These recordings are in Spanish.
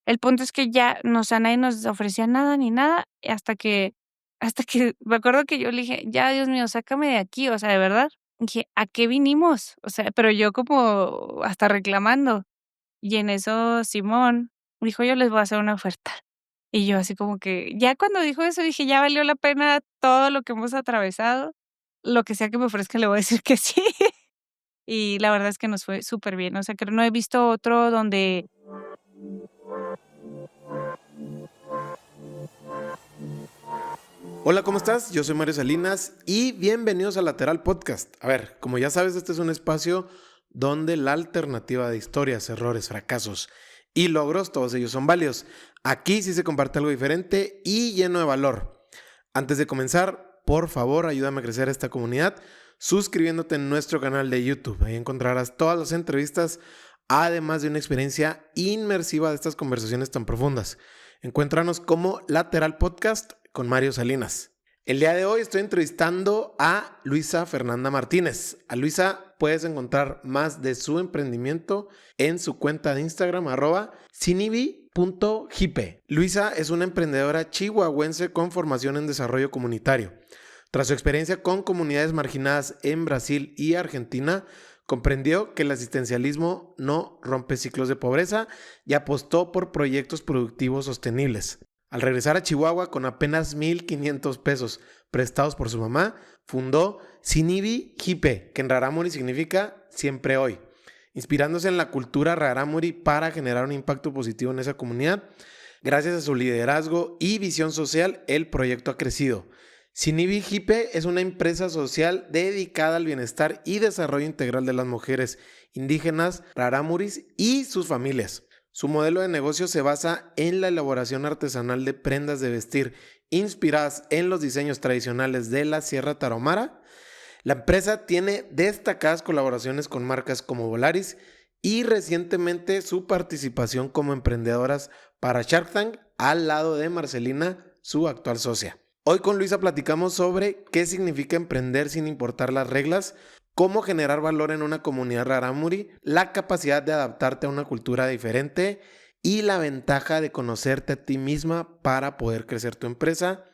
El punto es que ya, no, o sea, nadie nos ofrecía nada ni nada, hasta que me acuerdo que yo le dije: "Ya, Dios mío, sácame de aquí", o sea, de verdad. Dije: "¿A qué vinimos?". O sea, pero yo como hasta reclamando. Y en eso Simón dijo: "Yo les voy a hacer una oferta". Y yo así como que ya cuando dijo eso dije: "Ya valió la pena todo lo que hemos atravesado, lo que sea que me ofrezca le voy a decir que sí". Y la verdad es que nos fue súper bien. O sea, que no he visto otro donde Hola, ¿cómo estás? Yo soy Mario Salinas y bienvenidos a Lateral Podcast. A ver, como ya sabes, este es un espacio donde la alternativa de historias, errores, fracasos y logros, todos ellos son válidos. Aquí sí se comparte algo diferente y lleno de valor. Antes de comenzar, por favor, ayúdame a crecer esta comunidad suscribiéndote en nuestro canal de YouTube. Ahí encontrarás todas las entrevistas, además de una experiencia inmersiva de estas conversaciones tan profundas. Encuéntranos como Lateral Podcast con Mario Salinas. El día de hoy estoy entrevistando a Luisa Fernanda Martínez. A Luisa puedes encontrar más de su emprendimiento en su cuenta de Instagram, @sinibi.hipe. Luisa es una emprendedora chihuahuense con formación en desarrollo comunitario. Tras su experiencia con comunidades marginadas en Brasil y Argentina, comprendió que el asistencialismo no rompe ciclos de pobreza y apostó por proyectos productivos sostenibles. Al regresar a Chihuahua con apenas 1,500 pesos prestados por su mamá, fundó Sinibi Hipe, que en Rarámuri significa siempre hoy, inspirándose en la cultura rarámuri para generar un impacto positivo en esa comunidad. Gracias a su liderazgo y visión social, el proyecto ha crecido. Sinibi Hipe es una empresa social dedicada al bienestar y desarrollo integral de las mujeres indígenas, rarámuris y sus familias. Su modelo de negocio se basa en la elaboración artesanal de prendas de vestir inspiradas en los diseños tradicionales de la Sierra Tarahumara. La empresa tiene destacadas colaboraciones con marcas como Volaris y recientemente su participación como emprendedoras para Shark Tank al lado de Marcelina, su actual socia. Hoy con Luisa platicamos sobre qué significa emprender sin importar las reglas, cómo generar valor en una comunidad rarámuri, la capacidad de adaptarte a una cultura diferente y la ventaja de conocerte a ti misma para poder crecer tu empresa,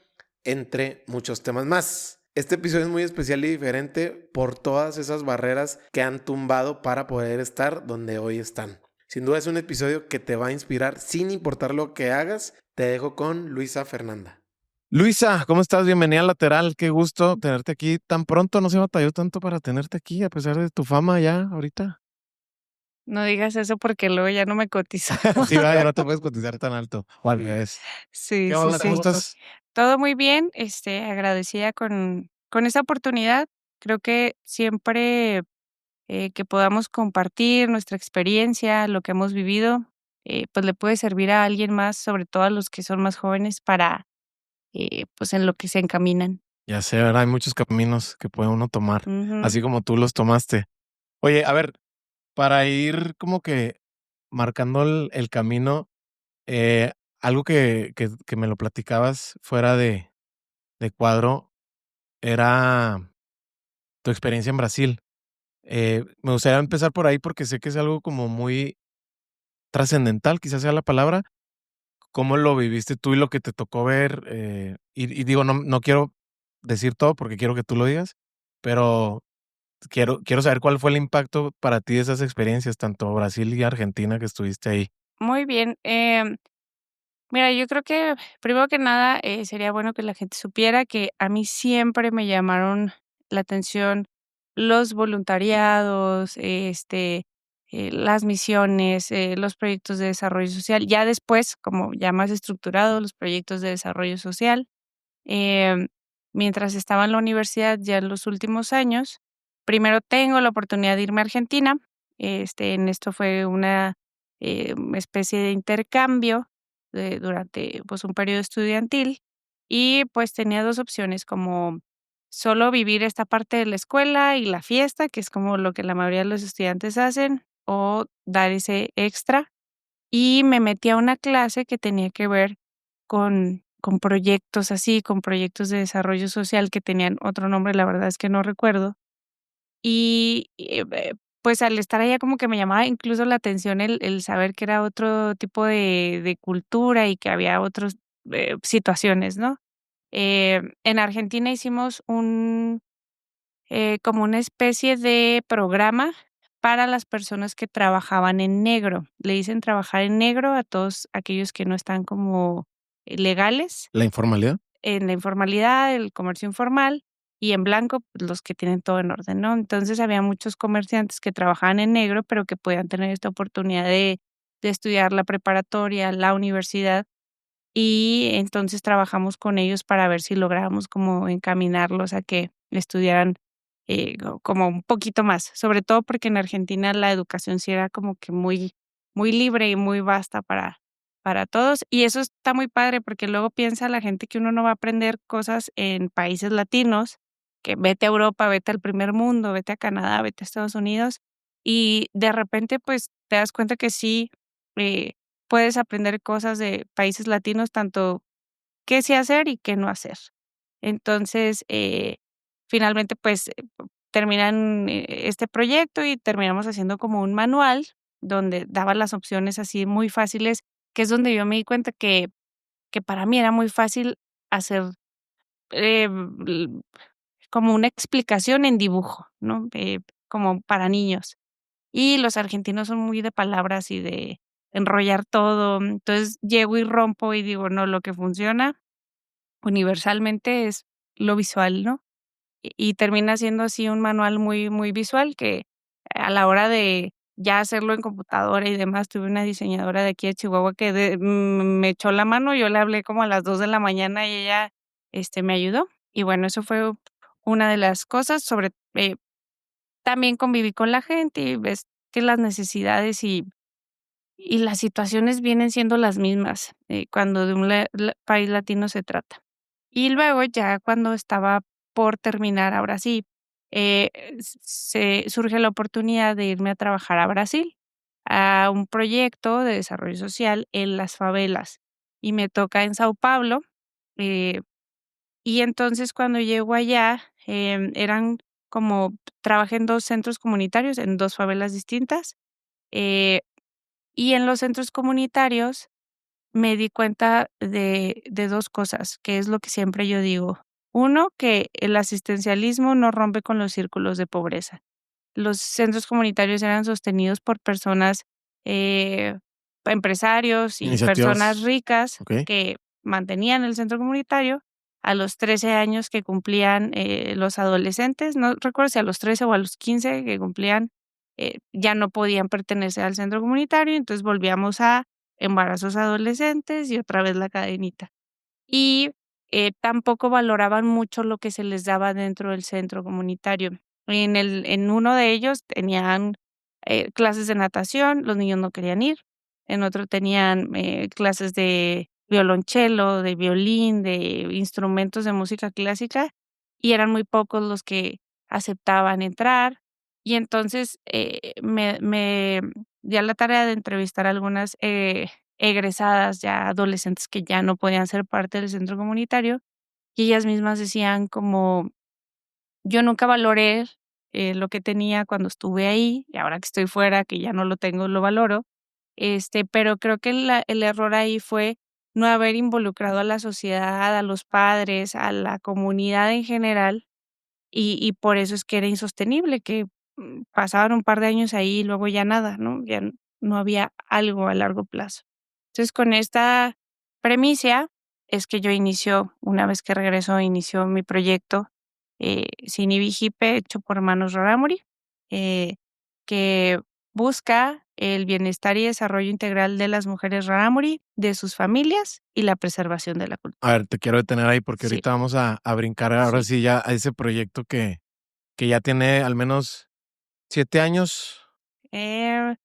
entre muchos temas más. Este episodio es muy especial y diferente por todas esas barreras que han tumbado para poder estar donde hoy están. Sin duda es un episodio que te va a inspirar sin importar lo que hagas. Te dejo con Luisa Fernanda. Luisa, ¿cómo estás? Bienvenida a Lateral. Qué gusto tenerte aquí tan pronto. No se batalló tanto para tenerte aquí, a pesar de tu fama ya ahorita. no digas eso porque luego ya no me cotizo. Sí, va, ya no te puedes cotizar tan alto. O al revés. Sí, ¿Qué sí, onda? ¿Cómo sí. estás? Todo muy bien, agradecida con esta oportunidad. Creo que siempre, que podamos compartir nuestra experiencia, lo que hemos vivido, pues, le puede servir a alguien más, sobre todo a los que son más jóvenes para, pues, en lo que se encaminan. Ya sé, ¿verdad? Hay muchos caminos que puede uno tomar, Ujú. así como tú los tomaste. Oye, a ver, para ir como que marcando el camino, eh, algo que me lo platicabas fuera de cuadro era tu experiencia en Brasil. Me gustaría empezar por ahí porque sé que es algo como muy trascendental, quizás sea la palabra. ¿Cómo lo viviste tú y lo que te tocó ver? Y digo, no quiero decir todo porque quiero que tú lo digas, pero quiero saber cuál fue el impacto para ti de esas experiencias, tanto Brasil y Argentina que estuviste ahí. Muy bien, mira, yo creo que primero que nada, sería bueno que la gente supiera que a mí siempre me llamaron la atención los voluntariados, las misiones, los proyectos de desarrollo social. Ya después, como ya más estructurados, los proyectos de desarrollo social. Em, Mientras estaba en la universidad, ya en los últimos años, primero tengo la oportunidad de irme a Argentina. En esto fue una especie de intercambio durante pues un periodo estudiantil y pues tenía dos opciones, como solo vivir esta parte de la escuela y la fiesta, que es como lo que la mayoría de los estudiantes hacen, o dar ese extra. Y me metí a una clase que tenía que ver con proyectos así, con proyectos de desarrollo social que tenían otro nombre, la verdad es que no recuerdo. Y, pues, al estar allá como que me llamaba incluso la atención el saber que era otro tipo de cultura y que había otros, situaciones, ¿no? En Argentina hicimos como una especie de programa para las personas que trabajaban en negro. Le dicen trabajar en negro a todos aquellos que no están como legales ¿La informalidad? en la informalidad, el comercio informal, y en blanco, pues, los que tienen todo en orden, ¿no? Entonces, había muchos comerciantes que trabajaban en negro, pero que podían tener esta oportunidad de estudiar la preparatoria, la universidad, y entonces trabajamos con ellos para ver si lográbamos como encaminarlos a que estudiaran, como un poquito más, sobre todo porque en Argentina la educación sí era como que muy libre y muy vasta para todos, y eso está muy padre, porque luego piensa la gente que uno no va a aprender cosas en países latinos, que vete a Europa, vete al primer mundo, vete a Canadá, vete a Estados Unidos, y de repente, pues, te das cuenta que sí, eh puedes aprender cosas de países latinos, tanto qué sí hacer y qué no hacer. Entonces, finalmente, pues, terminan, este proyecto y terminamos haciendo como un manual donde daba las opciones así muy fáciles, que es donde yo me di cuenta que para mí era muy fácil hacer, l como una explicación en dibujo, ¿no? Como para niños. Y los argentinos son muy de palabras y de enrollar todo. Entonces, llego y rompo y digo: "No, lo que funciona universalmente es lo visual", ¿no? Y termina siendo así un manual muy visual que a la hora de ya hacerlo en computadora y demás, tuve una diseñadora de aquí de Chihuahua que me echó la mano, yo le hablé como a las 2 de la mañana y ella, me ayudó. Y bueno, eso fue una de las cosas, también conviví con la gente y ves que las necesidades y las situaciones vienen siendo las mismas, cuando de un país latino se trata. Y luego, ya cuando estaba por terminar, ahora sí, se surge la oportunidad de irme a trabajar a Brasil, a un proyecto de desarrollo social en las favelas, y me toca en Sao Paulo, eh, y entonces cuando llego allá, eran como trabajé en 2 centros comunitarios, en 2 favelas distintas, eh, y en los centros comunitarios me di cuenta de 2 cosas, que es lo que siempre yo digo. Uno, que el asistencialismo no rompe con los círculos de pobreza. Los centros comunitarios eran sostenidos por personas, eh, empresarios y personas Iniciativas, ricas okey. que mantenían el centro comunitario. A los 13 años que cumplían, los adolescentes, no recuerdo si a los 13 o a los 15 que cumplían, ya no podían pertenecer al centro comunitario, entonces volvíamos a embarazos adolescentes y otra vez la cadenita. Y, tampoco valoraban mucho lo que se les daba dentro del centro comunitario. En uno de ellos tenían, clases de natación, los niños no querían ir. En otro tenían, clases de violonchelo, de violín, de instrumentos de música clásica, y eran muy pocos los que aceptaban entrar. Y entonces, me di a la tarea de entrevistar a algunas, egresadas, ya adolescentes que ya no podían ser parte del centro comunitario, y ellas mismas decían como: "Yo nunca valoré, lo que tenía cuando estuve ahí, y ahora que estoy fuera, que ya no lo tengo, lo valoro, pero creo que el error ahí fue no haber involucrado a la sociedad, a los padres, a la comunidad en general, y por eso es que era insostenible, que, pasaban un par de años ahí y luego ya nada, ¿no? Ya no había algo a largo plazo. Entonces, con esta premisa es que yo inicio, una vez que regreso, inicio mi proyecto, Sinibi Hipe, hecho por Hermanos Rarámuri, eh, que busca el bienestar y desarrollo integral de las mujeres rarámuri, de sus familias y la preservación de la A cultura. ver, te quiero detener ahí porque Sí, ahorita vamos a brincar ahora sí. sí ya a ese proyecto que ya tiene al menos 7 años, Eh,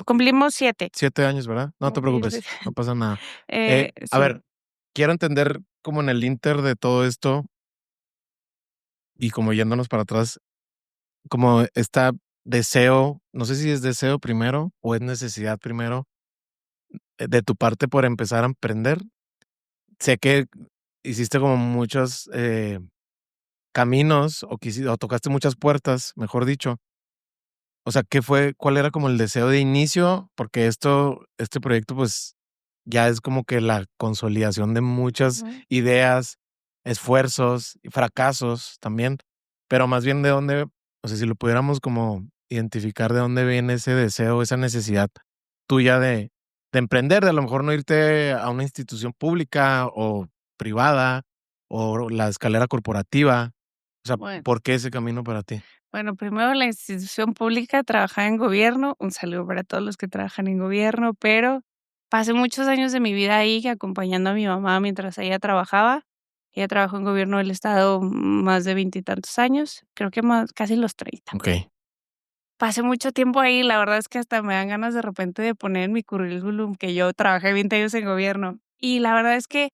Cumplimos 7. 7 años, ¿verdad? No te Cumplir preocupes, no pasa nada. A sí. ver, quiero entender como en el inter de todo esto y como yéndonos para atrás, como está deseo, no sé si es deseo primero o es necesidad primero, de tu parte por empezar a emprender. Sé que hiciste como muchos, caminos o tocaste muchas puertas, mejor dicho, O sea, cuál era como el deseo de inicio? Porque este proyecto, pues, ya es como que la consolidación de muchas Ujú. ideas, esfuerzos y fracasos también, pero más bien de dónde, o sea, si lo pudiéramos como identificar de dónde viene ese deseo, esa necesidad tuya de emprender, de a lo mejor no irte a una institución pública o privada o la escalera corporativa. O sea, Bueno. ¿por qué ese camino para ti? Bueno, primero la institución pública, trabajaba en gobierno, un saludo para todos los que trabajan en gobierno, pero pasé muchos años de mi vida ahí acompañando a mi mamá mientras ella trabajaba. Ella trabajó en gobierno del estado más de veintitantos años, creo que más, casi los 30. Okey. Pasé mucho tiempo ahí, la verdad es que hasta me dan ganas de repente de poner en mi currículum que yo trabajé 20 años en gobierno. Y la verdad es que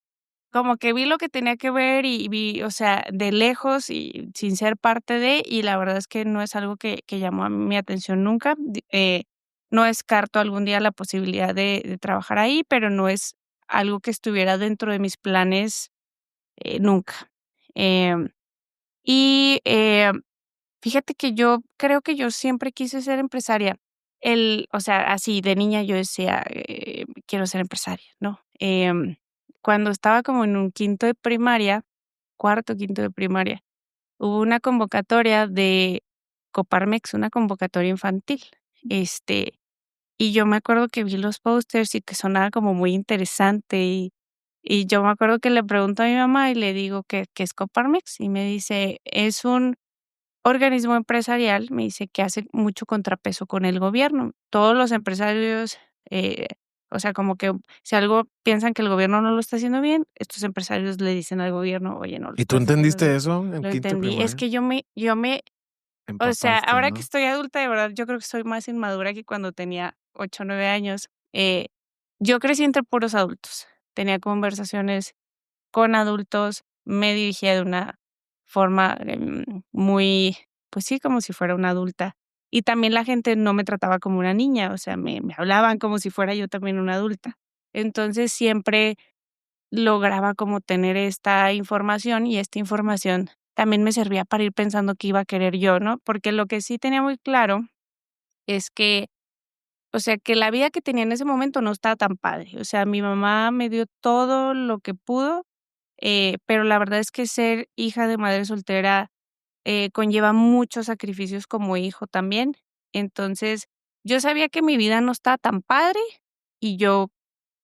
como que vi lo que tenía que ver y vi, o sea, de lejos y sin ser parte de, y la verdad es que no es algo que llamó a mi atención nunca. No descarto algún día la posibilidad de trabajar ahí, pero no es algo que estuviera dentro de mis planes, nunca. Em, y, fíjate que yo creo que yo siempre quise ser empresaria. O sea, así de niña yo decía, quiero ser empresaria, ¿no? Cuando estaba como en un quinto de primaria, cuarto, quinto de primaria, hubo una convocatoria de Coparmex, una convocatoria infantil. Este, y yo me acuerdo que vi los pósters y que sonaba como muy interesante y yo me acuerdo que le pregunto a mi mamá y le digo ¿qué es Coparmex? Y me dice, es un organismo empresarial, me dice que hace mucho contrapeso con el gobierno. Todos los empresarios, eh, o sea, como que si algo piensan que el gobierno no lo está haciendo bien, estos empresarios le dicen al gobierno, oye, no lo ¿Y tú estás haciendo entendiste bien. eso en Lo quinto de entendí. Es primaria? que o sea, Empapaste, ahora que ¿no? estoy adulta, de verdad, yo creo que soy más inmadura que cuando tenía 8 o 9 años. Yo crecí entre puros adultos. Tenía conversaciones con adultos, me dirigía de una forma, muy, pues sí, como si fuera una adulta. Y también la gente no me trataba como una niña, o sea, me hablaban como si fuera yo también una adulta. Entonces, siempre lograba como tener esta información, y esta información también me servía para ir pensando qué iba a querer yo, ¿no? Porque lo que sí tenía muy claro es que, o sea, que la vida que tenía en ese momento no estaba tan padre. O sea, mi mamá me dio todo lo que pudo, pero la verdad es que ser hija de madre soltera, conlleva muchos sacrificios como hijo también. Entonces, yo sabía que mi vida no estaba tan padre y yo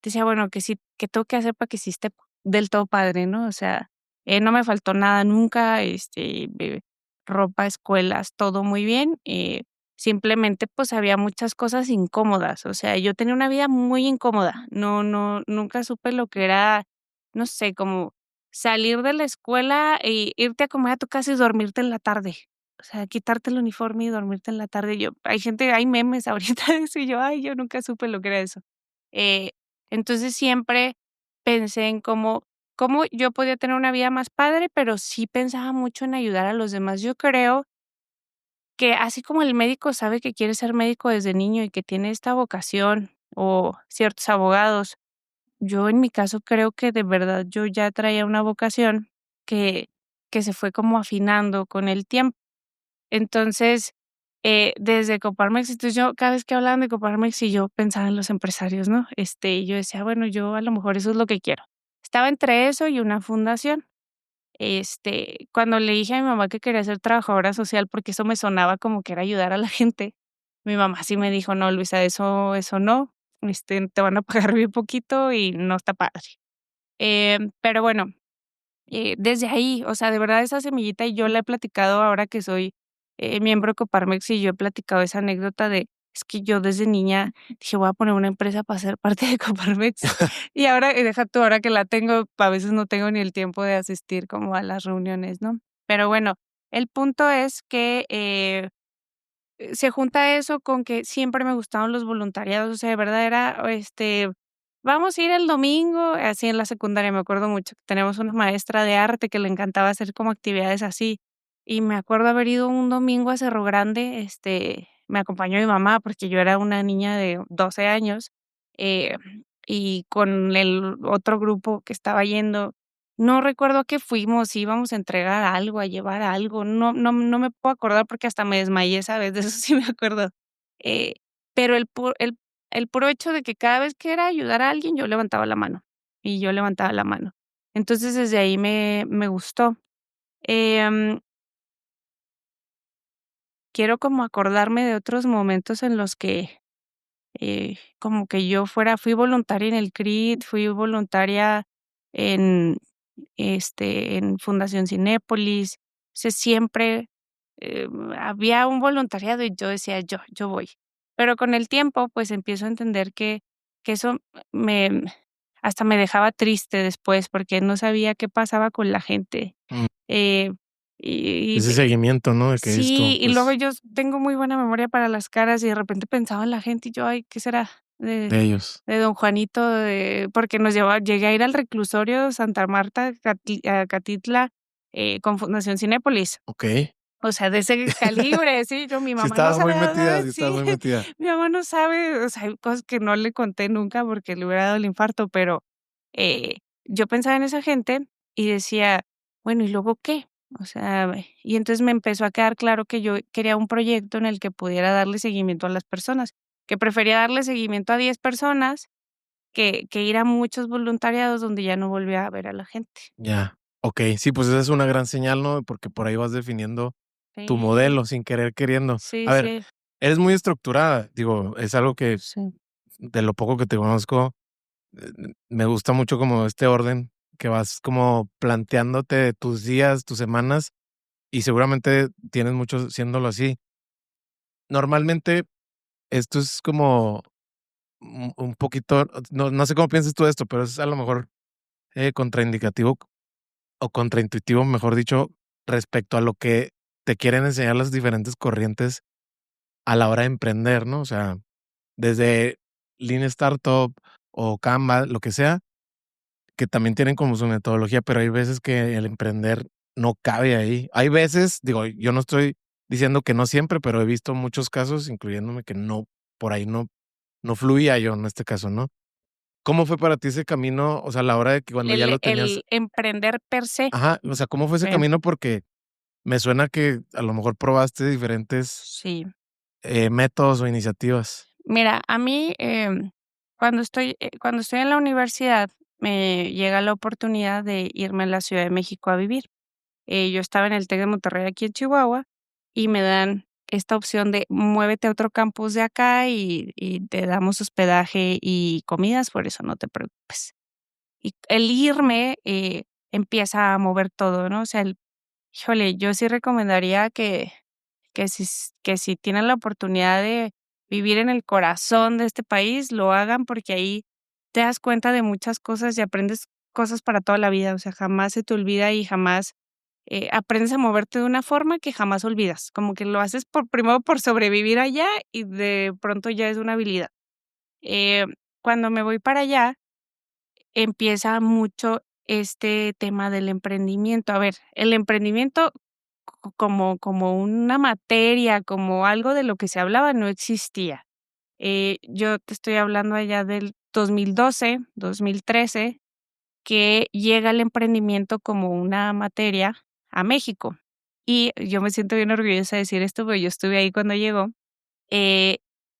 decía, bueno, que sí, ¿qué tengo que hacer para que sí esté del todo padre, no? O sea, no me faltó nada nunca, ropa, escuelas, todo muy bien. Simplemente, pues, había muchas cosas incómodas. O sea, yo tenía una vida muy incómoda. Nunca supe lo que era, no sé, como salir de la escuela e irte a comer a tu casa y dormirte en la tarde. O sea, quitarte el uniforme y dormirte en la tarde. Hay memes ahorita de eso y yo, ay, yo nunca supe lo que era eso. Eh, entonces siempre pensé en cómo yo podía tener una vida más padre, pero sí pensaba mucho en ayudar a los demás. Yo creo que así como el médico sabe que quiere ser médico desde niño y que tiene esta vocación, o ciertos abogados, yo en mi caso creo que de verdad yo ya traía una vocación que que se fue como afinando con el tiempo. Entonces, desde Coparmex, entonces yo cada vez que hablaban de Coparmex y yo pensaba en los empresarios, ¿no? Y yo decía, bueno, yo a lo mejor eso es lo que quiero. Estaba entre eso y una fundación. Cuando le dije a mi mamá que quería ser trabajadora social, porque eso me sonaba como que era ayudar a la gente, mi mamá sí me dijo: "No, Luisa, eso no, te van a pagar bien poquito y no está padre". Pero bueno, desde ahí, o sea, de verdad esa semillita y yo la he platicado ahora que soy, miembro de Coparmex, y yo he platicado esa anécdota de, es que yo desde niña dije: "Voy a poner una empresa para ser parte de Coparmex", y ahora, deja tú, ahora que la tengo, a veces no tengo ni el tiempo de asistir como a las reuniones, ¿no? Pero bueno, el punto es que, se junta eso con que siempre me gustaron los voluntariados, o sea, de verdad era, vamos a ir el domingo, así en la secundaria, me acuerdo mucho, que tenemos una maestra de arte que le encantaba hacer como actividades así, y me acuerdo haber ido un domingo a Cerro Grande, me acompañó mi mamá, porque yo era una niña de 12 años, eh, y con el otro grupo que estaba yendo, no recuerdo a qué fuimos, si íbamos a entregar algo, a llevar algo, no me puedo acordar porque hasta me desmayé esa vez, de eso sí me acuerdo. eh, pero el puro hecho de que cada vez que era ayudar a alguien, yo levantaba la mano, y yo levantaba la mano. Entonces, desde ahí me gustó. Em, quiero como acordarme de otros momentos en los que, como que yo fui voluntaria en el CRIT, fui voluntaria en, en Fundación Cinépolis, o sea, siempre, había un voluntariado y yo decía: "Yo voy". Pero con el tiempo, pues, empiezo a entender que eso me hasta me dejaba triste después, porque no sabía qué pasaba con la gente, Mm, eh, y ese seguimiento, ¿no? De que esto, sí, y luego pues, yo tengo muy buena memoria para las caras y de repente pensaba en la gente y yo: "Ay, ¿qué será de ellos. de don Juanito?", porque nos llevaba llegué a ir al reclusorio Santa Marta, Catitla, con Fundación Cinépolis. Okey. O sea, de ese calibre, sí, mi Sí mamá no estabas muy sabe metida, nada, sí estabas sí, muy metida. mi mamá no sabe, o sea, hay cosas que no le conté nunca porque le hubiera dado el infarto, pero, eh, yo pensaba en esa gente y decía: "Bueno, ¿y luego qué?". O sea, y entonces me empezó a quedar claro que yo quería un proyecto en el que pudiera darle seguimiento a las personas, que prefería darle seguimiento a 10 personas que ir a muchos voluntariados donde ya no volvía a ver a la gente. Ya. Okey, sí, pues esa es una gran señal, ¿no? Porque por ahí vas definiendo tu Sí, modelo sin querer queriendo. sí, A ver, sí, eres muy estructurada, digo, es algo que sí. de lo poco que te conozco, me gusta mucho como este orden que vas como planteándote tus días, tus semanas, y seguramente tienes mucho siéndolo así. Normalmente, esto es como un poquito, no sé cómo piensas tú esto, pero es a lo mejor, contraindicativo o contraintuitivo, mejor dicho, respecto a lo que te quieren enseñar las diferentes corrientes a la hora de emprender, ¿no? O sea, desde Lean Startup o Canva, lo que sea, que también tienen como su metodología, pero hay veces que el emprender no cabe ahí. Hay veces, digo, yo no estoy diciendo que no siempre, pero he visto muchos casos, incluyéndome, que no, por ahí no fluía yo en este caso, ¿no? ¿Cómo fue para ti ese camino? O sea, a la hora de que cuando ya lo tenías, El emprender per se. ajá, o sea, ¿cómo fue ese Em, camino? Porque me suena que a lo mejor probaste diferentes, sí. métodos o iniciativas. Mira, a mí, cuando estoy en la universidad, me llega la oportunidad de irme a la Ciudad de México a vivir. Yo estaba en el TEC de Monterrey, aquí en Chihuahua, y me dan esta opción de muévete a otro campus de acá y te damos hospedaje y comidas, por eso no te preocupes. Y el irme, empieza a mover todo, ¿no? O sea, híjole, yo sí recomendaría que si tienen la oportunidad de vivir en el corazón de este país, lo hagan, porque ahí te das cuenta de muchas cosas y aprendes cosas para toda la vida, o sea, jamás se te olvida y jamás, aprendes a moverte de una forma que jamás olvidas, como que lo haces primero por sobrevivir allá y de pronto ya es una habilidad. Eh, cuando me voy para allá, empieza mucho este tema del emprendimiento. A ver, el emprendimiento como una materia, como algo de lo que se hablaba, no existía. Yo te estoy hablando allá del 2012, 2013, que llega el emprendimiento como una materia a México. Y yo me siento bien orgullosa de decir esto, porque yo estuve ahí cuando llegó. Eh,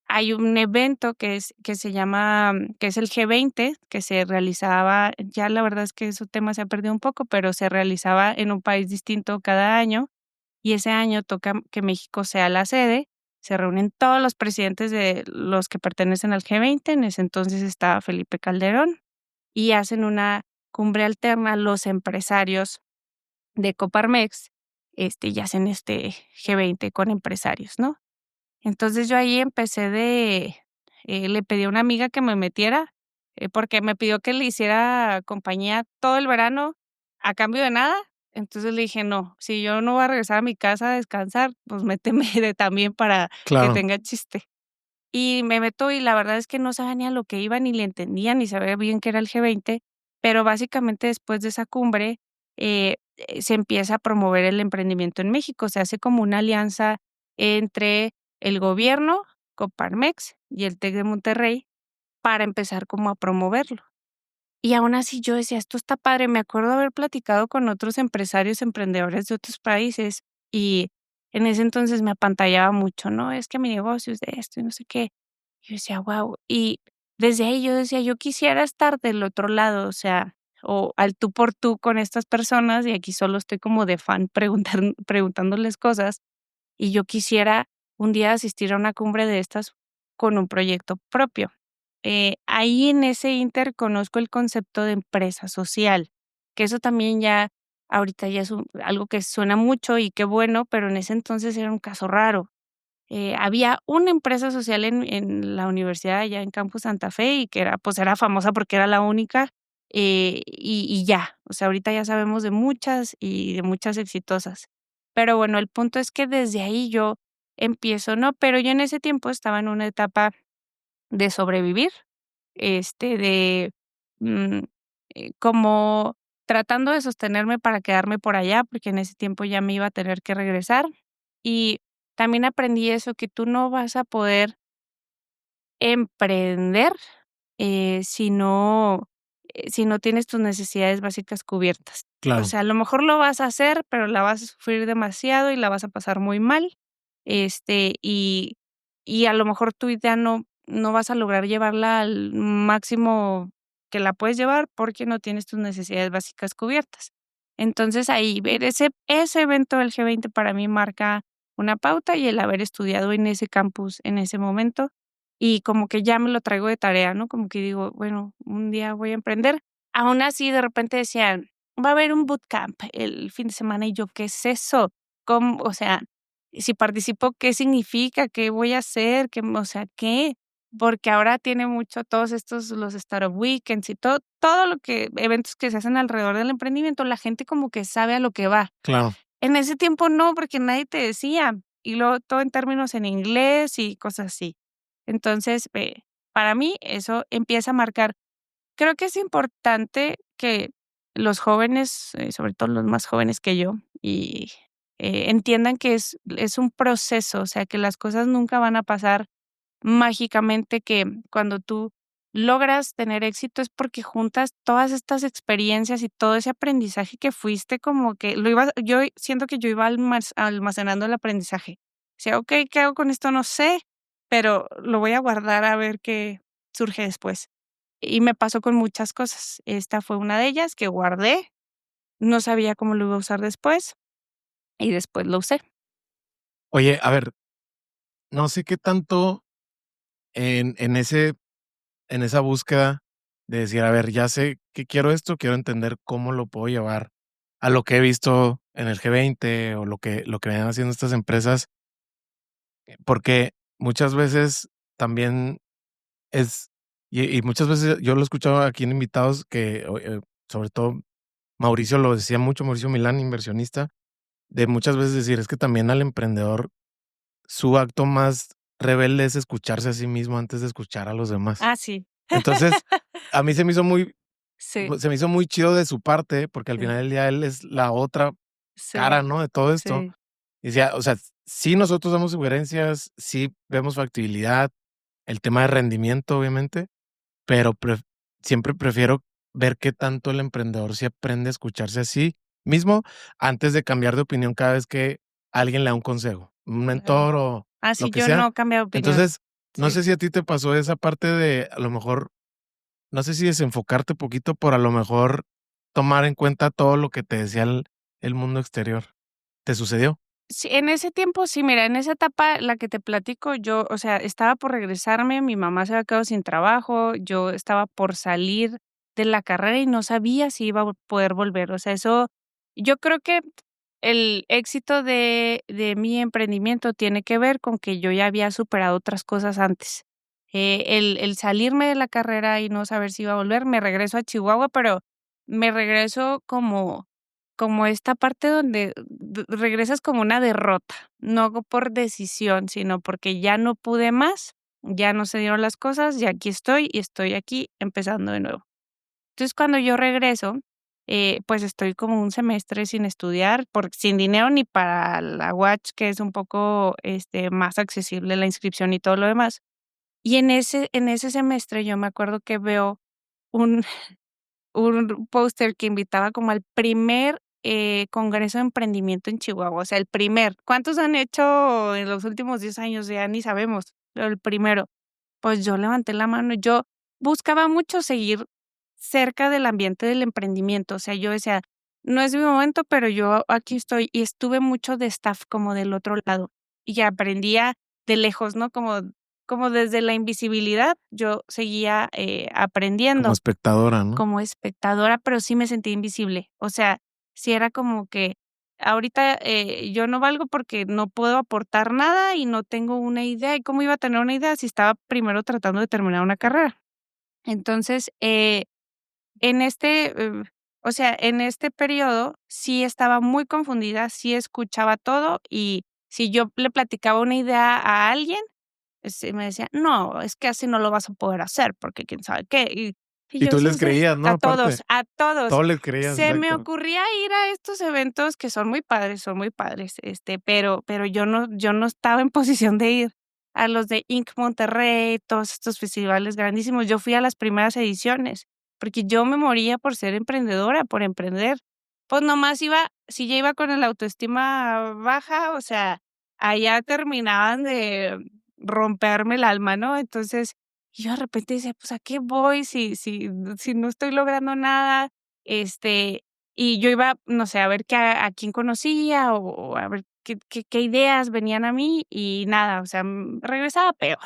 hay un evento que se llama, que es el G20, que se realizaba, ya la verdad es que ese tema se ha perdido un poco, pero se realizaba en un país distinto cada año, y ese año toca que México sea la sede. Se reúnen todos los presidentes de los que pertenecen al G20, en ese entonces estaba Felipe Calderón, y hacen una cumbre alterna los empresarios de Coparmex, y hacen este G20 con empresarios, ¿no? Entonces, yo ahí empecé le pedí a una amiga que me metiera, porque me pidió que le hiciera compañía todo el verano a cambio de nada. Entonces, le dije: "No, si yo no voy a regresar a mi casa a descansar, pues méteme de también para que Claro. tenga chiste". Y me meto, y la verdad es que no sabía ni a lo que iba, ni le entendía, ni sabía bien qué era el G20, pero básicamente después de esa cumbre, se empieza a promover el emprendimiento en México. Se hace como una alianza entre el gobierno, Coparmex y el TEC de Monterrey para empezar como a promoverlo. Y aún así yo decía: "Esto está padre". Me acuerdo haber platicado con otros empresarios, emprendedores de otros países, en ese entonces me apantallaba mucho, ¿no? Es que mi negocio es de esto y no sé qué. Yo decía: "Guau". Y desde ahí yo decía: "Yo quisiera estar del otro lado", o sea, o al tú por tú con estas personas, y aquí solo estoy como de fan preguntándoles cosas, y yo quisiera un día asistir a una cumbre de estas con un proyecto propio. Ahí en ese inter conozco el concepto de empresa social, que eso también ya ahorita ya es algo que suena mucho y qué bueno, pero en ese entonces era un caso raro. Había una empresa social en la universidad allá en Campus Santa Fe y que era, pues, era famosa porque era la única, y ya. O sea, ahorita ya sabemos de muchas y de muchas exitosas. Pero bueno, el punto es que desde ahí yo empiezo, ¿no? Pero yo en ese tiempo estaba en una etapa de sobrevivir, de, mm, como tratando de sostenerme para quedarme por allá, porque en ese tiempo ya me iba a tener que regresar. Y también aprendí eso, que tú no vas a poder emprender, si no tienes tus necesidades básicas cubiertas. O Claro, sea, a lo mejor lo vas a hacer, pero la vas a sufrir demasiado y la vas a pasar muy mal, este, y y a lo mejor tu idea no vas a lograr llevarla al máximo que la puedes llevar, porque no tienes tus necesidades básicas cubiertas. Entonces, ahí ver ese evento del G20 para mí marca una pauta, y el haber estudiado en ese campus en ese momento, y como que ya me lo traigo de tarea, ¿no? Como que digo, bueno, un día voy a emprender. Aún así, de repente decían: "Va a haber un bootcamp el fin de semana", y yo, ¿qué es eso? ¿Cómo? O sea, si participo, ¿qué significa? ¿Qué voy a hacer? ¿Qué, o sea, qué? Porque ahora tiene mucho todos estos, los startup weekends y todo lo que eventos que se hacen alrededor del emprendimiento, la gente como que sabe a lo que va. claro. En ese tiempo no, porque nadie te decía, y luego todo en términos en inglés y cosas así. Entonces, para mí eso empieza a marcar. Creo que es importante que los jóvenes, sobre todo los más jóvenes que yo, y, entiendan que es un proceso, o sea, que las cosas nunca van a pasar mágicamente, que cuando tú logras tener éxito es porque juntas todas estas experiencias y todo ese aprendizaje que fuiste como que lo ibas yo siento que yo iba almacenando el aprendizaje. O sea, okey, ¿qué hago con esto? No sé, pero lo voy a guardar a ver qué surge después. Y me pasó con muchas cosas. Esta fue una de ellas que guardé, no sabía cómo lo iba a usar después, y después lo usé. Oye, a ver, no sé qué tanto en en esa búsqueda de decir, a ver, ya sé que quiero esto, quiero entender cómo lo puedo llevar a lo que he visto en el G20 o lo que venían haciendo estas empresas, porque muchas veces también es, y muchas veces yo lo he escuchado aquí en invitados que, sobre todo Mauricio lo decía mucho, Mauricio Milán, inversionista, de muchas veces decir, es que también al emprendedor su acto más rebelde es escucharse a sí mismo antes de escuchar a los demás. Ah, sí. Entonces, a mí Sí, se me hizo muy chido de su parte, porque al sí, final del día él es la otra sí, cara, ¿no? De todo esto. sí. Y decía, o sea, sí nosotros damos sugerencias, sí vemos factibilidad, el tema de rendimiento, obviamente, pero siempre prefiero ver qué tanto el emprendedor se aprende a escucharse a sí mismo antes de cambiar de opinión cada vez que alguien le da un consejo, un Claro. mentor o Ah, lo sí, que yo no sea. he cambiado de opinión. Entonces, no Sí. sé si a ti te pasó esa parte de, a lo mejor, no sé si desenfocarte poquito por a lo mejor tomar en cuenta todo lo que te decía el mundo exterior. ¿Te sucedió? Sí, en ese tiempo sí, mira, en esa etapa, la que te platico, yo, o sea, estaba por regresarme, mi mamá se había quedado sin trabajo, yo estaba por salir de la carrera y no sabía si iba a poder volver. O sea, eso, yo creo que el éxito de mi emprendimiento tiene que ver con que yo ya había superado otras cosas antes. El salirme de la carrera y no saber si iba a volver, me regreso a Chihuahua, pero me regreso como esta parte donde regresas como una derrota, no por decisión, sino porque ya no pude más, ya no se dieron las cosas, y aquí estoy, y estoy aquí empezando de nuevo. Entonces, cuando yo regreso, pues estoy como un semestre sin estudiar, sin dinero ni para la Watch, que es un poco más accesible la inscripción y todo lo demás. Y en ese semestre yo me acuerdo que veo un, un póster que invitaba como al primer Congreso de Emprendimiento en Chihuahua, o sea, el primer. ¿Cuántos han hecho en los últimos 10 años? Ya ni sabemos, pero el primero. Pues yo levanté la mano, yo buscaba mucho seguir cerca del ambiente del emprendimiento, o sea, yo decía, no es mi momento, pero yo aquí estoy y estuve mucho de staff como del otro lado y aprendía de lejos, ¿no? Como desde la invisibilidad, yo seguía Como aprendiendo espectadora, ¿no? como espectadora, pero sí me sentía invisible. O sea, sí era como que ahorita, yo no valgo porque no puedo aportar nada y no tengo una idea. ¿Y cómo iba a tener una idea si estaba primero tratando de terminar una carrera? Entonces, en o sea, en este periodo sí estaba muy confundida, sí escuchaba todo y si yo le platicaba una idea a alguien, me decía: "No, es que así no lo vas a poder hacer, porque quién sabe qué". Y Y yo: tú "Sí, les sí", creías, ¿no? a Aparte, todos, a todos. todo les creías, Se me exacto. ocurría ir a estos eventos que son muy padres, pero yo no estaba en posición de ir a los de Inc. Monterrey, todos estos festivales grandísimos. Yo fui a las primeras ediciones, porque yo me moría por ser emprendedora, por emprender. Pues nomás iba si ya iba con el autoestima baja, o sea, allá terminaban de romperme el alma, ¿no? Entonces, yo de repente decía: "Pues, ¿a qué voy si no estoy logrando nada?". Este, y yo iba, no sé, a ver qué a quién conocía o a ver qué ideas venían a mí y nada, o sea, regresaba peor.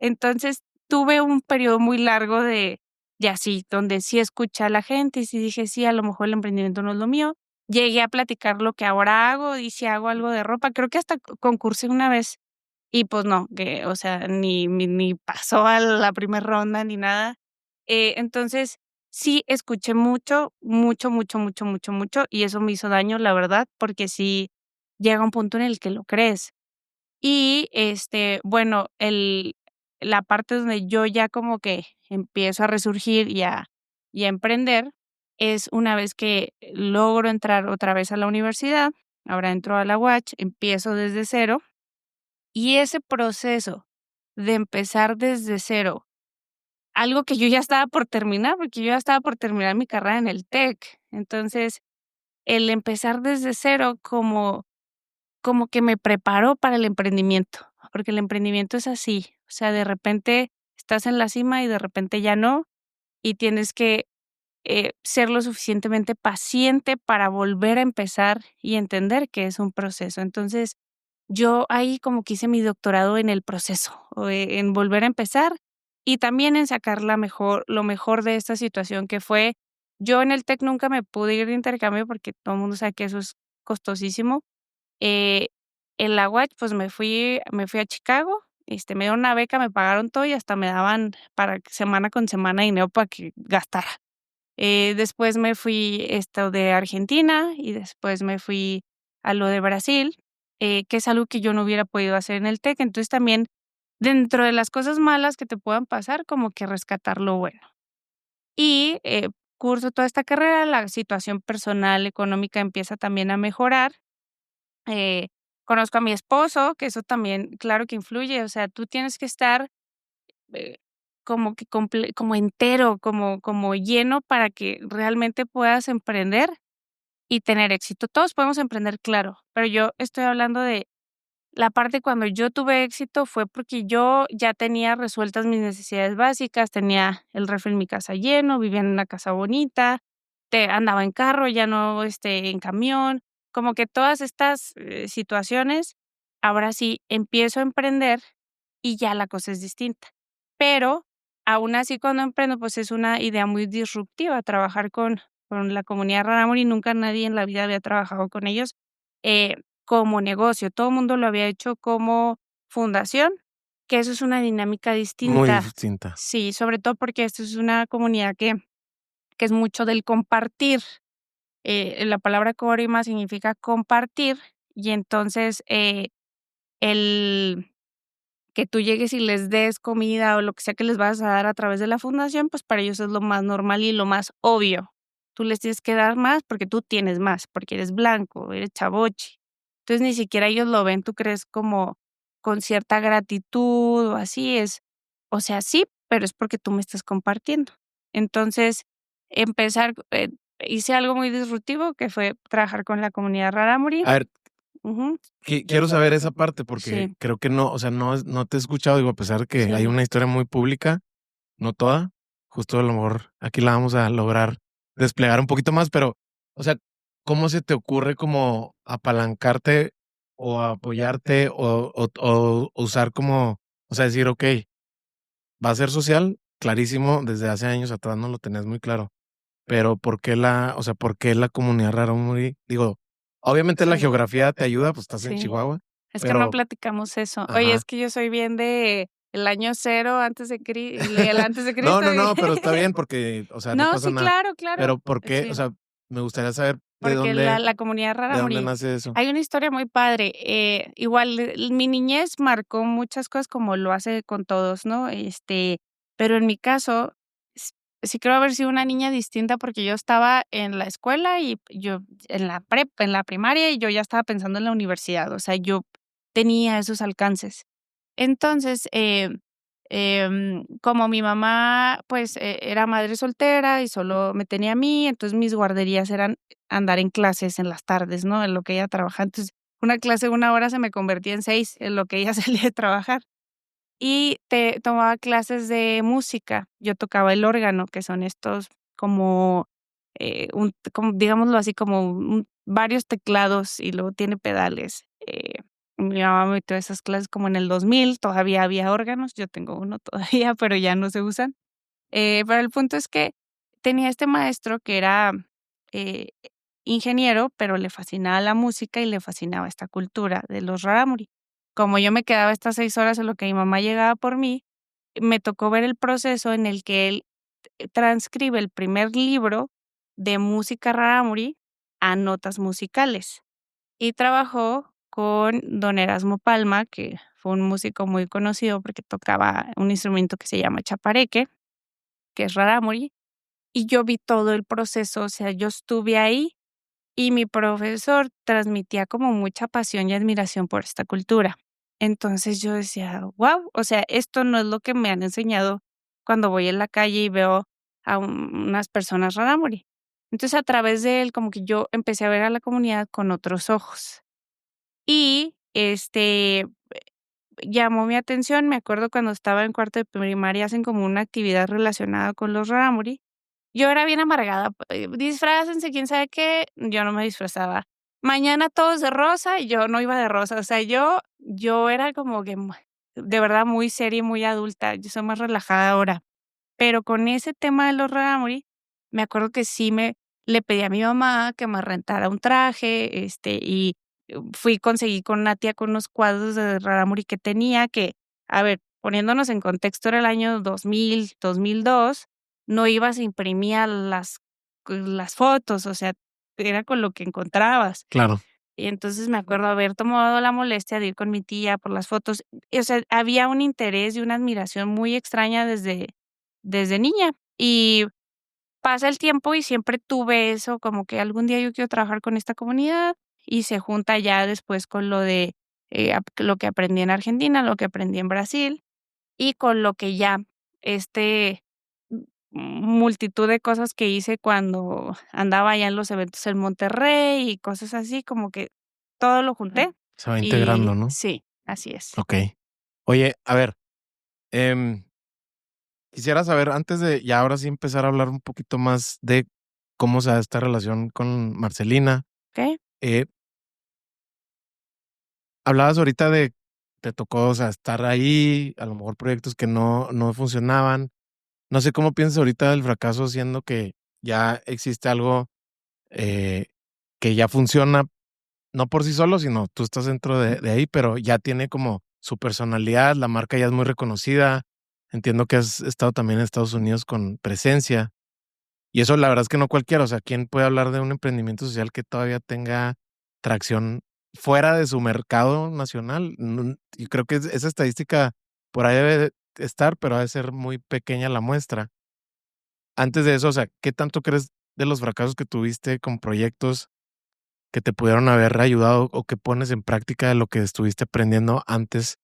Entonces, tuve un periodo muy largo de así, donde sí escuché a la gente y sí dije: "Sí, a lo mejor el emprendimiento no es lo mío". Llegué a platicar lo que ahora hago, y si hago algo de ropa, creo que hasta concursé una vez y, pues, no, que, o sea, ni pasó a la primer ronda ni nada. Entonces, sí escuché mucho, mucho, mucho, mucho, mucho, mucho, y eso me hizo daño, la verdad, porque sí llega un punto en el que lo crees. Y, bueno, la parte donde yo ya como que empiezo a resurgir y a emprender, es una vez que logro entrar otra vez a la universidad, ahora entro a la UACH, empiezo desde cero, y ese proceso de empezar desde cero, algo que yo ya estaba por terminar, porque yo ya estaba por terminar mi carrera en el TEC. Entonces, el empezar desde cero como que me preparó para el emprendimiento, porque el emprendimiento es así, o sea, de repente estás en la cima y de repente ya no, y tienes que, ser lo suficientemente paciente para volver a empezar y entender que es un proceso. Entonces, yo ahí como que hice mi doctorado en el proceso, o en volver a empezar y también en sacar lo mejor de esta situación que fue yo en el TEC nunca me pude ir de intercambio porque todo el mundo sabe que eso es costosísimo. Eh, en la UACH, pues, me fui a Chicago, me dieron una beca, me pagaron todo y hasta me daban para semana con semana dinero para que gastara. Después me fui, de Argentina y después me fui a lo de Brasil, que es algo que yo no hubiera podido hacer en el TEC. Entonces, también dentro de las cosas malas que te puedan pasar, como que rescatar lo bueno. Y, curso toda esta carrera, la situación personal, económica empieza también a mejorar. Eh, Conozco a mi esposo, que eso también, claro que influye, o sea, tú tienes que estar, eh, como que como entero, como lleno para que realmente puedas emprender y tener éxito. Todos podemos emprender, claro, pero yo estoy hablando de la parte cuando yo tuve éxito fue porque yo ya tenía resueltas mis necesidades básicas, tenía el refri en mi casa lleno, vivía en una casa bonita, andaba en carro, ya no, en camión, como que todas estas, situaciones, ahora sí empiezo a emprender y ya la cosa es distinta. Pero aún así cuando emprendo, pues es una idea muy disruptiva trabajar con la comunidad Rarámuri, nunca nadie en la vida había trabajado con ellos. Eh, Como negocio, todo el mundo lo había hecho como fundación, que eso es una dinámica Muy distinta. distinta. Sí, sobre todo porque esto es una comunidad que es mucho del compartir. La palabra Corima significa compartir, y entonces, el que tú llegues y les des comida o lo que sea que les vas a dar a través de la fundación, pues para ellos es lo más normal y lo más obvio. Tú les tienes que dar más porque tú tienes más, porque eres blanco, eres chavochi. Entonces ni siquiera ellos lo ven, tú crees como con cierta gratitud o así es. O sea, sí, pero es porque tú me estás compartiendo. Entonces, empezar, hice algo muy disruptivo, que fue trabajar con la comunidad rarámuri. A ver, Ujú. quiero saber esa parte porque Sí, creo que no, o sea, no te he escuchado, digo, a pesar de que hay sí. una historia muy pública, no toda, justo a lo mejor aquí la vamos a lograr desplegar un poquito más, pero, o sea, ¿cómo se te ocurre como apalancarte o apoyarte o usar como, o sea, decir, ok, va a ser social, clarísimo, desde hace años atrás no lo tenías muy claro, pero ¿por qué o sea, por qué la comunidad rarámuri? Digo, obviamente la Sí, geografía te ayuda, pues estás en sí. Chihuahua, Es que no pero, platicamos eso. Oye, ajá. es que yo soy bien de el año cero antes de el antes de No, Cristo no, y no, pero está bien porque, o sea, no no, pasa sí, nada. claro, claro. Pero, ¿por qué? O Sí, sea, me gustaría saber porque la comunidad de dónde rarámuri nace eso. hay una historia muy padre. Igual, mi niñez marcó muchas cosas como lo hace con todos, ¿no? Pero en mi caso, s sí creo haber sido una niña distinta porque yo estaba en la escuela y yo en la primaria y yo ya estaba pensando en la universidad, o sea, yo tenía esos alcances. Entonces, como mi mamá, pues, era madre soltera y solo me tenía a mí, entonces mis guarderías eran andar en clases en las tardes, ¿no? En lo que ella trabajaba. Entonces, una clase de 1 hora se me convertía en 6 en lo que ella salía de trabajar. Y te tomaba clases de música. Yo tocaba el órgano, que son estos como, como digámoslo así, como varios teclados y luego tiene pedales. Mi mamá me metió a esas clases como en el 2000, todavía había órganos, yo tengo uno todavía, pero ya no se usan. Pero el punto es que tenía este maestro que era, eh, ingeniero, pero le fascinaba la música y le fascinaba esta cultura de los rarámuri. Como yo me quedaba estas 6 horas en lo que mi mamá llegaba por mí, me tocó ver el proceso en el que él transcribe el primer libro de música rarámuri a notas musicales. Y trabajó con don Erasmo Palma, que fue un músico muy conocido porque tocaba un instrumento que se llama chapareque, que es rarámuri, y yo vi todo el proceso, o sea, yo estuve ahí y mi profesor transmitía como mucha pasión y admiración por esta cultura. Entonces yo decía: "Guau", o sea, esto no es lo que me han enseñado cuando voy en la calle y veo a unas personas rarámuri. Entonces, a través de él, como que yo empecé a ver a la comunidad con otros ojos. Y, llamó mi atención, me acuerdo cuando estaba en cuarto de primaria, hacen como una actividad relacionada con los rarámuri. Yo era bien amargada, disfrácense, quién sabe qué, yo no me disfrazaba. Mañana todos de rosa, y yo no iba de rosa, o sea, yo era como que de verdad muy seria y muy adulta, yo soy más relajada ahora. Pero con ese tema de los rarámuri, me acuerdo que sí me le pedí a mi mamá que me rentara un traje, y conseguí con una tía con unos cuadros de rarámuri que tenía que, a ver, poniéndonos en contexto, era el año 2000, 2002, no ibas e imprimías las fotos, o sea, era con lo que encontrabas. Claro, Y entonces me acuerdo haber tomado la molestia de ir con mi tía por las fotos, o sea, había un interés y una admiración muy extraña desde niña. Y pasa el tiempo y siempre tuve eso, como que algún día yo quiero trabajar con esta comunidad, y se junta ya después con lo de, lo que aprendí en Argentina, lo que aprendí en Brasil, y con lo que ya, m multitud de cosas que hice cuando andaba allá en los eventos en Monterrey y cosas así, como que todo lo junté. se va integrando, Y ¿no? sí, así es. Okey. Oye, a ver, em, quisiera saber, antes de ya ahora sí empezar a hablar un poquito más de cómo se da esta relación con Marcelina, ¿Okey? eh, hablabas ahorita de te tocó, o sea, estar ahí, a lo mejor proyectos que no funcionaban. No sé cómo piensas ahorita del fracaso, siendo que ya existe algo, eh, que ya funciona, no por sí solo, sino tú estás dentro de ahí, pero ya tiene como su personalidad, la marca ya es muy reconocida. Entiendo que has estado también en Estados Unidos con presencia, y eso la verdad es que no cualquiera, o sea, ¿quién puede hablar de un emprendimiento social que todavía tenga tracción fuera de su mercado nacional? Yo creo que esa estadística por ahí debe de estar, pero ha de ser muy pequeña la muestra. Antes de eso, o sea, ¿qué tanto crees de los fracasos que tuviste con proyectos que te pudieron haber ayudado o que pones en práctica de lo que estuviste aprendiendo antes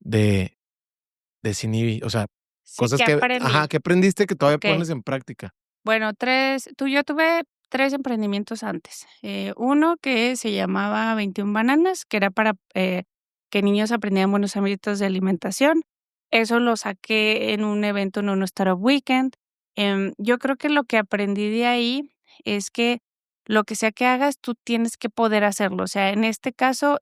de Sinibi? O sea, Sí, cosas ¿qué que ajá, aprendí? que aprendiste que todavía Okey. pones en práctica. Bueno, 3 yo tuve 3 emprendimientos antes. Uno que se llamaba 21 Bananas, que era para, que niños aprendieran buenos hábitos de alimentación. Eso lo saqué en un evento en un Startup Weekend. Yo creo que lo que aprendí de ahí es que lo que sea que hagas, tú tienes que poder hacerlo. O sea, en este caso,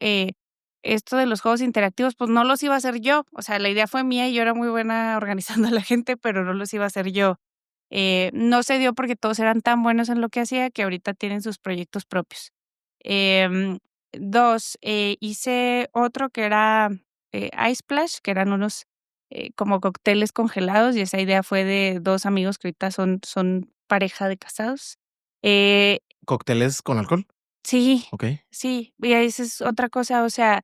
esto de los juegos interactivos, pues, no los iba a hacer yo. O sea, la idea fue mía y yo era muy buena organizando a la gente, pero no los iba a hacer yo. No se dio porque todos eran tan buenos en lo que hacía que ahorita tienen sus proyectos propios. Em, 2, hice otro que era, Ice Splash, que eran unos, como cócteles congelados, y esa idea fue de 2 amigos que ahorita son pareja de casados. Eh, ¿Cócteles con alcohol? sí, Okey. sí, y esa es otra cosa, o sea,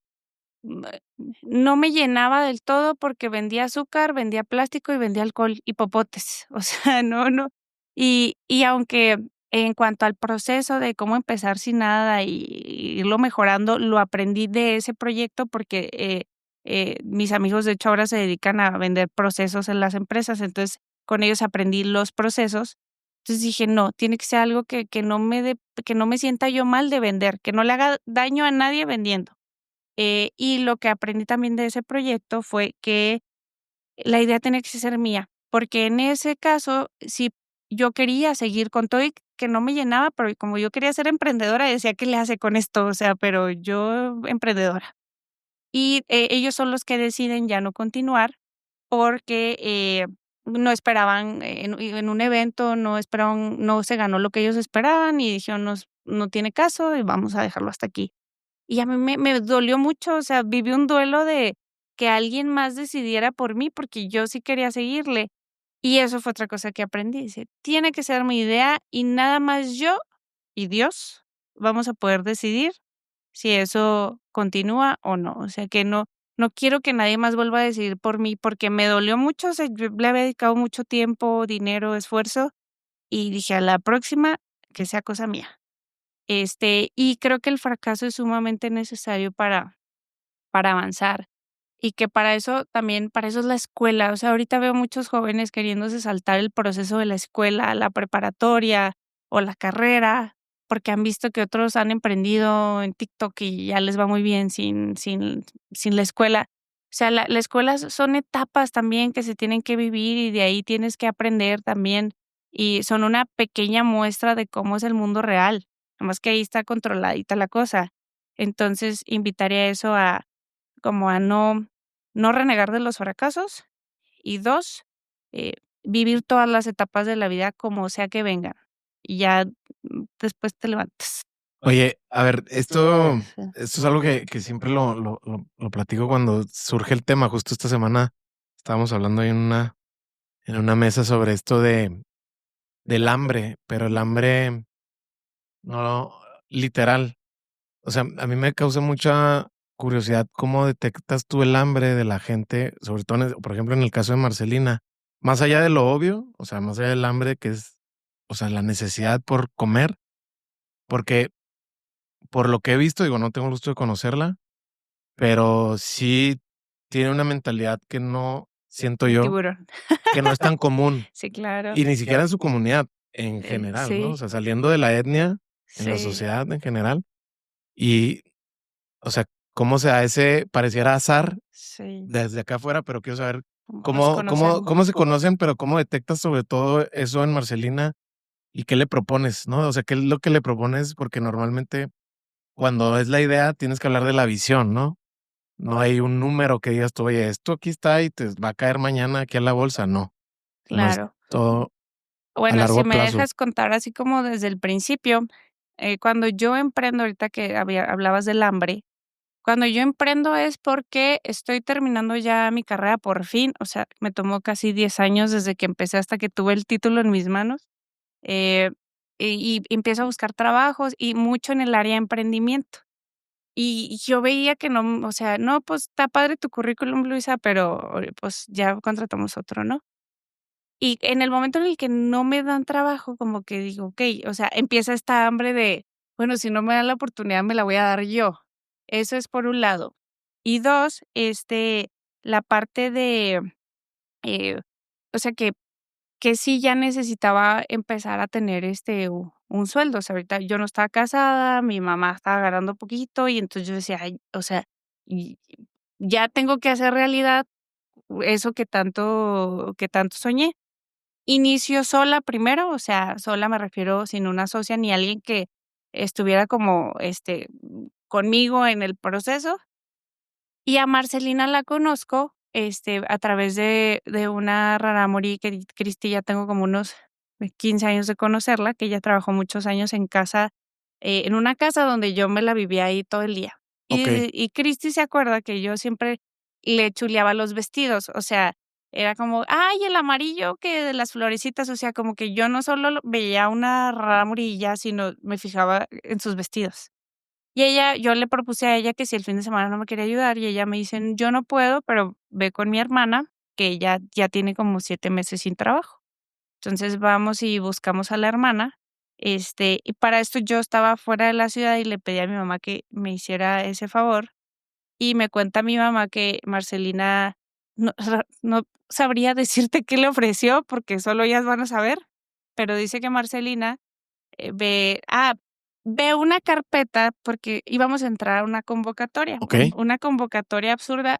mm, no me llenaba del todo porque vendía azúcar, vendía plástico y vendía alcohol y popotes. O sea, no. Y aunque en cuanto al proceso de cómo empezar sin nada y irlo mejorando, lo aprendí de ese proyecto porque, mis amigos, de hecho, ahora se dedican a vender procesos en las empresas, entonces, con ellos aprendí los procesos. Entonces dije: "No, tiene que ser algo que no me dé que no me sienta yo mal de vender, que no le haga daño a nadie vendiendo". Y lo que aprendí también de ese proyecto fue que la idea tenía que ser mía, porque en ese caso, si yo quería seguir con todo y que no me llenaba, pero como yo quería ser emprendedora, decía: "¿Qué le hace con esto?". O sea, pero yo emprendedora. Y, ellos son los que deciden ya no continuar porque, no esperaban en un evento, no se ganó lo que ellos esperaban y dijeron: No tiene caso y vamos a dejarlo hasta aquí". Y a mí me dolió mucho, o sea, viví un duelo de que alguien más decidiera por mí, porque yo sí quería seguirle. Y eso fue otra cosa que aprendí, dice: "Tiene que ser mi idea y nada más yo y Dios vamos a poder decidir si eso continúa o no". O sea, que no quiero que nadie más vuelva a decidir por mí, porque me dolió mucho, o sea, yo le había dedicado mucho tiempo, dinero, esfuerzo, y dije: "A la próxima, que sea cosa mía". Y creo que el fracaso es sumamente necesario para avanzar, y que para eso es la escuela. O sea, ahorita veo muchos jóvenes queriéndose saltar el proceso de la escuela, la preparatoria o la carrera, porque han visto que otros han emprendido en TikTok y ya les va muy bien sin la escuela. O sea, la escuela son etapas también que se tienen que vivir y de ahí tienes que aprender también, y son una pequeña muestra de cómo es el mundo real, nada más que ahí está controladita la cosa. Entonces, invitaría a eso como a no renegar de los fracasos y 2 eh, vivir todas las etapas de la vida como sea que vengan, y ya, después te levantas. Oye, a ver, esto Sí. esto es algo que siempre lo platico cuando surge el tema. Justo esta semana estábamos hablando ahí en una mesa sobre esto del hambre, pero el hambre no literal. O sea, a mí me causa mucha curiosidad cómo detectas tú el hambre de la gente, sobre todo, por ejemplo, en el caso de Marcelina, más allá de lo obvio, o sea, más allá del hambre que es, o sea, la necesidad por comer, porque por lo que he visto, digo, no tengo el gusto de conocerla, pero sí tiene una mentalidad que no siento De yo, tiburón. que no es tan común, Sí, claro. y ni siquiera en su comunidad, en general, ¿no? O Sí, sea, saliendo de la etnia, en la sí, sociedad en general, y, o sea, cómo se da ese pareciera azar sí, desde acá afuera, pero quiero saber como nos conocemos. cómo se conocen, pero cómo detectas sobre todo eso en Marcelina y qué le propones, ¿no? O sea, ¿qué es lo que le propones? Porque normalmente cuando es la idea tienes que hablar de la visión, ¿no? No hay un número que digas tú: "Oye, esto aquí está y te va a caer mañana aquí a la bolsa", no es Claro. todo a Bueno, si largo me plazo. dejas contar así como desde el principio, cuando yo emprendo, ahorita que hablabas del hambre, cuando yo emprendo es porque estoy terminando ya mi carrera por fin, o sea, me tomó casi 10 años desde que empecé hasta que tuve el título en mis manos, eh, y empiezo a buscar trabajos y mucho en el área de emprendimiento. Y yo veía que no, o sea, no, pues está padre tu currículum, Luisa, pero pues ya contratamos otro, ¿no? Y en el momento en el que no me dan trabajo, como que digo: "Okey", o sea, empieza esta hambre de, bueno, si no me dan la oportunidad, me la voy a dar yo. Eso es por un lado. Y 2 la parte de, eh, o sea, que que sí ya necesitaba empezar a tener, un sueldo. O sea, ahorita yo no estaba casada, mi mamá estaba ganando poquito, y entonces yo decía: "Ay, o sea, y ya tengo que hacer realidad eso que tanto soñé". Inicio sola primero, o sea, sola me refiero sin una socia ni alguien que estuviera como, conmigo en el proceso. Y a Marcelina la conozco, a través de una rarámuri que Cristi ya tengo como unos 15 años de conocerla, que ella trabajó muchos años en casa, en una casa donde yo me la vivía ahí todo el día. Okey. Y Cristi se acuerda que yo siempre le chuleaba los vestidos, o sea, era como: "Ay, el amarillo que de las florecitas", o sea, como que yo no solo veía una rarámuri y ya, sino me fijaba en sus vestidos. Y yo le propuse a ella que si el fin de semana no me quería ayudar, y ella me dice: "Yo no puedo, pero ve con mi hermana, que ella ya tiene como 7 meses sin trabajo". Entonces vamos y buscamos a la hermana, y para esto yo estaba fuera de la ciudad y le pedí a mi mamá que me hiciera ese favor, y me cuenta mi mamá que Marcelina no sabría decirte qué le ofreció, porque solo ellas van a saber, pero dice que Marcelina ve una carpeta porque íbamos a entrar a una convocatoria, Okey. una convocatoria absurda.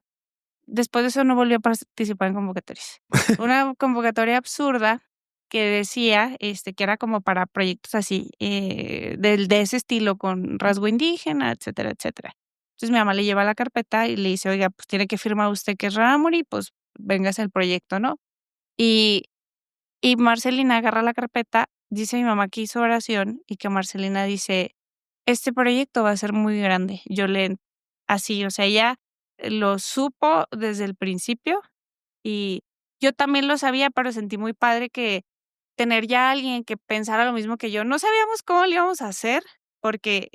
Después de eso no volvió a participar en convocatorias. Una convocatoria absurda que decía, que era como para proyectos así, de ese estilo, con rasgo indígena, etcétera, etcétera. Entonces, mi mamá le lleva la carpeta y le dice: "Oiga, pues tiene que firmar usted que es Rarámuri, pues véngase al proyecto", ¿no? Y Marcelina agarra la carpeta, dice mi mamá que hizo oración y que Marcelina dice: "Este proyecto va a ser muy grande". Así, o sea, ella lo supo desde el principio y yo también lo sabía, pero sentí muy padre que tener ya alguien que pensara lo mismo que yo. No sabíamos cómo le íbamos a hacer, porque,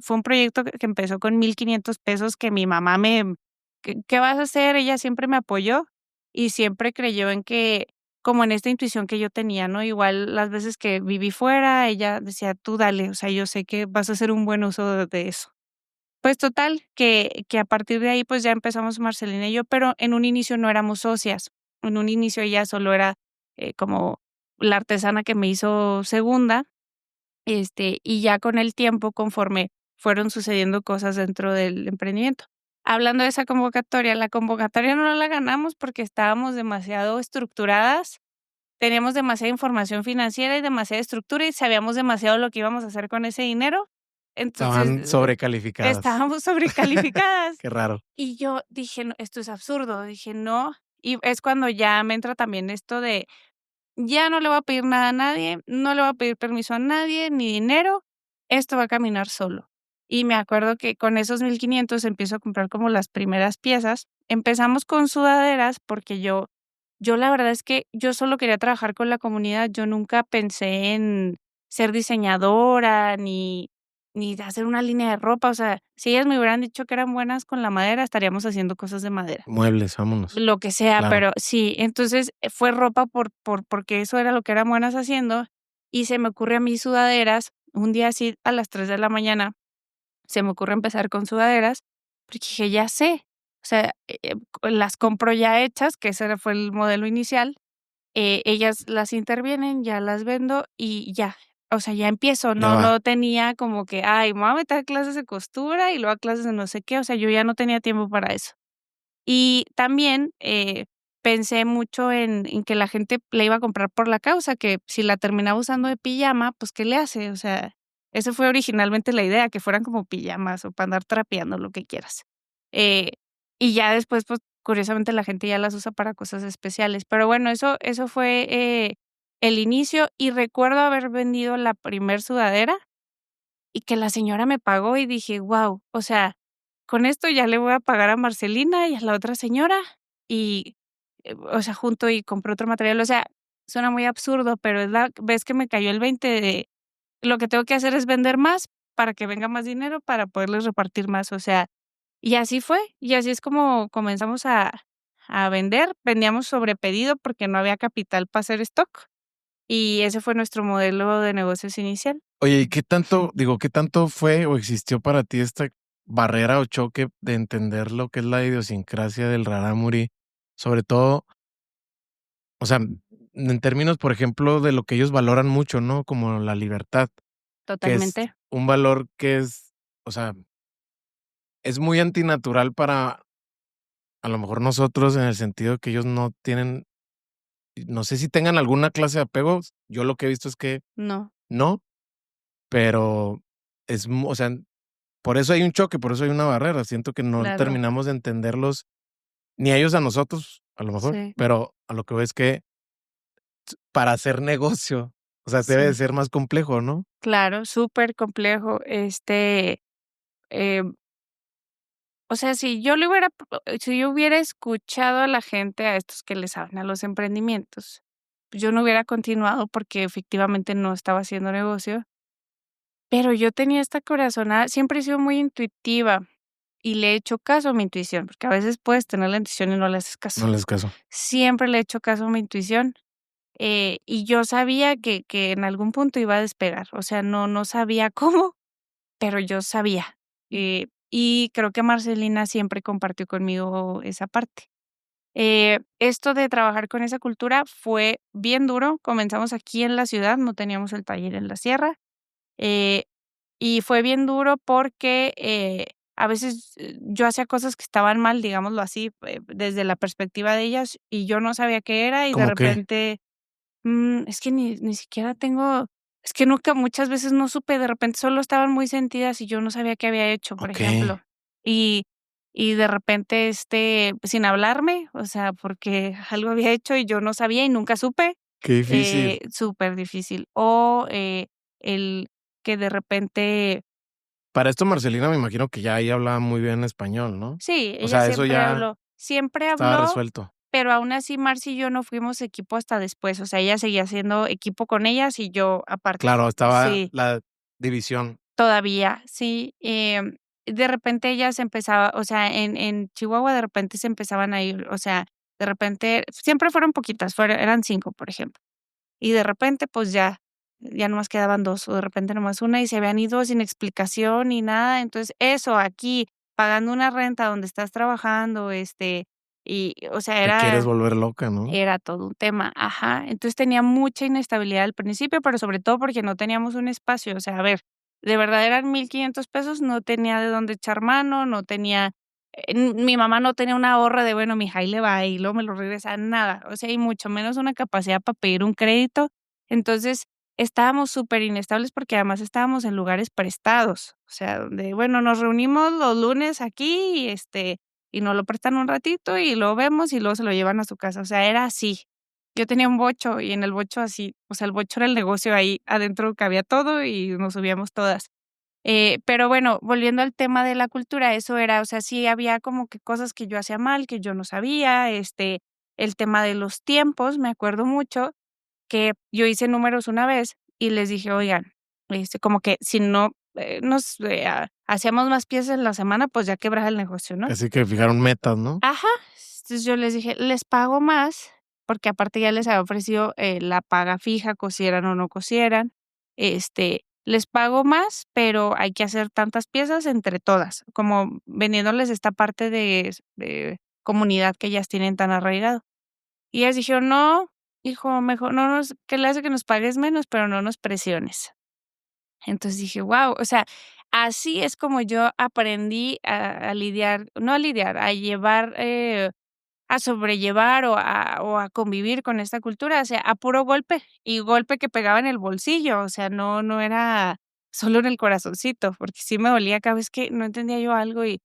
fue un proyecto que empezó con 1,500 pesos que mi mamá ¿qué vas a hacer? Ella siempre me apoyó y siempre creyó en que como en esta intuición que yo tenía, ¿no? Igual las veces que viví fuera, ella decía: "Tú dale, o sea, yo sé que vas a hacer un buen uso de eso". Pues total, que a partir de ahí, pues ya empezamos Marcelina y yo, pero en un inicio no éramos socias. En un inicio ella solo era, como la artesana que me hizo segunda, y ya con el tiempo, conforme fueron sucediendo cosas dentro del emprendimiento. Hablando de esa convocatoria, la convocatoria no la ganamos porque estábamos demasiado estructuradas, teníamos demasiada información financiera y demasiada estructura, y sabíamos demasiado lo que íbamos a hacer con ese dinero. Entonces, Estaban sobrecalificadas. estábamos sobrecalificadas. Qué raro. Y yo dije: "No, esto es absurdo", dije: "No". Y es cuando ya me entra también esto de ya no le voy a pedir nada a nadie, no le voy a pedir permiso a nadie, ni dinero, esto va a caminar solo. Y me acuerdo que con esos 1,500 empiezo a comprar como las primeras piezas. Empezamos con sudaderas, porque yo la verdad es que yo solo quería trabajar con la comunidad, yo nunca pensé en ser diseñadora, ni de hacer una línea de ropa, o sea, si ellas me hubieran dicho que eran buenas con la madera, estaríamos haciendo cosas de madera. Muebles, vámonos. Lo que sea, Claro. pero sí, entonces, fue ropa porque eso era lo que eran buenas haciendo, y se me ocurre a mí sudaderas, un día así a las 3 de la mañana, se me ocurre empezar con sudaderas, porque dije: "Ya sé", o sea, las compro ya hechas, que ese fue el modelo inicial, ellas las intervienen, ya las vendo y ya, o sea, ya empiezo, Ya va. no tenía como que: "Ay, me voy a meter a clases de costura y luego a clases de no sé qué", o sea, yo ya no tenía tiempo para eso. Y también, pensé mucho en que la gente la iba a comprar por la causa, que si la terminaba usando de pijama, pues, ¿qué le hace? O sea, esa fue originalmente la idea, que fueran como pijamas o para andar trapeando, lo que quieras. Eh, y ya después, pues, curiosamente la gente ya las usa para cosas especiales. Pero bueno, eso fue, el inicio, y recuerdo haber vendido la primer sudadera y que la señora me pagó y dije: "Guau", o sea, con esto ya le voy a pagar a Marcelina y a la otra señora y, o sea, junto y compré otro material, o sea, suena muy absurdo, pero es la vez que me cayó el 20 de lo que tengo que hacer es vender más para que venga más dinero para poderles repartir más, o sea, y así fue, y así es como comenzamos a vender, vendíamos sobre pedido porque no había capital para hacer stock, y ese fue nuestro modelo de negocios inicial. Oye, ¿y qué tanto fue o existió para ti esta barrera o choque de entender lo que es la idiosincrasia del rarámuri? Sobre todo, o sea, en términos, por ejemplo, de lo que ellos valoran mucho, ¿no? Como la libertad, que es Totalmente. un valor que es, o sea, es muy antinatural para a lo mejor nosotros en el sentido que ellos no tienen, no sé si tengan alguna clase de apegos. Yo lo que he visto es que No, no, pero o sea, por eso hay un choque, por eso hay una barrera. Siento que no claro. terminamos de entenderlos, ni a ellos a nosotros, a lo mejor, Sí, pero a lo que veo es que para hacer negocio, o sea, debe de sí. ser más complejo, ¿no? Claro, súper complejo. Eh, o sea, si yo hubiera escuchado a la gente, a estos que les saben a los emprendimientos, pues yo no hubiera continuado porque efectivamente no estaba haciendo negocio, pero yo tenía esta corazonada, siempre he sido muy intuitiva y le he hecho caso a mi intuición, porque a veces puedes tener la intuición y no le haces caso. No les caso. Siempre le he hecho caso a mi intuición. Y yo sabía que en algún punto iba a despegar, o sea, no sabía cómo, pero yo sabía. Y creo que Marcelina siempre compartió conmigo esa parte. Esto de trabajar con esa cultura fue bien duro. Comenzamos aquí en la ciudad, no teníamos el taller en la sierra, eh, y fue bien duro porque, a veces, yo hacía cosas que estaban mal, digámoslo así, desde la perspectiva de ellas, y yo no sabía qué era, y de ¿Cómo qué? repente es que ni siquiera tengo es que nunca muchas veces no supe, de repente solo estaban muy sentidas y yo no sabía qué había hecho, por Okey, ejemplo. Y y de repente, sin hablarme, o sea, porque algo había hecho y yo no sabía y nunca supe, qué difícil. súper difícil. O, el que de repente Para esto Marcelina me imagino que ya ella hablaba muy bien español, ¿no? sí, O ella sea, eso ya siempre estaba habló. resuelto. Pero aún así, Marcy y yo no fuimos equipo hasta después, o sea, ella seguía siendo equipo con ellas y yo aparte. Claro, estaba Sí, la división. todavía, sí, de repente ellas empezaba o sea, en Chihuahua de repente se empezaban a ir, o sea, de repente siempre fueron poquitas, eran 5 por ejemplo, y de repente, pues ya nomás quedaban 2 o de repente nomás una y se habían ido sin explicación ni nada. Entonces, eso aquí, pagando una renta donde estás trabajando, y, o sea, Te quieres volver loca, ¿no? era todo un tema, ajá. Entonces, tenía mucha inestabilidad al principio, pero sobre todo porque no teníamos un espacio. O sea, a ver, de verdad eran 1,500 pesos, no tenía de dónde echar mano, no tenía, mi mamá no tenía un ahorro de, bueno, mija, ahí le va, y luego me lo regresa, nada. O sea, y mucho menos una capacidad para pedir un crédito. Entonces, estábamos súper inestables porque además estábamos en lugares prestados. O sea, donde, bueno, nos reunimos los lunes aquí y nos lo prestan un ratito y lo vemos y luego se lo llevan a su casa, o sea, era así. Yo tenía un bocho y en el bocho así, o sea, el bocho era el negocio, ahí adentro cabía todo y nos subíamos todas. Pero bueno, volviendo al tema de la cultura, eso era, o sea, sí había como que cosas que yo hacía mal, que yo no sabía, el tema de los tiempos, me acuerdo mucho que yo hice números una vez y les dije: "Oigan, como que si no, hacíamos más piezas en la semana, pues ya quebraba el negocio", ¿no? Casi que fijaron metas, ¿no? Ajá. Entonces, yo les dije: "Les pago más", porque aparte ya les había ofrecido, la paga fija, cosieran o no cosieran. "Les pago más, pero hay que hacer tantas piezas entre todas", como vendiéndoles esta parte de comunidad que ellas tienen tan arraigado. Y ellas dijeron: "No, hijo, mejor no nos ¿qué le hace que nos pagues menos, pero no nos presiones?". Entonces dije: "Guau", o sea, así es como yo aprendí a lidiar, no a lidiar, a llevar, a sobrellevar o a convivir con esta cultura, o sea, a puro golpe, y golpe que pegaba en el bolsillo, o sea, no era solo en el corazoncito, porque sí me dolía cada vez que no entendía yo algo y,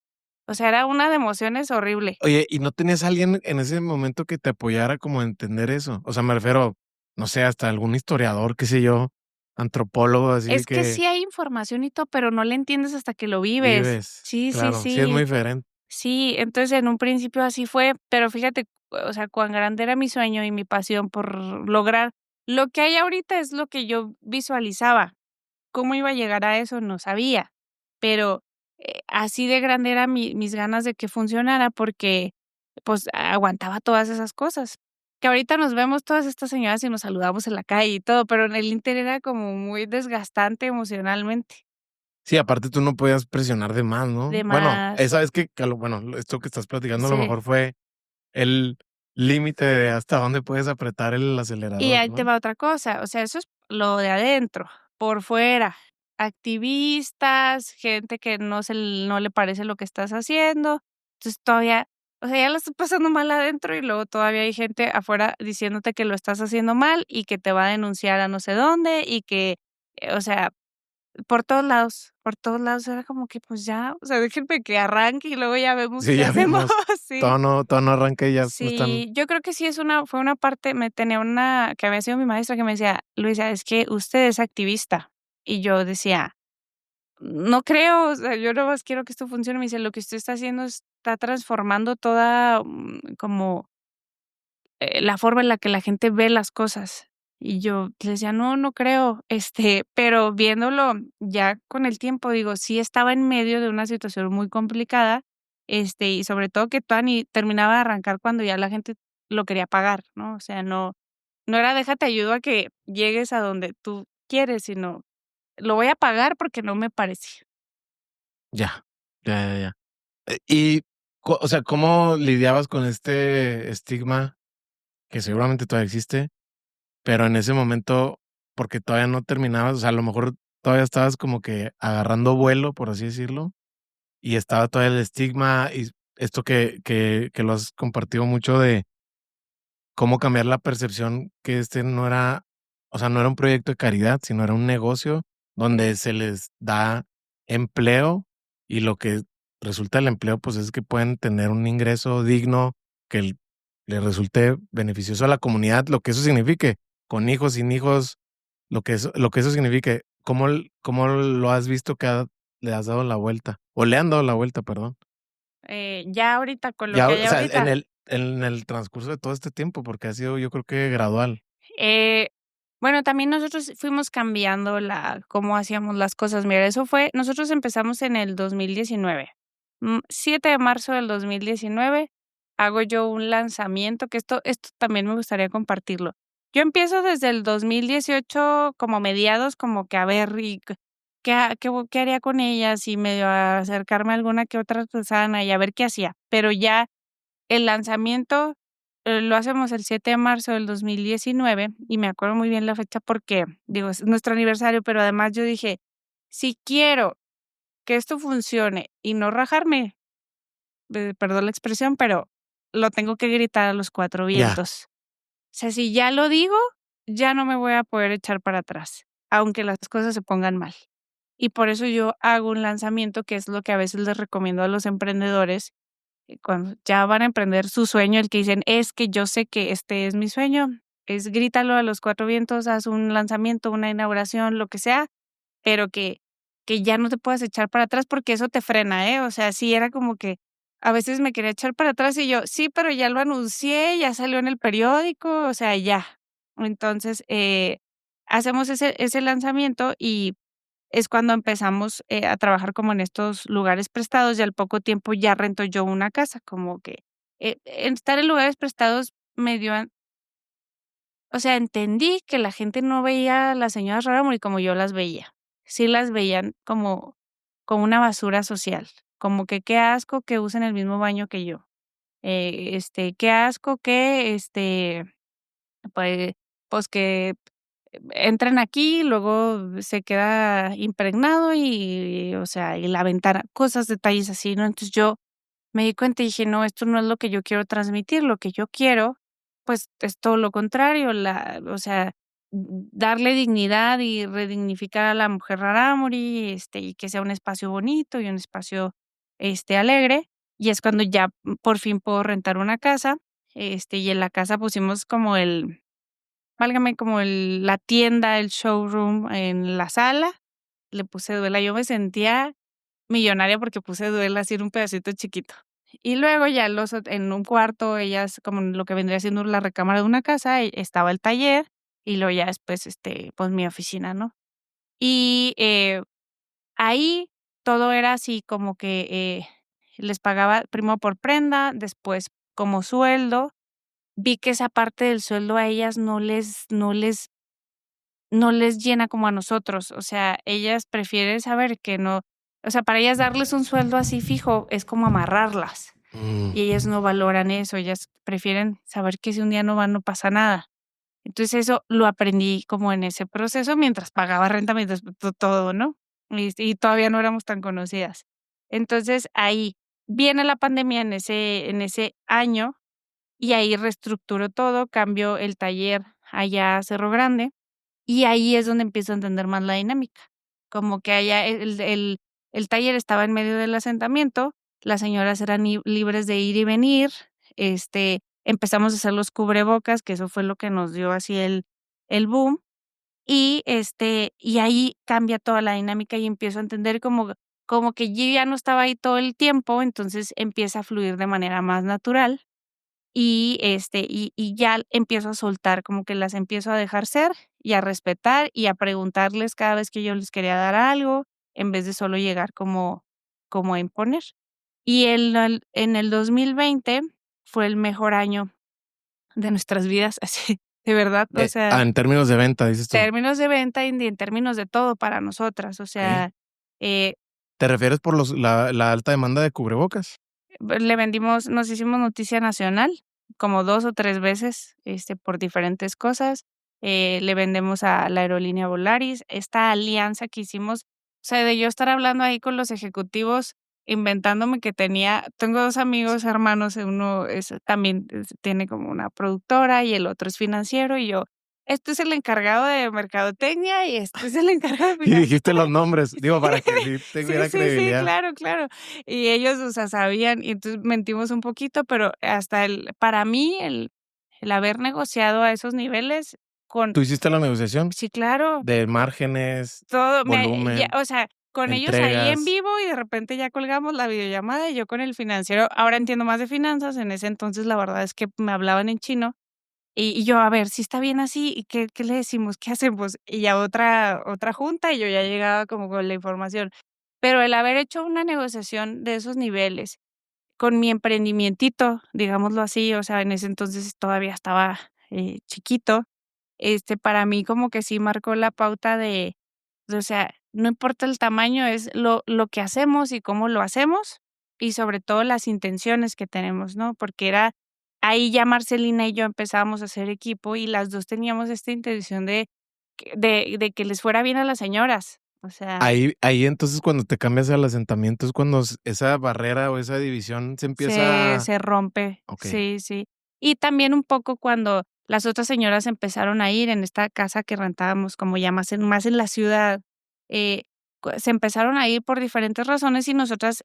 o sea, era una de emociones horrible. Oye, ¿y no tenías a alguien en ese momento que te apoyara como a entender eso? O sea, me refiero, no sé, hasta algún historiador, qué sé yo, antropólogo, así Es que que sí hay información y todo, pero no la entiendes hasta que lo vives. vives. Sí, sí, Claro, sí es muy sí. diferente. Sí, entonces en un principio así fue, pero fíjate, o sea, cuán grande era mi sueño y mi pasión por lograr lo que hay ahorita es lo que yo visualizaba. ¿Cómo iba a llegar a eso? No sabía, pero, así de grande era mis ganas de que funcionara porque, pues, aguantaba todas esas cosas. Que ahorita nos vemos todas estas señoras y nos saludamos en la calle y todo, pero en el Inter era como muy desgastante emocionalmente. Sí, aparte tú no podías presionar de más, ¿no? De Bueno, más. esa vez que esto que estás platicando a lo Sí, mejor fue el límite de hasta dónde puedes apretar el Y acelerador, ahí te ¿no? va otra cosa, o sea, eso es lo de adentro. Por fuera, activistas, gente que no le parece lo que estás haciendo. Entonces, todavía, o sea, ya la estás pasando mal adentro y luego todavía hay gente afuera diciéndote que lo estás haciendo mal y que te va a denunciar a no sé dónde y que, o sea, por todos lados era como que, pues ya, o sea, déjenme que arranque y luego ya vemos Sí, qué ya hacemos, vimos. sí. Todo no arranca y ya me están Sí, yo creo que sí fue una parte, me tenía una que había sido mi maestra que me decía: "Luisa, es que usted es activista". Y yo decía: "No creo, o sea, yo nada más quiero que esto funcione". Me dice: "Lo que usted está haciendo está transformando toda, como, la forma en la que la gente ve las cosas". Y yo le decía: "No, no creo". Pero viéndolo ya con el tiempo, digo, sí estaba en medio de una situación muy complicada, y sobre todo que todavía ni terminaba de arrancar cuando ya la gente lo quería pagar, ¿no? O sea, no era déjate ayudo a que llegues a donde tú quieres, sino lo voy a pagar porque no me parece. ya, ya. Y, o sea, ¿cómo lidiabas con este estigma que seguramente todavía existe, pero en ese momento, porque todavía no terminabas, o sea, a lo mejor todavía estabas como que agarrando vuelo, por así decirlo, y estaba todavía el estigma y esto que lo has compartido mucho de cómo cambiar la percepción que no era, o sea, no era un proyecto de caridad, sino era un negocio donde se les da empleo y lo que resulta del empleo, pues es que pueden tener un ingreso digno que le resulte beneficioso a la comunidad, lo que eso signifique, con hijos, sin hijos, lo que eso signifique. ¿Cómo lo has visto que le has dado la vuelta? O le han dado la vuelta, perdón. Ya ahorita, con lo Ya, que hay o sea, ahorita. en el transcurso de todo este tiempo, porque ha sido, yo creo que gradual. Eh, bueno, también nosotros fuimos cambiando cómo hacíamos las cosas. Mira, nosotros empezamos en el 2019. 7 de marzo del 2019 hago yo un lanzamiento, que esto también me gustaría compartirlo. Yo empiezo desde el 2018 como mediados, como que a ver, y qué haría con ellas, y medio a acercarme a alguna que otra artesana y a ver qué hacía. Pero ya el lanzamiento, lo hacemos el 7 de marzo del 2019 y me acuerdo muy bien la fecha porque, digo, es nuestro aniversario, pero además yo dije: "Si quiero que esto funcione y no rajarme", perdón la expresión, pero lo tengo que gritar a los 4 Ya, vientos. O sea, si ya lo digo, ya no me voy a poder echar para atrás, aunque las cosas se pongan mal. Y por eso yo hago un lanzamiento, que es lo que a veces les recomiendo a los emprendedores cuando ya van a emprender su sueño, el que dicen: "Es que yo sé que este es mi sueño", es grítalo a los 4 vientos, haz un lanzamiento, una inauguración, lo que sea, pero que ya no te puedas echar para atrás, porque eso te frena, ¿eh? O sea, sí era como que a veces me quería echar para atrás y yo: "Sí, pero ya lo anuncié, ya salió en el periódico, o sea, ya". Entonces, hacemos ese lanzamiento y es cuando empezamos, a trabajar como en estos lugares prestados, y al poco tiempo ya rento yo una casa, como que, en estar en lugares prestados me dio o sea, entendí que la gente no veía a las señoras Rarámuri como yo las veía. Sí las veían como una basura social, como que qué asco que usen el mismo baño que yo. Qué asco que, pues pues que entran aquí, luego se queda impregnado y, o sea, y la ventana, cosas, detalles así, ¿no? Entonces, yo me di cuenta y dije: "No, esto no es lo que yo quiero transmitir, lo que yo quiero, pues, es todo lo contrario, o sea, darle dignidad y redignificar a la mujer rarámuri, y que sea un espacio bonito y un espacio, alegre". Y es cuando ya, por fin puedo rentar una casa, y en la casa pusimos como válgame, como la tienda, el showroom en la sala, le puse duela. Yo me sentía millonaria porque puse duela así en un pedacito chiquito. Y luego ya en un cuarto, ellas como en lo que vendría siendo la recámara de una casa, estaba el taller y luego ya después, pues mi oficina, ¿no? Y, ahí todo era así como que, les pagaba primero por prenda, después como sueldo. Vi que esa parte del sueldo a ellas no les llena como a nosotros, o sea, ellas prefieren saber que no, o sea, para ellas darles un sueldo así fijo es como amarrarlas. y ellas no valoran eso, ellas prefieren saber que si un día no van, no pasa nada. Entonces, eso lo aprendí como en ese proceso mientras pagaba renta, mientras todo, ¿no? Y todavía no éramos tan conocidas. Entonces, ahí viene la pandemia en ese año, y ahí reestructuró todo, cambió el taller allá a Cerro Grande, y ahí es donde empiezo a entender más la dinámica. Como que allá el taller estaba en medio del asentamiento, las señoras eran libres de ir y venir, empezamos a hacer los cubrebocas, que eso fue lo que nos dio así el boom, y ahí cambia toda la dinámica y empiezo a entender como que yo ya no estaba ahí todo el tiempo, entonces empieza a fluir de manera más natural y ya empiezo a soltar, como que las empiezo a dejar ser y a respetar y a preguntarles cada vez que yo les quería dar algo, en vez de solo llegar como a imponer. Y en el 2020 fue el mejor año de nuestras vidas, así, de verdad, o sea, En términos de venta, dices tú. términos de venta y en términos de todo para nosotras, o Ok. sea, eh, ¿Te refieres por la alta demanda de cubrebocas? le vendimos, nos hicimos noticia nacional como 2 o 3 veces, por diferentes cosas. Le vendemos a la aerolínea Volaris. Esta alianza que hicimos, o sea, de yo estar hablando ahí con los ejecutivos, inventándome que tengo 2 amigos hermanos, uno también tiene como una productora y el otro es financiero, y yo, este es el encargado de mercadotecnia y este es el encargado de Y finanzas. dijiste los nombres, digo, para que sí Sí, tuviera sí, sí, credibilidad. claro, claro. Y ellos, o sea, sabían, y entonces mentimos un poquito, pero hasta para mí, el haber negociado a esos niveles con ¿Tú hiciste la negociación sí, claro, de márgenes, todo, ya, volumen, o sea, con ellos ahí en entregas? vivo y de repente ya colgamos la videollamada y yo con el financiero. Ahora entiendo más de finanzas, en ese entonces la verdad es que me hablaban en chino y yo, a ver, si está bien así, ¿y qué le decimos? ¿Qué hacemos? Y ya otra junta y yo ya llegaba como con la información. Pero el haber hecho una negociación de esos niveles con mi emprendimientito, digámoslo así, o sea, en ese entonces todavía estaba, chiquito, para mí como que sí marcó la pauta o sea, no importa el tamaño, es lo que hacemos y cómo lo hacemos, y sobre todo las intenciones que tenemos, ¿no? Porque ahí ya Marcelina y yo empezábamos a hacer equipo y las 2 teníamos esta intención de que les fuera bien a las señoras, o sea, Ahí entonces cuando te cambias al asentamiento es cuando esa barrera o esa división se se empieza. se rompe, Okey, sí, sí. Y también un poco cuando las otras señoras empezaron a ir en esta casa que rentábamos como ya más en la ciudad, eh, se empezaron a ir por diferentes razones y nosotras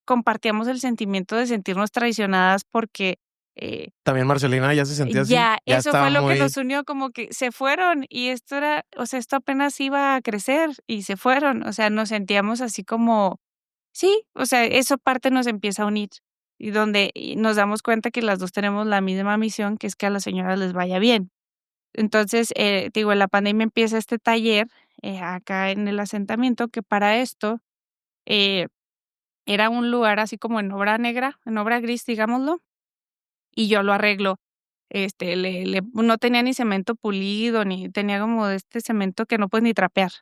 compartíamos el sentimiento de sentirnos traicionadas porque, eh, también Marcelina ya se sentía así, ya ya eso estaba fue lo que muy. nos unió, como que se fueron y esto era, o sea, esto apenas iba a crecer y se fueron, o sea, nos sentíamos así como sí, o sea, eso parte nos empieza a unir, y nos damos cuenta que las 2 tenemos la misma misión, que es que a las señoras les vaya bien. Entonces, te digo, en la pandemia empieza este taller, acá en el asentamiento, que para esto, eh, era un lugar así como en obra negra, en obra gris, digámoslo, y yo lo arreglo. No tenía ni cemento pulido, ni tenía como de este cemento que no puedes ni trapear.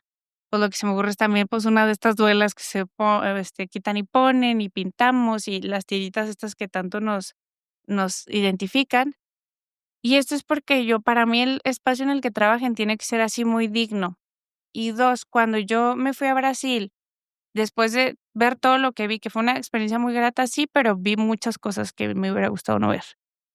Pues lo que se me ocurre es también, pues, una de estas duelas que quitan y ponen, y pintamos, y las tiritas estas que tanto nos identifican. Y esto es porque para mí el espacio en el que trabajen tiene que ser así muy digno. Y 2 cuando yo me fui a Brasil, después de ver todo lo que vi, que fue una experiencia muy grata, sí, pero vi muchas cosas que me hubiera gustado no ver.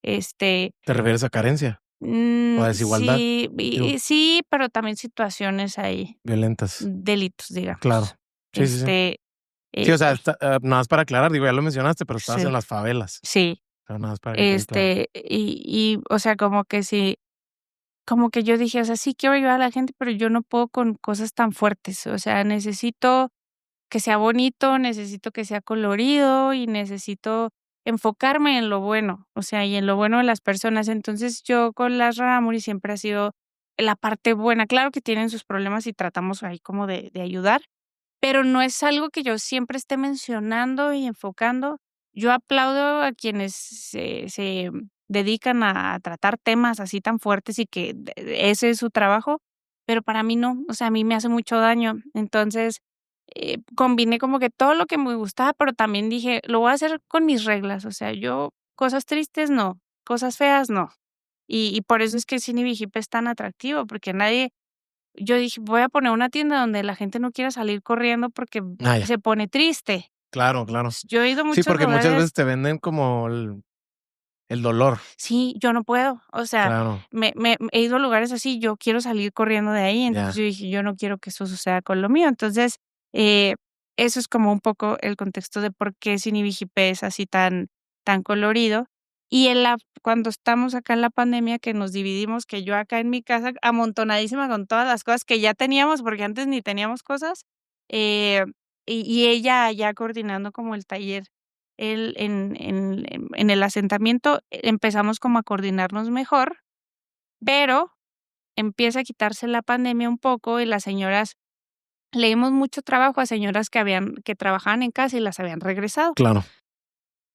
Este, ¿Te refieres a carencia o a desigualdad? sí, Digo, sí, pero también situaciones ahí, violentas, delitos, digamos. claro. Sí, sí, sí. Este, Sí, o sea, pues, nada más para aclarar, digo, ya lo mencionaste, pero estabas en sí, las favelas, sí, o sea, nada más para que quede claro. o sea, como que sí, como que yo dije, o sea, sí quiero ayudar a la gente, pero yo no puedo con cosas tan fuertes, o sea, necesito que sea bonito, necesito que sea colorido y necesito enfocarme en lo bueno, o sea, y en lo bueno de las personas. Entonces, yo con las Rarámuri siempre ha sido la parte buena. Claro que tienen sus problemas y tratamos ahí como de ayudar, pero no es algo que yo siempre esté mencionando y enfocando. Yo aplaudo a quienes se dedican a tratar temas así tan fuertes y que ese es su trabajo, pero para mí no, o sea, a mí me hace mucho daño. Entonces, combiné como que todo lo que me gustaba, pero también dije: "Lo voy a hacer con mis reglas", o sea, yo cosas tristes no, cosas feas no. Y por eso es que Cine Vigip es tan atractivo, porque nadie yo dije: "Voy a poner una tienda donde la gente no quiera salir corriendo porque Ah, ya. se pone triste". Claro, claro. Yo he ido a Sí, muchos porque muchas lugares. veces te venden como el dolor. Sí, yo no puedo, o sea, Claro, me he ido a lugares así, yo quiero salir corriendo de ahí, entonces ya. yo dije: "Yo no quiero que eso suceda con lo mío". Entonces, eso es como un poco el contexto de por qué Cinibijipé es así tan colorido. Y en la cuando estamos acá en la pandemia, que nos dividimos, que yo acá en mi casa amontonadísima con todas las cosas que ya teníamos, porque antes ni teníamos cosas, eh, y ella allá coordinando como el taller él en el asentamiento empezamos como a coordinarnos mejor, pero empieza a quitarse la pandemia un poco y las señoras le dimos mucho trabajo a señoras que trabajaban en casa y las habían regresado. Claro,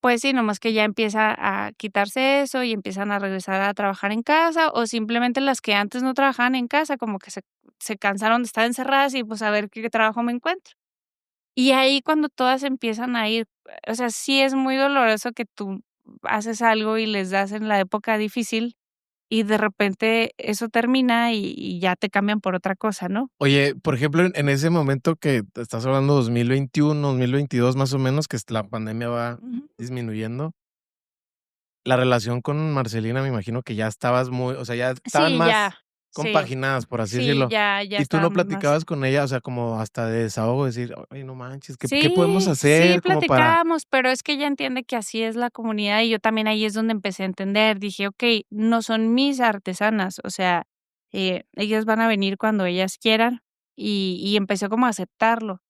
Pues sí, nomás que ya empieza a quitarse eso y empiezan a regresar a trabajar en casa, o simplemente las que antes no trabajaban en casa, como que se cansaron de estar encerradas y, pues, a ver qué trabajo me encuentro. Y ahí cuando todas empiezan a ir, o sea, sí es muy doloroso que tú haces algo y les das en la época difícil y de repente eso termina y ya te cambian por otra cosa, ¿no? oye, por ejemplo, en ese momento que te estás hablando 2021, 2022, más o menos, que la pandemia va Ujú. disminuyendo, la relación con Marcelina, me imagino que ya estabas muy, o sea, ya estaban Sí, más ya. Sí. compaginadas, por así Sí, decirlo. ya Y tú no estábamos más. platicabas con ella, o sea, como hasta de desahogo, decir: "Oye, no manches, ¿qué podemos Sí, sí hacer como para?". platicábamos, pero es que ella entiende que así es la comunidad y yo también ahí es donde empecé a entender. Dije: "Okey, no son mis artesanas, o sea, ellas van a venir cuando ellas quieran", y empecé como a aceptarlo.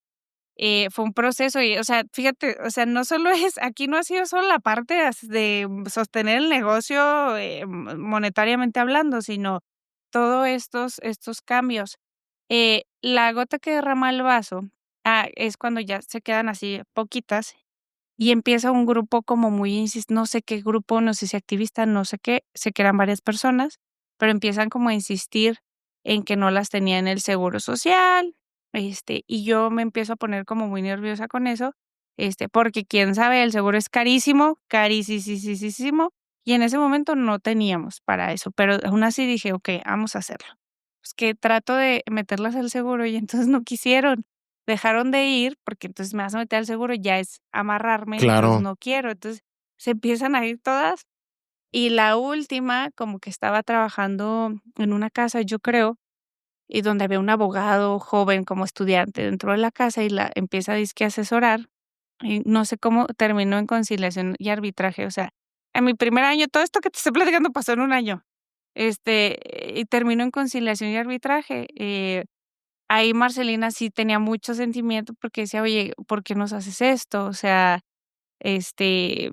Fue un proceso y, o sea, fíjate, o sea, no solo es aquí no ha sido solo la parte de sostener el negocio, monetariamente hablando, sino todo estos cambios. La gota que derrama el vaso, es cuando ya se quedan así poquitas y empieza un grupo como muy no sé qué grupo, no sé si activista, no sé qué, sé que eran varias personas, pero empiezan como a insistir en que no las tenía en el seguro social, y yo me empiezo a poner como muy nerviosa con eso, porque quién sabe, el seguro es carísimo, carísimo, y en ese momento no teníamos para eso, pero aún así dije: "Okey, vamos a hacerlo". Pues que trato de meterlas al seguro y entonces no quisieron. Dejaron de ir, porque entonces me vas a meter al seguro, ya es amarrarme, entonces Claro, no quiero. Entonces, se empiezan a ir todas, y la última como que estaba trabajando en una casa, yo creo, y donde había un abogado joven como estudiante dentro de la casa, y la empieza dizque a asesorar, y no sé cómo terminó en conciliación y arbitraje. O sea, en mi primer año, todo esto que te estoy platicando pasó en un año, este, y terminó en conciliación y arbitraje. Ahí Marcelina sí tenía mucho sentimiento porque decía: "Oye, ¿por qué nos haces esto? O sea, te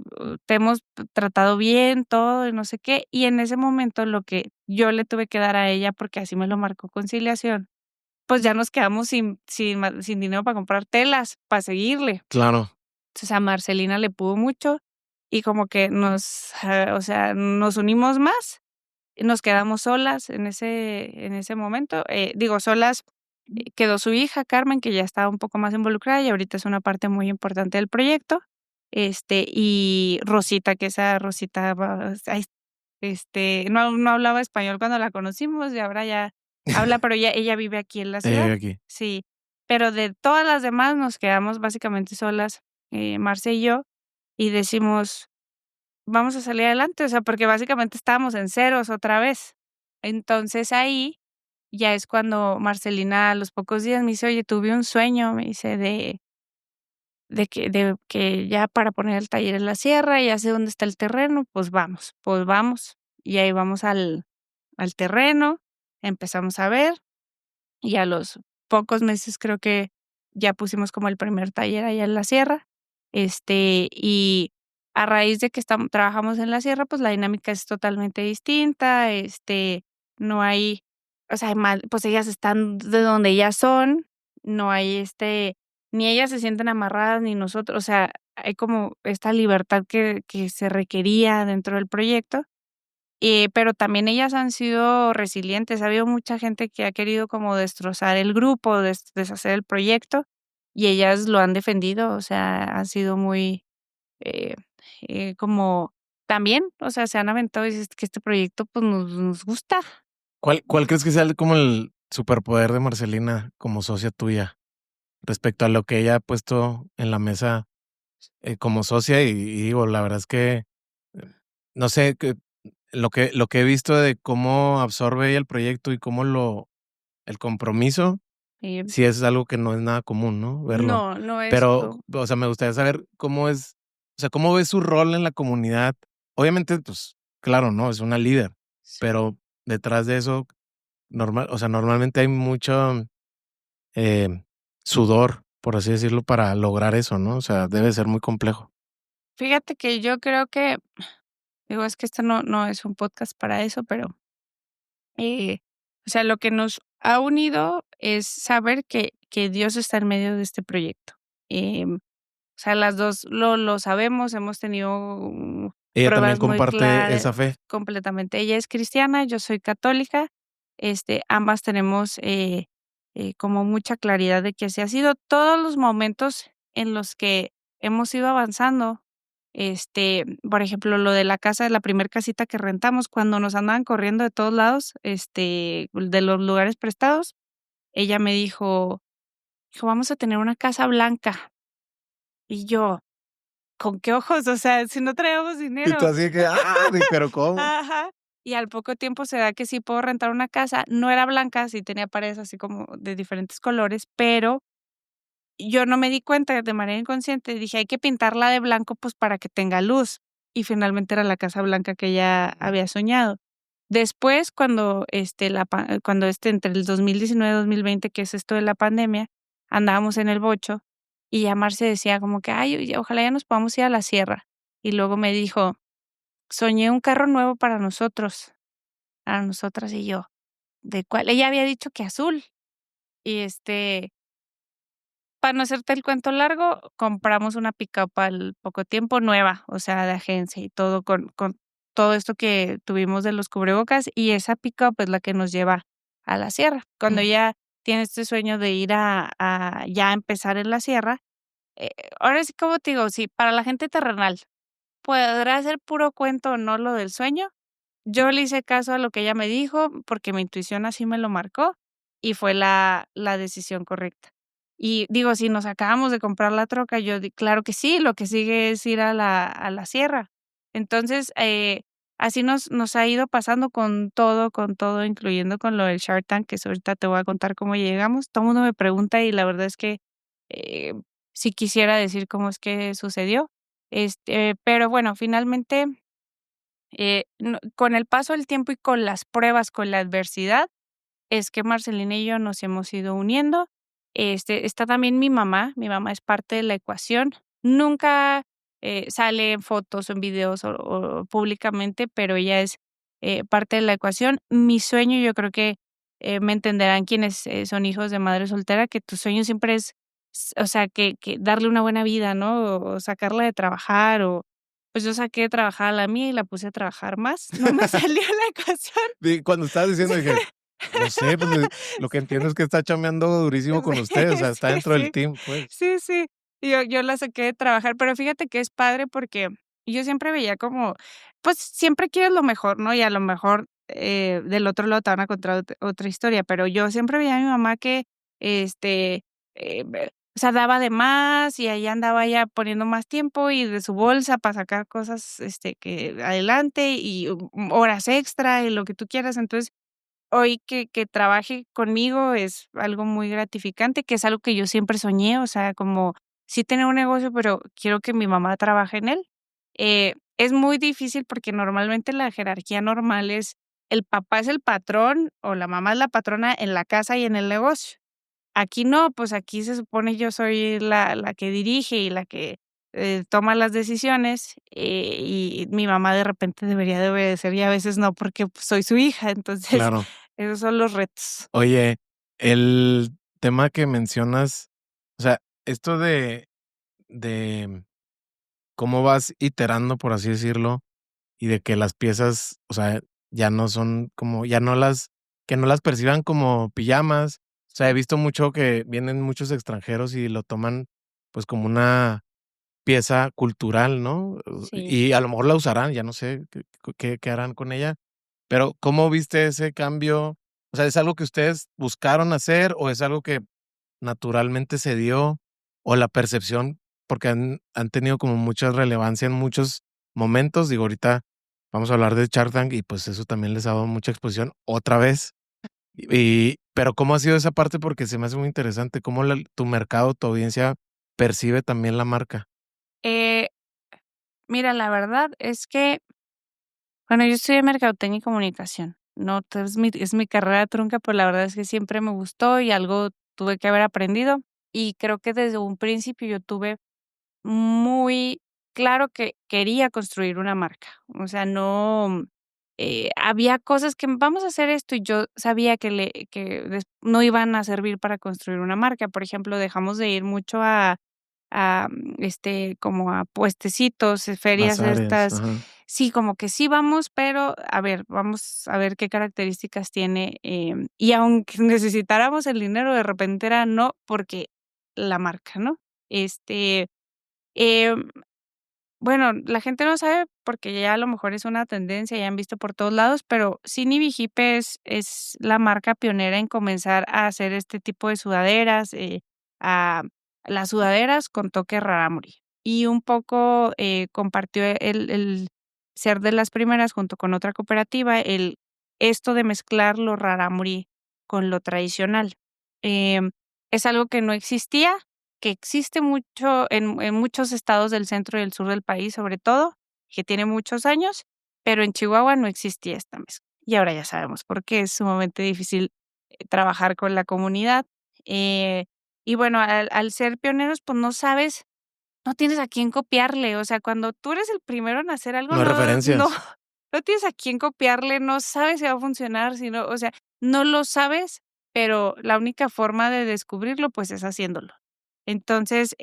hemos tratado bien, todo y no sé qué". Y en ese momento lo que yo le tuve que dar a ella, porque así me lo marcó conciliación, pues ya nos quedamos sin dinero para comprar telas, para seguirle. claro. Entonces, a Marcelina le pudo mucho y como que o sea, nos unimos más, y nos quedamos solas en ese momento, digo, solas. Quedó su hija, Carmen, que ya estaba un poco más involucrada y ahorita es una parte muy importante del proyecto, y Rosita, que esa Rosita va ay, no hablaba español cuando la conocimos y ahora ya habla, pero ella vive aquí en la Ella ciudad. vive aquí. Sí, pero de todas las demás nos quedamos básicamente solas, Marce y yo, y decimos: "Vamos a salir adelante", o sea, porque básicamente estábamos en ceros otra vez. Entonces ahí ya es cuando Marcelina a los pocos días me dice: "Oye, tuve un sueño", me dice, de que ya para poner el taller en la sierra, ya sé dónde está el terreno, pues vamos, pues vamos. Y ahí vamos al terreno, empezamos a ver, y a los pocos meses creo que ya pusimos como el primer taller allá en la sierra, y a raíz de que trabajamos en la sierra, pues la dinámica es totalmente distinta, no hay, o sea, pues ellas están de donde ellas son, no hay, ni ellas se sienten amarradas ni nosotros, o sea, hay como esta libertad que se requería dentro del proyecto. Pero también ellas han sido resilientes. Ha habido mucha gente que ha querido como destrozar el grupo, deshacer el proyecto, y ellas lo han defendido, o sea, han sido muy, eh, como también, o sea, se han aventado y dices que este proyecto, pues, nos gusta. ¿Cuál crees que sea como el superpoder de Marcelina como socia tuya respecto a lo que ella ha puesto en la mesa como socia? Y digo, la verdad es que no sé, lo que he visto de cómo absorbe ella el proyecto y cómo el compromiso, Eh, sí es algo que no es nada común, ¿no? Verlo. no, no es Pero, o sea, me gustaría saber cómo es, o sea, cómo ves su rol en la comunidad. Obviamente, pues, claro, ¿no? Es una líder, sí. pero detrás de eso, o sea, normalmente hay mucho eh, sudor, por así decirlo, para lograr eso, ¿no? O sea, debe ser muy complejo. Fíjate que yo creo que, digo, es que esto no es un podcast para eso, pero, eh, o sea, lo que nos ha unido es saber que Dios está en medio de este proyecto. O sea, las 2 lo sabemos, hemos tenido Ella también pruebas muy comparte claras esa fe. completamente. Ella es cristiana, yo soy católica, ambas tenemos, como mucha claridad de que así ha sido. Todos los momentos en los que hemos ido avanzando, por ejemplo, lo de la casa, la primer casita que rentamos, cuando nos andaban corriendo de todos lados, de los lugares prestados, ella me dijo: "Vamos a tener una casa blanca". Y yo: ¿con qué ojos? O sea, si no traíamos Y tú dinero. así que, pero ¿cómo? Ajá. Y al poco tiempo se da que sí puedo rentar una casa. No era blanca, sí tenía paredes así como de diferentes colores, pero yo no me di cuenta de manera inconsciente. Dije: "Hay que pintarla de blanco, pues, para que tenga luz". Y finalmente era la casa blanca que ella había soñado. Después, entre el 2019 y 2020, que es esto de la pandemia, andábamos en el Bocho, y ya Marce decía como que: "Ay, oye, ojalá ya nos podamos ir a la sierra". Y luego me dijo: "Soñé un carro nuevo para nosotras", y yo: "¿De cuál?". Ella había dicho que azul. Y, para no hacerte el cuento largo, compramos una pickup al poco tiempo nueva, o sea, de agencia y todo con todo esto que tuvimos de los cubrebocas, y esa pickup es la que nos lleva a la sierra. Cuando ella tiene este sueño de ir a ya empezar en la sierra, eh, ahora sí, como te digo, sí, para la gente terrenal, podrá ser puro cuento o no lo del sueño. Yo le hice caso a lo que ella me dijo, porque mi intuición así me lo marcó, y fue la decisión correcta. Y digo, si nos acabamos de comprar la troca, yo di claro que sí, lo que sigue es ir a la sierra. Entonces, así nos ha ido pasando con todo, incluyendo con lo del Shark Tank, que eso ahorita te voy a contar cómo llegamos. Todo el mundo me pregunta y la verdad es que, eh, sí quisiera decir cómo es que sucedió, pero bueno, finalmente no, con el paso del tiempo y con las pruebas, con la adversidad, es que Marcelina y yo nos hemos ido uniendo. Está también mi mamá es parte de la ecuación. Nunca, sale en fotos o en videos o públicamente, pero ella es, parte de la ecuación. Mi sueño, yo creo que, me entenderán quienes, son hijos de madre soltera, que tu sueño siempre es, o sea, que darle una buena vida, ¿no? O sacarla de trabajar, pues yo saqué de trabajar a la mía y la puse a trabajar más. No me salió la ecuación. Cuando estabas diciendo dije, no sé, pues lo que entiendo es que está chameando durísimo con ustedes, o sea, está Sí, dentro del sí, team, pues. sí, sí. Y yo la saqué de trabajar, pero fíjate que es padre porque yo siempre veía como, pues, siempre quieres lo mejor, ¿no? Y a lo mejor, del otro lado te van a contar otra historia, pero yo siempre veía a mi mamá que, o sea, daba de más y ahí andaba ella poniendo más tiempo y de su bolsa para sacar cosas, que adelante y, horas extra y lo que tú quieras. Entonces, hoy que trabaje conmigo es algo muy gratificante, que es algo que yo siempre soñé, o sea, como sí tener un negocio, pero quiero que mi mamá trabaje en él. Es muy difícil porque normalmente la jerarquía normal es el papá es el patrón o la mamá es la patrona en la casa y en el negocio. Aquí no, pues aquí se supone yo soy la que dirige y la que, toma las decisiones, y mi mamá de repente debería de obedecer y a veces no, porque, pues, soy su hija. Entonces, Claro. esos son los retos. Oye, el tema que mencionas, o sea, esto de cómo vas iterando, por así decirlo, y de que las piezas, o sea, ya no son como, ya no las, que no las perciban como pijamas, sea, he visto mucho que vienen muchos extranjeros y lo toman, pues, como una pieza cultural, ¿no? Sí. Y a lo mejor la usarán, ya no sé qué harán con ella, pero, ¿cómo viste ese cambio? O sea, ¿es algo que ustedes buscaron hacer o es algo que naturalmente se dio? O la percepción, porque han tenido como mucha relevancia en muchos momentos. Digo, ahorita vamos a hablar de Shark Tank y, pues, eso también les ha dado mucha exposición otra vez. Pero, ¿cómo ha sido esa parte? Porque se me hace muy interesante, ¿cómo tu mercado, tu audiencia percibe también la marca? Eh, Mira, la verdad es que, bueno, yo estudié mercadotecnia y comunicación. No, es mi carrera trunca, pero la verdad es que siempre me gustó y algo tuve que haber aprendido. Y creo que desde un principio yo tuve muy claro que quería construir una marca. O sea, no, había cosas que vamos a hacer esto y yo sabía no iban a servir para construir una marca. Por ejemplo, dejamos de ir mucho como a puestecitos, ferias Bazares, estas. ajá, Sí, como que sí vamos, pero a ver, vamos a ver qué características tiene, y aunque necesitáramos el dinero, de repente era no, porque la marca, ¿no? Este, em, bueno, la gente no sabe porque ya a lo mejor es una tendencia, ya han visto por todos lados, pero Sini Hipe es la marca pionera en comenzar a hacer este tipo de sudaderas, a las sudaderas con toque rarámuri. Y un poco, compartió el ser de las primeras junto con otra cooperativa, esto de mezclar lo rarámuri con lo tradicional. Em, es algo que no existía, que existe mucho en muchos estados del centro y del sur del país, sobre todo, que tiene muchos años, pero en Chihuahua no existía esta mezcla. Y ahora ya sabemos por qué es sumamente difícil, trabajar con la comunidad. Eh, y bueno, al ser pioneros, pues no tienes a quién copiarle. O sea, cuando tú eres el primero en hacer algo, no hay no referencias. no tienes a quién copiarle, no sabes si va a funcionar, o sea, no lo sabes, pero la única forma de descubrirlo, pues, es haciéndolo. Entonces,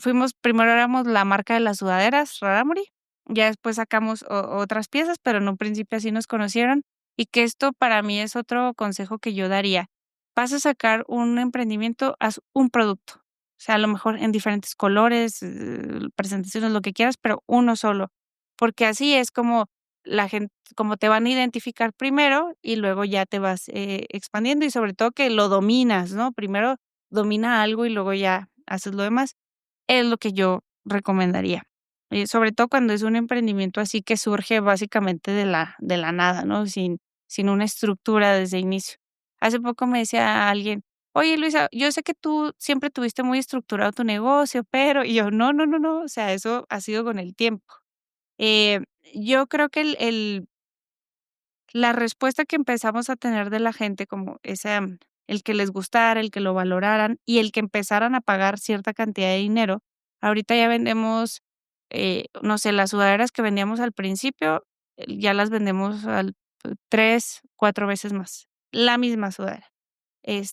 fuimos primero éramos la marca de las sudaderas, Rarámuri, ya después sacamos otras piezas, pero en un principio así nos conocieron, y que esto para mí es otro consejo que yo daría. Vas a sacar un emprendimiento, haz un producto, o sea, a lo mejor en diferentes colores, presentaciones, lo que quieras, pero uno solo, porque así es como te van a identificar primero y luego ya te vas, expandiendo y sobre todo que lo dominas, ¿no? Primero domina algo y luego ya haces lo demás. Es lo que yo recomendaría. Sobre todo cuando es un emprendimiento así que surge básicamente de la nada, ¿no? Sin una estructura desde inicio. Hace poco me decía alguien: "Oye, Luisa, yo sé que tú siempre tuviste muy estructurado tu negocio, pero", y yo: "No, no, no, no, o sea, eso ha sido con el tiempo". Eh, yo creo que la respuesta que empezamos a tener de la gente, como el que les gustara, el que lo valoraran y el que empezaran a pagar cierta cantidad de dinero. Ahorita ya vendemos, no sé, las sudaderas que vendíamos al principio, ya las vendemos 3, 4 veces más, la misma sudadera.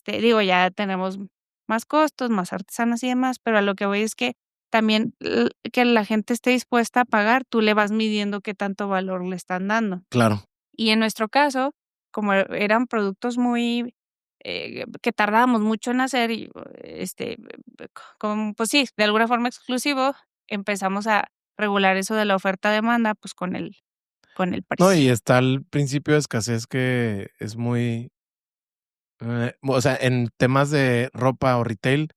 Digo, ya tenemos más costos, más artesanas y demás, pero a lo que voy es que también que la gente esté dispuesta a pagar, tú le vas midiendo qué tanto valor le están dando. Claro, Y en nuestro caso, como eran productos muy, que tardábamos mucho en hacer y, como, pues sí, de alguna forma exclusivo, empezamos a regular eso de la oferta-demanda, pues, con el no, y precio. está el principio de escasez que es muy, o sea, en temas de ropa o retail,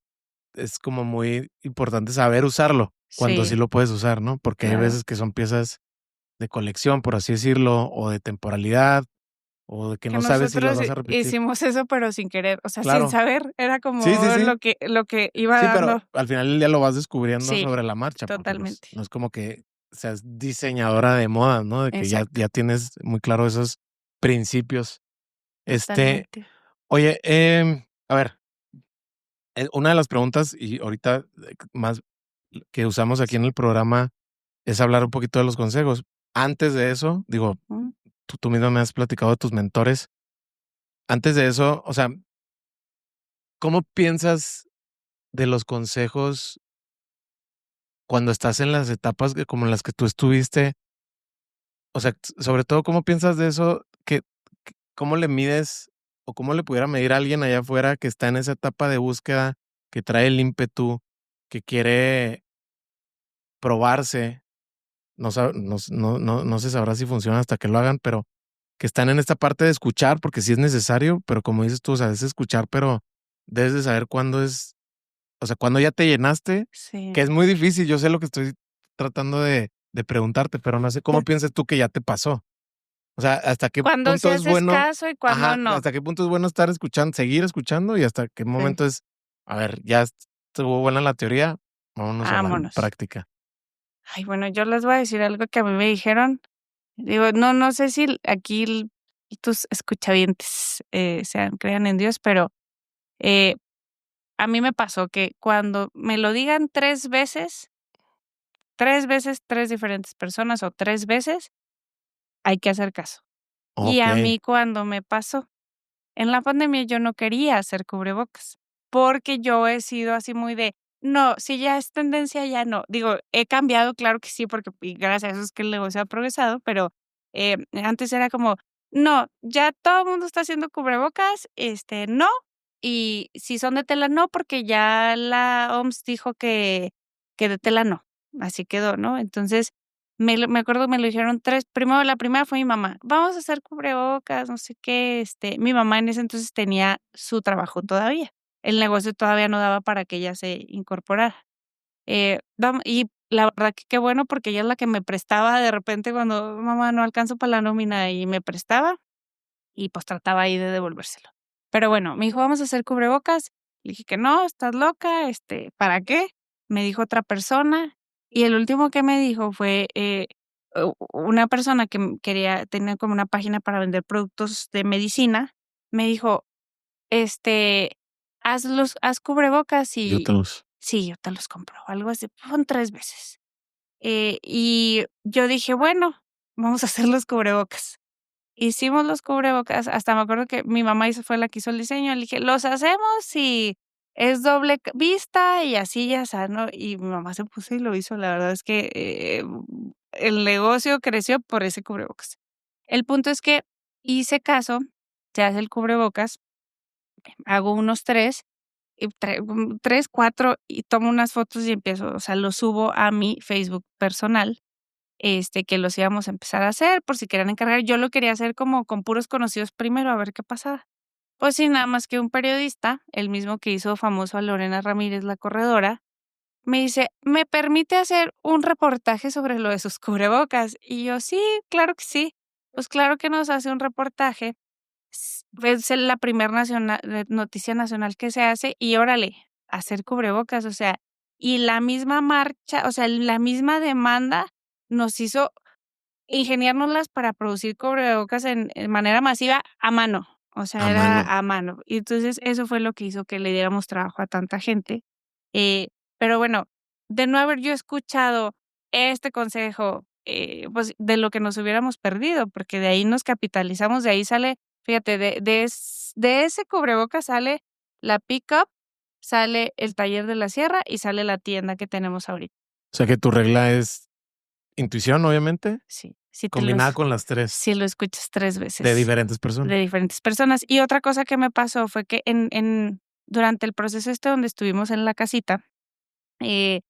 es como muy importante saber usarlo, cuando sí Sí, lo puedes usar, ¿no? Porque hay claro. veces que son piezas de colección, por así decirlo, o de temporalidad, o de que Que no sabes si las nosotros vas a repetir. hicimos eso, pero sin querer, o sea, sin Claro. saber, era Sí, sí, como sí. lo que iba Sí, pero dando. al final del día lo vas descubriendo Sí, sobre la marcha, porque, pues, totalmente. no es como que seas diseñadora de moda, ¿no? De que ya Exacto, ya tienes muy claro esos principios. Este, totalmente. oye, a ver, una de las preguntas, y ahorita, más que usamos aquí en el programa, es hablar un poquito de los consejos. Antes de eso, digo, Mm, tú mismo me has platicado de tus mentores. Antes de eso, o sea, ¿cómo piensas de los consejos cuando estás en las etapas como en las que tú estuviste? O sea, sobre todo, ¿cómo piensas de eso? ¿Cómo le mides? o cómo le pudiera medir a alguien allá afuera que está en esa etapa de búsqueda, que trae el ímpetu, que quiere probarse? No se sabrá si funciona hasta que lo hagan, pero que están en esta parte de escuchar, porque sí es necesario, pero como dices tú, o sea, es escuchar, pero debes de saber cuándo es, o sea, cuándo ya te llenaste, Sí. que es muy difícil. Yo sé lo que estoy tratando de preguntarte, pero no sé cómo piensas tú que ya te pasó. O sea, ¿hasta qué Cuando sí punto es haces bueno? caso y cuando Ajá, no. ¿hasta qué punto es bueno estar escuchando, seguir escuchando y hasta qué Sí, momento es, a ver, ya estuvo buena la teoría, vámonos a la vámonos. práctica? Ay, bueno, yo les voy a decir algo que a mí me dijeron. Digo, no sé si aquí tus escuchavientes, crean en Dios, pero, eh, a mí me pasó que cuando me lo digan 3 veces, 3 diferentes personas o 3 veces, hay que hacer caso. Y a Okey, mí cuando me pasó, en la pandemia yo no quería hacer cubrebocas, porque yo he sido así muy de, no, si ya es tendencia, ya no. Digo, he cambiado, claro que sí, porque y gracias a eso es que el negocio ha progresado, pero antes era como, no, ya todo el mundo está haciendo cubrebocas, no, y si son de tela, no, porque ya la OMS dijo que de tela no, así quedó, ¿no? Entonces, me acuerdo, me lo dijeron 3 primero la primera fue mi mamá: "Vamos a hacer cubrebocas, no sé qué", mi mamá en ese entonces tenía su trabajo todavía, el negocio todavía no daba para que ella se incorporara, vam y la verdad que qué bueno, porque ella es la que me prestaba de repente cuando: "Mamá, no alcanzo para la nómina", y me prestaba, y pues trataba ahí de devolvérselo. Pero bueno, me dijo: "Vamos a hacer cubrebocas". Le dije que: "No, estás loca, ¿para qué?". Me dijo otra persona, y el último que me dijo fue, una persona que, tenía como una página para vender productos de medicina, me dijo: "Este, haz cubrebocas yo te y los sí, yo te los compro", algo así, fueron 3 veces. Y yo dije: "Bueno, vamos a hacer los cubrebocas". Hicimos los cubrebocas, hasta me acuerdo que mi mamá fue la que hizo el diseño, le dije: "Los hacemos y es doble vista y así ya asá", ¿no? Y mi mamá se puso y lo hizo. La verdad es que, el negocio creció por ese cubrebocas. El punto es que hice caso, se hace el cubrebocas, hago unos 3 y 3, 4 y tomo unas fotos y empiezo, o sea, los subo a mi Facebook personal, que los íbamos a empezar a hacer por si querían encargar. Yo lo quería hacer como con puros conocidos primero, a ver qué pasaba. Pues sí, nada más que un periodista, el mismo que hizo famoso a Lorena Ramírez, la corredora, me dice: "¿Me permite hacer un reportaje sobre lo de sus cubrebocas?". Y yo: "Sí, claro que sí". Pues claro que nos hace un reportaje. Es la primer noticia nacional que se hace y órale, hacer cubrebocas, o sea, y la misma marcha, o sea, la misma demanda nos hizo ingeniárnoslas para producir cubrebocas en manera masiva a mano, o sea, a mano. era a mano. Y entonces eso fue lo que hizo que le diéramos trabajo a tanta gente. Pero bueno, de no haber yo escuchado este consejo, pues, de lo que nos hubiéramos perdido, porque de ahí nos capitalizamos, de ahí sale, fíjate, de ese cubrebocas sale la pickup, sale el taller de la sierra y sale la tienda que tenemos ahorita. O sea, que tu regla es intuición, obviamente, Sí, combinada con las 3 si lo escuchas 3 de veces diferentes personas. de diferentes personas. Y otra cosa que me pasó fue que durante el proceso donde estuvimos en la casita, eh,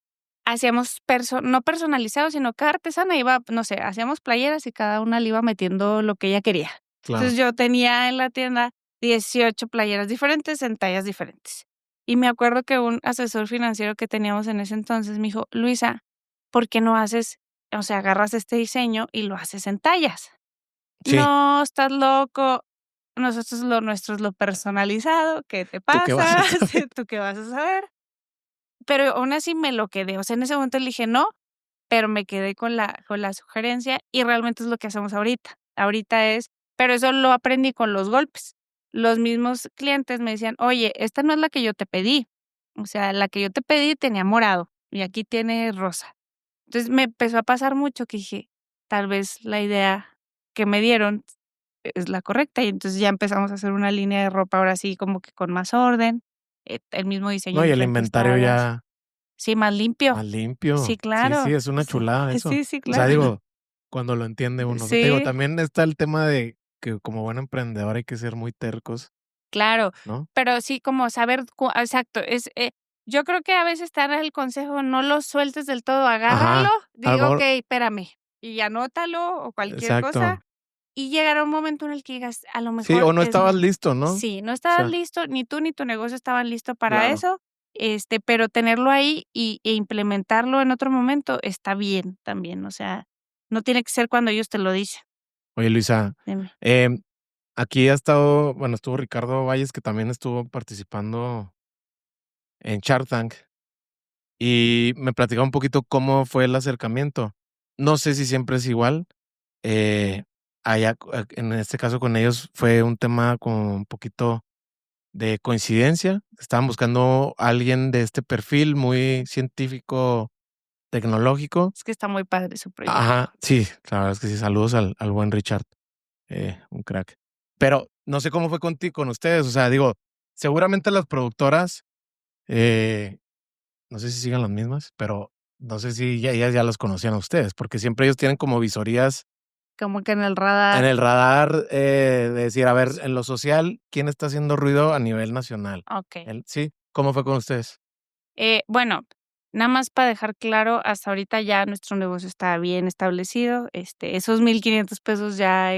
hacíamos no personalizado, sino cada artesana iba, no sé, hacíamos playeras y cada una le iba metiendo lo que ella quería. Claro. Entonces, yo tenía en la tienda 18 playeras diferentes en tallas diferentes. Y me acuerdo que un asesor financiero que teníamos en ese entonces me dijo: "Luisa, ¿por qué no haces, o sea, agarras este diseño y lo haces en tallas?". Sí, No, estás loco. Nosotros lo nuestro es lo personalizado, ¿qué te ¿tú qué vas pasa? a saber? ¿Tú qué vas a saber? Pero aún así me lo quedé, o sea, en ese momento le dije: "No", pero me quedé con la sugerencia y realmente es lo que hacemos ahorita. Ahorita pero eso lo aprendí con los golpes. Los mismos clientes me decían: "Oye, esta no es la que yo te pedí, o sea, la que yo te pedí tenía morado y aquí tiene rosa". Entonces, me empezó a pasar mucho que dije: "Tal vez la idea que me dieron es la correcta", y entonces ya empezamos a hacer una línea de ropa ahora sí como que con más orden, el mismo diseño No, y en el 3 inventario tallas. ya Sí, más limpio. más Sí, limpio. Sí, sí, claro. es una Sí, chulada eso. sí, sí, O sea, claro. digo, cuando lo entiende uno. Te digo, Sí, también está el tema de que como buen emprendedor hay que ser muy tercos Claro, ¿no? pero sí como saber exacto, yo creo que a veces te dan el consejo, no lo sueltes del todo, agárralo, Ajá, a lo mejor okey, espérame, y anótalo o cualquier cosa, exacto. y llegará un momento en el que digas, a lo Sí, mejor o no es estabas listo, ¿no? O sí, no estabas sea, listo, ni tú ni tu negocio estaban listo para claro. eso, pero tenerlo ahí e implementarlo en otro momento está bien también, o sea, no tiene que ser cuando ellos te lo dicen. Oye, Luisa, Dime. em, aquí ha estado, bueno, estuvo Ricardo Valles, que también estuvo participando en Shark Tank, y me platicaba un poquito cómo fue el acercamiento. No sé si siempre es igual. Eh, en este caso con ellos fue un tema como un poquito de coincidencia. Estaban buscando a alguien de este perfil muy científico, tecnológico. Es que está muy padre su proyecto. Ajá, sí, la verdad es que sí. Saludos al buen Richard, un crack. Pero no sé cómo fue con ustedes. O sea, digo, seguramente las productoras, eh, no sé si sigan las mismas, pero no sé si ellas ya los conocían a ustedes, porque siempre ellos tienen como visorías Como que en el en radar. el radar, de decir, a ver, en lo social, ¿quién está haciendo ruido a nivel nacional? Okey. Sí, ¿cómo fue con ustedes? Bueno, nada más para dejar claro, hasta ahorita ya nuestro negocio está bien establecido, esos $1,500 ya,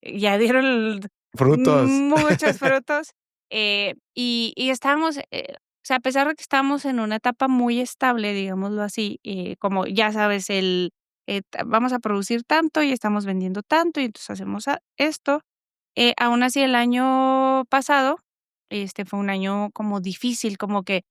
ya dieron Frutos. muchos frutos, y estábamos, o sea, a pesar de que estamos en una etapa muy estable, digámoslo así, como ya sabes, vamos a producir tanto y estamos vendiendo tanto, y entonces hacemos esto. Aún así, el año pasado, fue un año como difícil, como que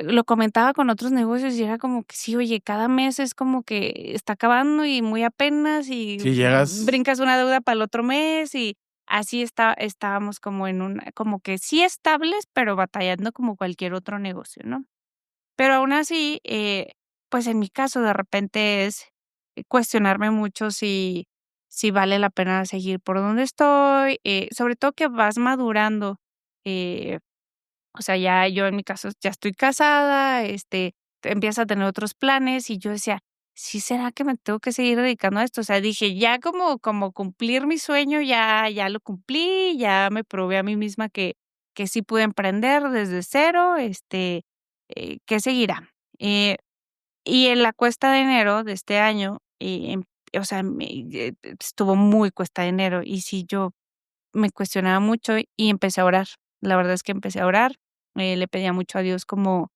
lo comentaba con otros negocios y era como que sí, oye, cada mes es como que está acabando y muy apenas y Si llegas brincas una deuda para el otro mes y así estábamos como en como que sí estables, pero batallando como cualquier otro negocio, ¿no? Pero aún así, pues en mi caso de repente es cuestionarme mucho si vale la pena seguir por donde estoy, sobre todo que vas madurando, eh, o sea, ya yo en mi caso ya estoy casada, empiezas a tener otros planes y yo decía: "¿Sí será que me tengo que seguir dedicando a esto?". O sea, dije: "Ya como cumplir mi sueño, ya lo cumplí, ya me probé a mí misma que sí pude emprender desde cero, ¿qué seguirá?". Y en la cuesta de enero de este año, o sea, estuvo muy cuesta de enero y sí, yo me cuestionaba mucho y empecé a orar. La verdad es que empecé a orar, le pedía mucho a Dios como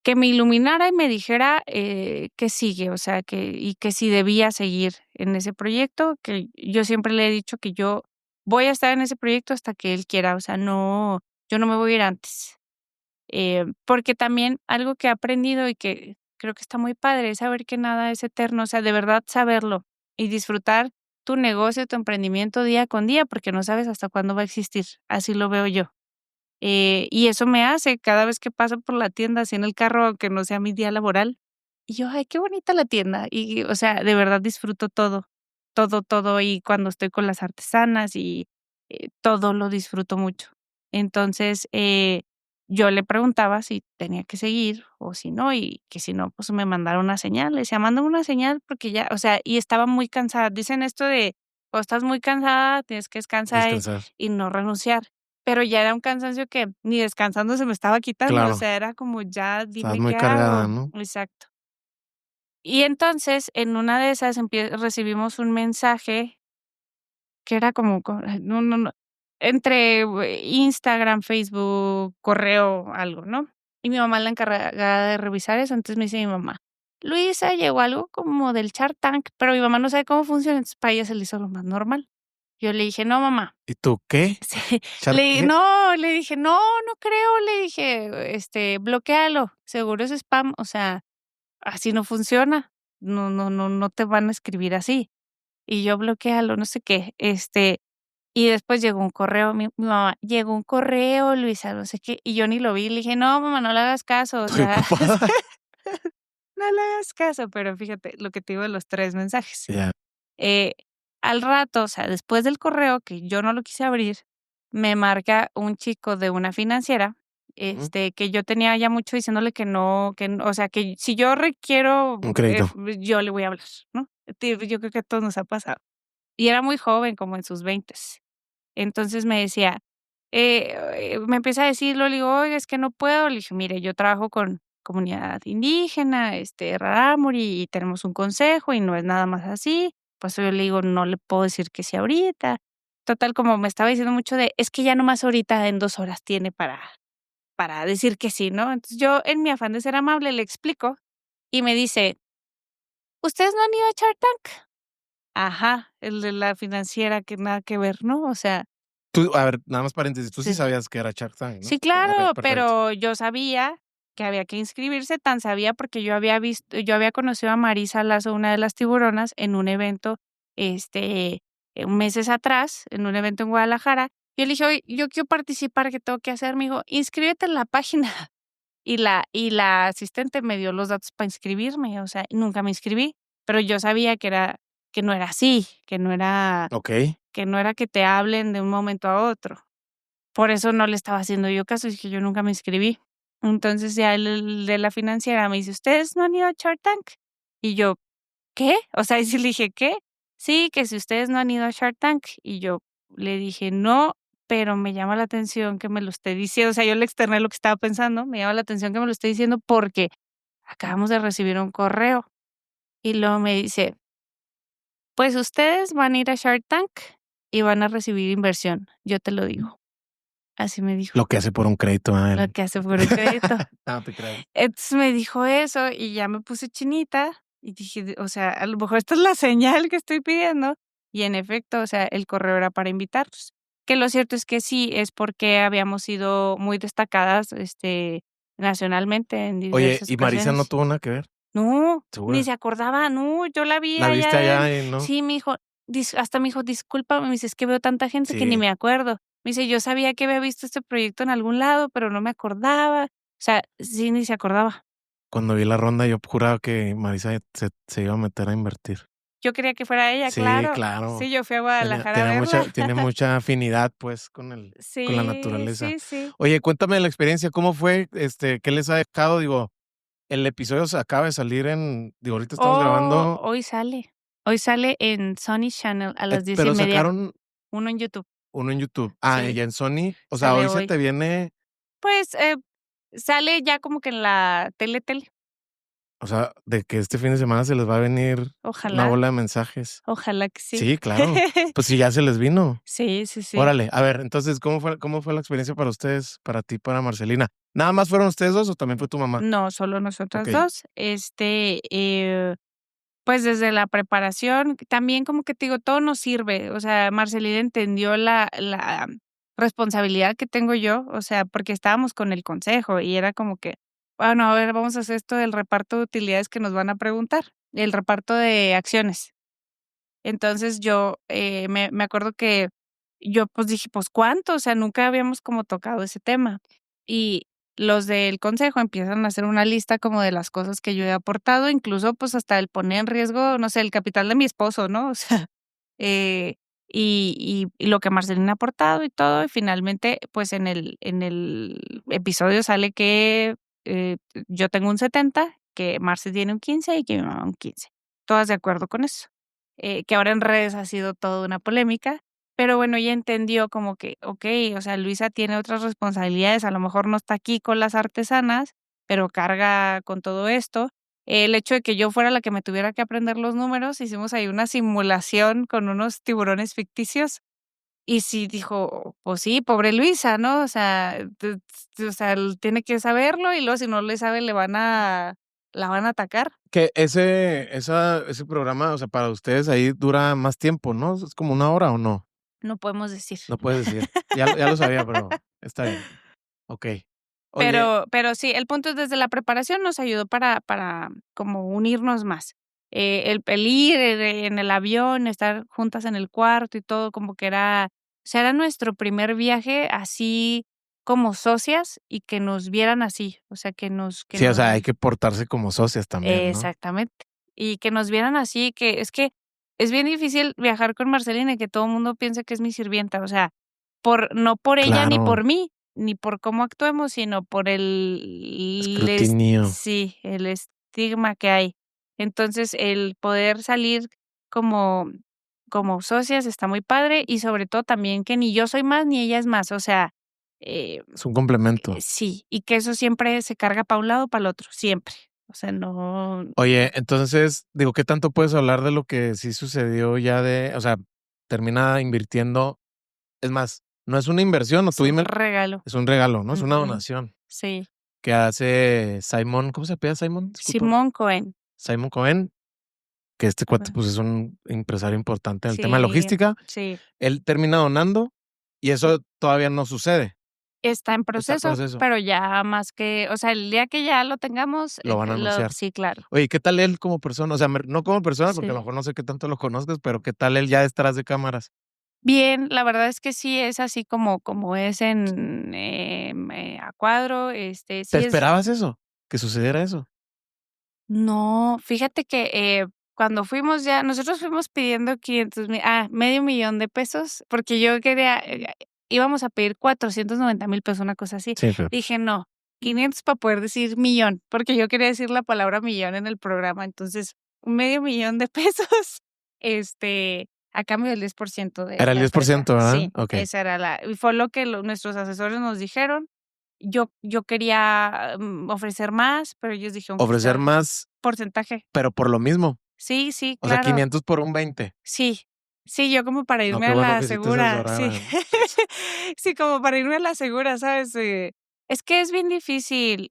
que me iluminara y me dijera, qué sigue, o sea, que si debía seguir en ese proyecto, que yo siempre le he dicho que yo voy a estar en ese proyecto hasta que él quiera, o sea, no, yo no me voy a ir antes. Porque también algo que he aprendido y que creo que está muy padre es saber que nada es eterno, o sea, de verdad saberlo y disfrutar tu negocio, tu emprendimiento día con día, porque no sabes hasta cuándo va a existir, así lo veo yo. Y eso me hace cada vez que paso por la tienda, así en el carro, aunque no sea mi día laboral, y yo: "Ay, qué bonita la tienda", y, o sea, de verdad disfruto todo, todo, todo, y cuando estoy con las artesanas y, todo lo disfruto mucho. Entonces, yo le preguntaba si tenía que seguir o si no, y que si no, pues, me mandara una señal. Le decía: "Mándame una señal", porque ya, o sea, y estaba muy cansada. Dicen esto de cuando estás muy cansada, tienes que descansar descansar. y no renunciar. Pero ya era un cansancio que ni descansando se me estaba quitando, o Claro, sea, era como ya estás dime muy qué cargada, hago. ¿no? Exacto. Y entonces, en una de esas recibimos un mensaje que era como ay, no, entre Instagram, Facebook, correo, algo, ¿no? Y mi mamá es la encargada de revisar eso, entonces me dice mi mamá: "Luisa, llegó algo como del Shark Tank", pero mi mamá no sabe cómo funciona, entonces para ella se le hizo lo más normal. Yo le dije: "No, mamá". ¿Y tú qué? Sí, ¿Char qué? le dije: "No, no creo", le dije, bloquéalo, seguro es spam, o sea, así no funciona, no te van a escribir así". Y yo: "Bloquéalo", no sé qué, y después llegó un correo, mi mamá: "Llegó un correo, Luisa, no sé qué", y yo ni lo vi, le dije: "No, mamá, no le hagas caso, o Estoy sea, ocupada. no le hagas caso", pero fíjate lo que te digo de los 3 mensajes. Ya. Eh, Al rato, o sea, después del correo, que yo no lo quise abrir, me marca un chico de una financiera, Ujú. que yo tenía ya mucho diciéndole que no, o sea, que si yo requiero, Un crédito. yo le voy a hablar, ¿no? Yo creo que a todos nos ha pasado. Y era muy joven, como en sus veintes. Entonces me decía, me empieza a decirlo, le digo: "Oiga, es que no puedo". Le dije: "Mire, yo trabajo con comunidad indígena, rarámuri, y tenemos un consejo, y no es nada más así". Pues yo le digo: "No le puedo decir que sí ahorita". Total, como me estaba diciendo mucho de: "Es que ya nomás ahorita en 2 horas tiene para decir que sí", ¿no? Entonces, yo, en mi afán de ser amable, le explico, y me dice: "¿Ustedes no han ido a Shark Tank?". Ajá, el de la financiera que nada que ver, ¿no? O sea, Tú, a ver, nada más paréntesis, tú sí sí. sabías que era Shark Tank, ¿no? Sí, Okey, claro, perfecto. pero yo sabía que había que inscribirse, tan sabía porque yo había conocido a Marisa Lazo, una de las tiburonas, en un evento, este, meses atrás, en un evento en Guadalajara. Yo le dije: "Oye, yo quiero participar, ¿qué tengo que hacer?". Me dijo: "Inscríbete en la página". Y la asistente me dio los datos para inscribirme, o sea, y nunca me inscribí, pero yo sabía que no era así, Okey. que no era que te hablen de un momento a otro. Por eso no le estaba haciendo yo caso, dije: "Yo nunca me inscribí". Entonces ya el de la financiera me dice: "¿Ustedes no han ido a Shark Tank?". Y yo: "¿Qué?". O sea, y sí le dije: "¿Qué?". "Sí, que si ustedes no han ido a Shark Tank". Y yo le dije: "No, pero me llama la atención que me lo esté diciendo". O sea, yo le externé lo que estaba pensando, me llama la atención que me lo esté diciendo porque acabamos de recibir un correo. Y luego me dice: "Pues ustedes van a ir a Shark Tank y van a recibir inversión, yo te lo digo". Así me dijo. Lo que hace por un crédito, Lo él. que hace por el crédito. No te creas. Entonces me dijo eso y ya me puse chinita y dije, o sea, a lo mejor esta es la señal que estoy pidiendo. Y en efecto, o sea, el correo era para invitarlos. Que lo cierto es que sí, es porque habíamos sido muy destacadas, nacionalmente en Oye, diversas ¿y Marisa no ocasiones. tuvo nada que ver? No, ni ¿Segura? se acordaba, no, yo la vi ¿La viste allá en allá y no? sí, me dijo, hasta me dijo: "Discúlpame", me dice: "Es que veo tanta gente que ni Sí, me acuerdo". Me dice: "Yo sabía que había visto este proyecto en algún lado, pero no me acordaba". O sea, sí, ni se acordaba. cuando vi la ronda, yo juraba que Marisa se iba a meter a invertir. Yo quería que fuera ella, Sí, claro. claro. Sí, yo fui a Tenía Guadalajara a tenía verla. mucha tiene mucha afinidad, pues, con la Sí, naturaleza. sí, sí. Oye, cuéntame la experiencia, ¿cómo fue? ¿Qué les ha dejado? Digo, el episodio se acaba de salir ahorita estamos Oh, grabando, hoy sale en Sony Channel a las diez y pero media. sacaron Uno en YouTube. uno en YouTube. Ah, Sí, ya en Sony. O sea, sale hoy se hoy. te viene, Pues, sale ya como que en la tele. o sea, de que este fin de semana se les va a venir una Ojalá, bola de mensajes. ojalá que sí. Sí, claro. Pues sí, ya se les vino. Sí, sí, sí. Órale, a ver, entonces, ¿cómo fue la experiencia para ustedes, para ti, para Marcelina? ¿Nada más fueron ustedes 2 o también fue tu mamá? No, solo nosotras Okey. 2. Pues, desde la preparación, también como que te digo, todo nos sirve. O sea, Marcelina entendió la responsabilidad que tengo yo, o sea, porque estábamos con el consejo y era como que, bueno, a ver, vamos a hacer esto del reparto de utilidades que nos van a preguntar, el reparto de acciones. Entonces yo, me acuerdo que yo, pues, dije: "Pues, ¿cuánto?". O sea, nunca habíamos como tocado ese tema. Y los del consejo empiezan a hacer una lista como de las cosas que yo he aportado, incluso, pues, hasta el poner en riesgo, no sé, el capital de mi esposo, ¿no? O sea, eh, y lo que Marcelina ha aportado y todo, y finalmente, pues, en el episodio sale que, yo tengo un 70, que Marce tiene un 15 y que mi mamá un 15. Todas de acuerdo con eso. Que ahora en redes ha sido toda una polémica, pero bueno, ella entendió como que, okey, o sea, Luisa tiene otras responsabilidades, a lo mejor no está aquí con las artesanas, pero carga con todo esto. El hecho de que yo fuera la que me tuviera que aprender los números, hicimos ahí una simulación con unos tiburones ficticios, y sí dijo: "Pues sí, pobre Luisa", ¿no? O sea, él tiene que saberlo, y luego si no le sabe, la van a atacar. Que ese programa, o sea, para ustedes ahí dura más tiempo, ¿no? ¿Es como una hora o no? No podemos decir. No puedes decir. Ya lo sabía, pero está bien. Okey. Oye, Pero sí, el punto es desde la preparación nos ayudó para como unirnos más. El ir en el avión, estar juntas en el cuarto y todo, como que era, o sea, era nuestro primer viaje así como socias y que nos vieran así, o sea, sí, o sea, hay que portarse como socias también, ¿no? exactamente, y que nos vieran así, que es bien difícil viajar con Marcelina y que todo el mundo piense que es mi sirvienta, o sea, no por ella ni Claro, por mí, ni por cómo actuemos, sino por escrutinio. sí, el estigma que hay. Entonces, el poder salir como como socias, está muy padre y sobre todo también que ni yo soy más ni ella es más, o sea, Es un complemento. sí, y que eso siempre se carga para un lado, para el otro, siempre. O sea, no. Oye, entonces, digo, ¿qué tanto puedes hablar de lo que sí sucedió ya o sea, termina invirtiendo? Es más, no es una inversión, o Es tú un dime, regalo. es un regalo, ¿no? Es una Ujú. donación Sí. que hace Simon, ¿cómo se apellida Simon? Disculpa. Simón Cohen. Simon Cohen, que este cuate, Ajá. pues, es un empresario importante en el tema de Sí, logística. sí. Él termina donando y eso todavía no sucede. Está en Está en proceso, proceso. pero ya más que, o sea, el día que ya lo tengamos, Lo van a anunciar. sí, claro. Oye, ¿qué tal él como persona? O sea, no como persona, porque a lo Sí. mejor no sé qué tanto lo conozcas, pero ¿qué tal él ya detrás de cámaras? Bien, la verdad es que sí es así como es en, a cuadro, ¿Te sí es. esperabas eso? ¿Que sucediera eso? No, fíjate que, cuando fuimos ya nosotros fuimos pidiendo 500,000, medio millón de pesos, porque yo quería, íbamos a pedir 490,000 pesos, una cosa así. Sí, pero Dije: "No, 500 para poder decir millón", porque yo quería decir la palabra millón en el programa. Entonces, medio millón de pesos, a cambio del 10% de era el la empresa. 10%, ¿verdad? Sí, Okey. esa era y fue lo que nuestros asesores nos dijeron. Yo quería, ofrecer más, pero ellos dijeron que Ofrecer está más, porcentaje. pero por lo mismo. Sí, sí, O sea, claro. 500 por un 20. Sí, sí, yo como para No, irme qué a bueno la que sí te segura, sí. asesoraran. Sí, como para irme a la segura, ¿sabes? Es que es bien difícil,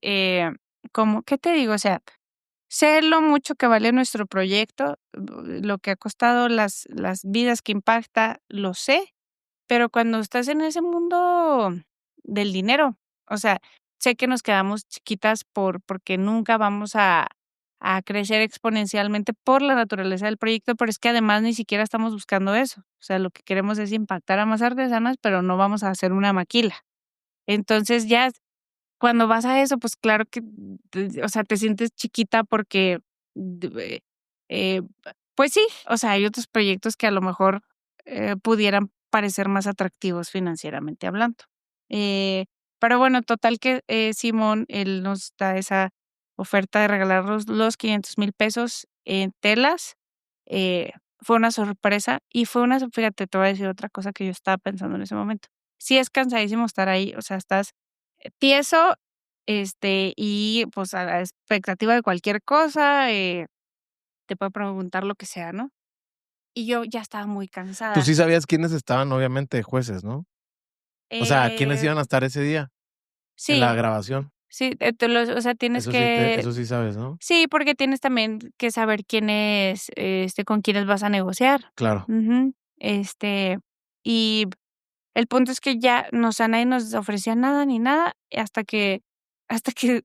como, ¿qué te digo? O sea, sé lo mucho que vale nuestro proyecto, lo que ha costado, las vidas que impacta, lo sé, pero cuando estás en ese mundo del dinero, o sea, sé que nos quedamos chiquitas porque nunca vamos a crecer exponencialmente por la naturaleza del proyecto, pero es que además ni siquiera estamos buscando eso. O sea, lo que queremos es impactar a más artesanas, pero no vamos a hacer una maquila. Entonces, ya cuando vas a eso, pues claro que, o sea, te sientes chiquita porque, d eh, pues sí, o sea, hay otros proyectos que a lo mejor, pudieran parecer más atractivos financieramente hablando. Eh, pero bueno, total que, Simón, él nos da esa oferta de regalarnos los 500,000 pesos en telas. eh, Fue una sorpresa y fue una fíjate, te voy a decir otra cosa que yo estaba pensando en ese momento. Sí es cansadísimo estar ahí, o sea, estás tieso, y pues a la expectativa de cualquier cosa, te puede preguntar lo que sea, ¿no? Y yo ya estaba muy Tú cansada. sí sabías quiénes estaban, obviamente, jueces, ¿no? O sea, ¿quiénes Eh, iban a estar ese día en la sí, grabación? sí, o sea, tienes que Eso sí sabes, ¿no? sí, porque tienes también que saber quiénes, con quiénes vas a negociar. Claro. Ujú. Y el punto es que ya, no, o sea, nadie nos ofrecía nada ni nada, hasta que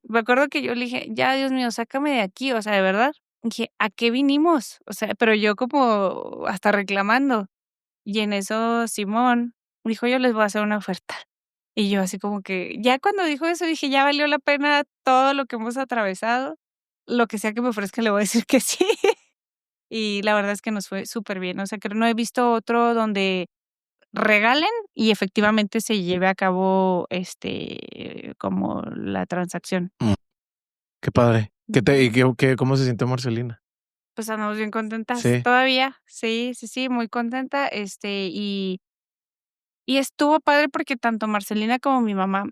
me acuerdo que yo le dije: "Ya, Dios mío, sácame de aquí", o sea, de verdad. Dije: "¿A qué vinimos?". O sea, pero yo como hasta reclamando. Y en eso Simón dijo: "Yo les voy a hacer una oferta". Y yo así como que ya cuando dijo eso dije: "Ya valió la pena todo lo que hemos atravesado, lo que sea que me ofrezca le voy a decir que sí". Y la verdad es que nos fue súper bien. O sea, que no he visto otro donde regalen y efectivamente se lleve a cabo, como la transacción. Mm, qué padre. ¿Qué te Ujú. y cómo se sintió Marcelina? Pues andamos bien contentas Sí, todavía. Sí, sí, sí, muy contenta, y estuvo padre porque tanto Marcelina como mi mamá,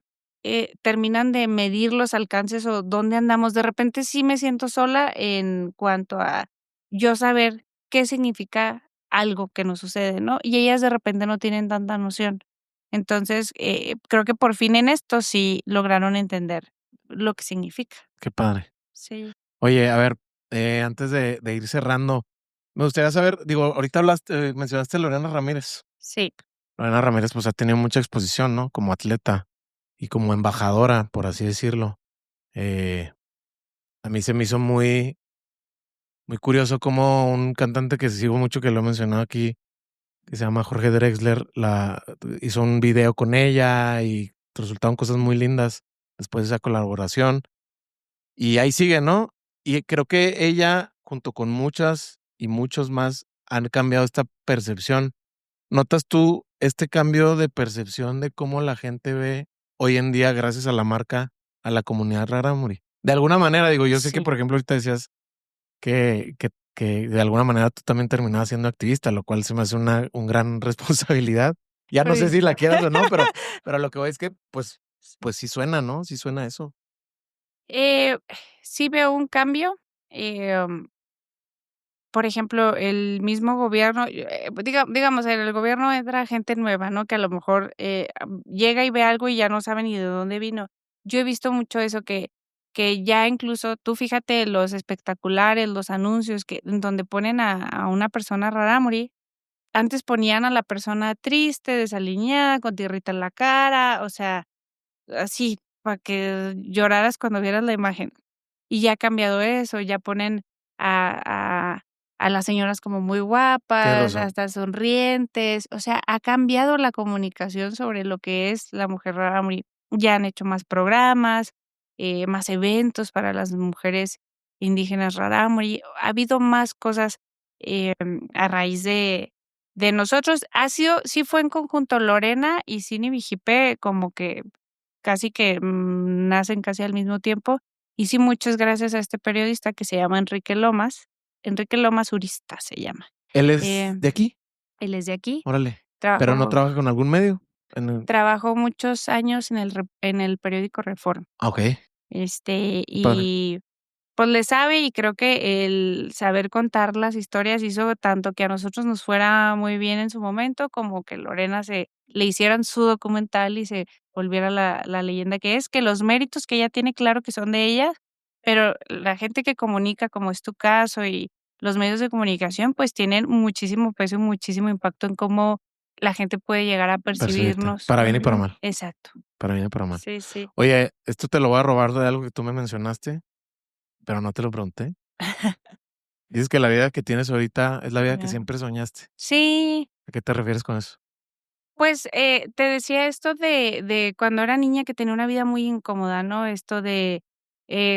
terminan de medir los alcances o dónde andamos. De repente sí me siento sola en cuanto a yo saber qué significa algo que nos sucede, ¿no? Y ellas de repente no tienen tanta noción. Entonces, creo que por fin en esto sí lograron entender lo que significa. qué padre. Sí, Oye, a ver, antes de ir cerrando, me gustaría saber, digo, ahorita mencionaste a Lorena Ramírez. sí, Lorena Ramírez, pues, ha tenido mucha exposición, ¿no? Como atleta y como embajadora, por así decirlo. Eh, a mí se me hizo muy curioso como un cantante que sigo mucho, que lo he mencionado aquí, que se llama Jorge Drexler, hizo un video con ella y resultaron cosas muy lindas después de esa colaboración. Y ahí sigue, ¿no? Y creo que ella, junto con muchas y muchos más, han cambiado esta percepción. ¿Notas tú este cambio de percepción de cómo la gente ve hoy en día, gracias a la marca, a la comunidad rarámuri? De alguna manera, digo, yo sé que, sí. por ejemplo, ahorita decías que que de alguna manera tú también terminabas siendo activista, lo cual se me hace un gran responsabilidad. Ya no sé Pues si la quieras o no, pero lo que voy es que, pues sí suena, ¿no? Sí suena eso. eh, sí veo un cambio, por ejemplo, el mismo gobierno, digamos, en el gobierno entra gente nueva, ¿no? Que a lo mejor, llega y ve algo y ya no sabe ni de dónde vino. Yo he visto mucho eso que ya incluso tú fíjate los espectaculares, los anuncios que en donde ponen a una persona rarámuri, antes ponían a la persona triste, desaliñada, con tierrita en la cara, o sea, así, para que lloraras cuando vieras la imagen. Y ya ha cambiado eso, ya ponen a a a las señoras como muy Tienes guapas, razón. hasta sonrientes, o sea, ha cambiado la comunicación sobre lo que es la mujer rarámuri. Ya han hecho más programas, más eventos para las mujeres indígenas rarámuri. Ha habido más cosas, a raíz de nosotros. Sí fue en conjunto Lorena y Sini Vigipe, como que casi que, nacen casi al mismo tiempo. Y sí, muchas gracias a este periodista que se llama Enrique Lomas Urista se llama. ¿Él es Eh, de aquí? Él es de aquí, Órale. ¿Pero no trabajó trabaja con algún medio? En el trabajó muchos años en el periódico Reforma. okey, qué padre. Y pues le sabe, y creo que el saber contar las historias hizo tanto que a nosotros nos fuera muy bien en su momento, como que Lorena se le hicieran su documental y se volviera la leyenda que es, que los méritos que ella tiene, claro que son de ella, pero la gente que comunica, como es tu caso, y los medios de comunicación, pues tienen muchísimo peso y muchísimo impacto en cómo la gente puede llegar a Percibirte, percibirnos. para bien y para Ujú, mal, exacto. para bien y para mal. Sí, sí. Oye, esto te lo voy a robar de algo que tú me mencionaste, pero no te lo pregunté. Dices que la vida que tienes ahorita es la vida que Ya. siempre soñaste. Sí. ¿A qué te refieres con eso? Pues, te decía esto de cuando era niña que tenía una vida muy incómoda, ¿no? Esto de,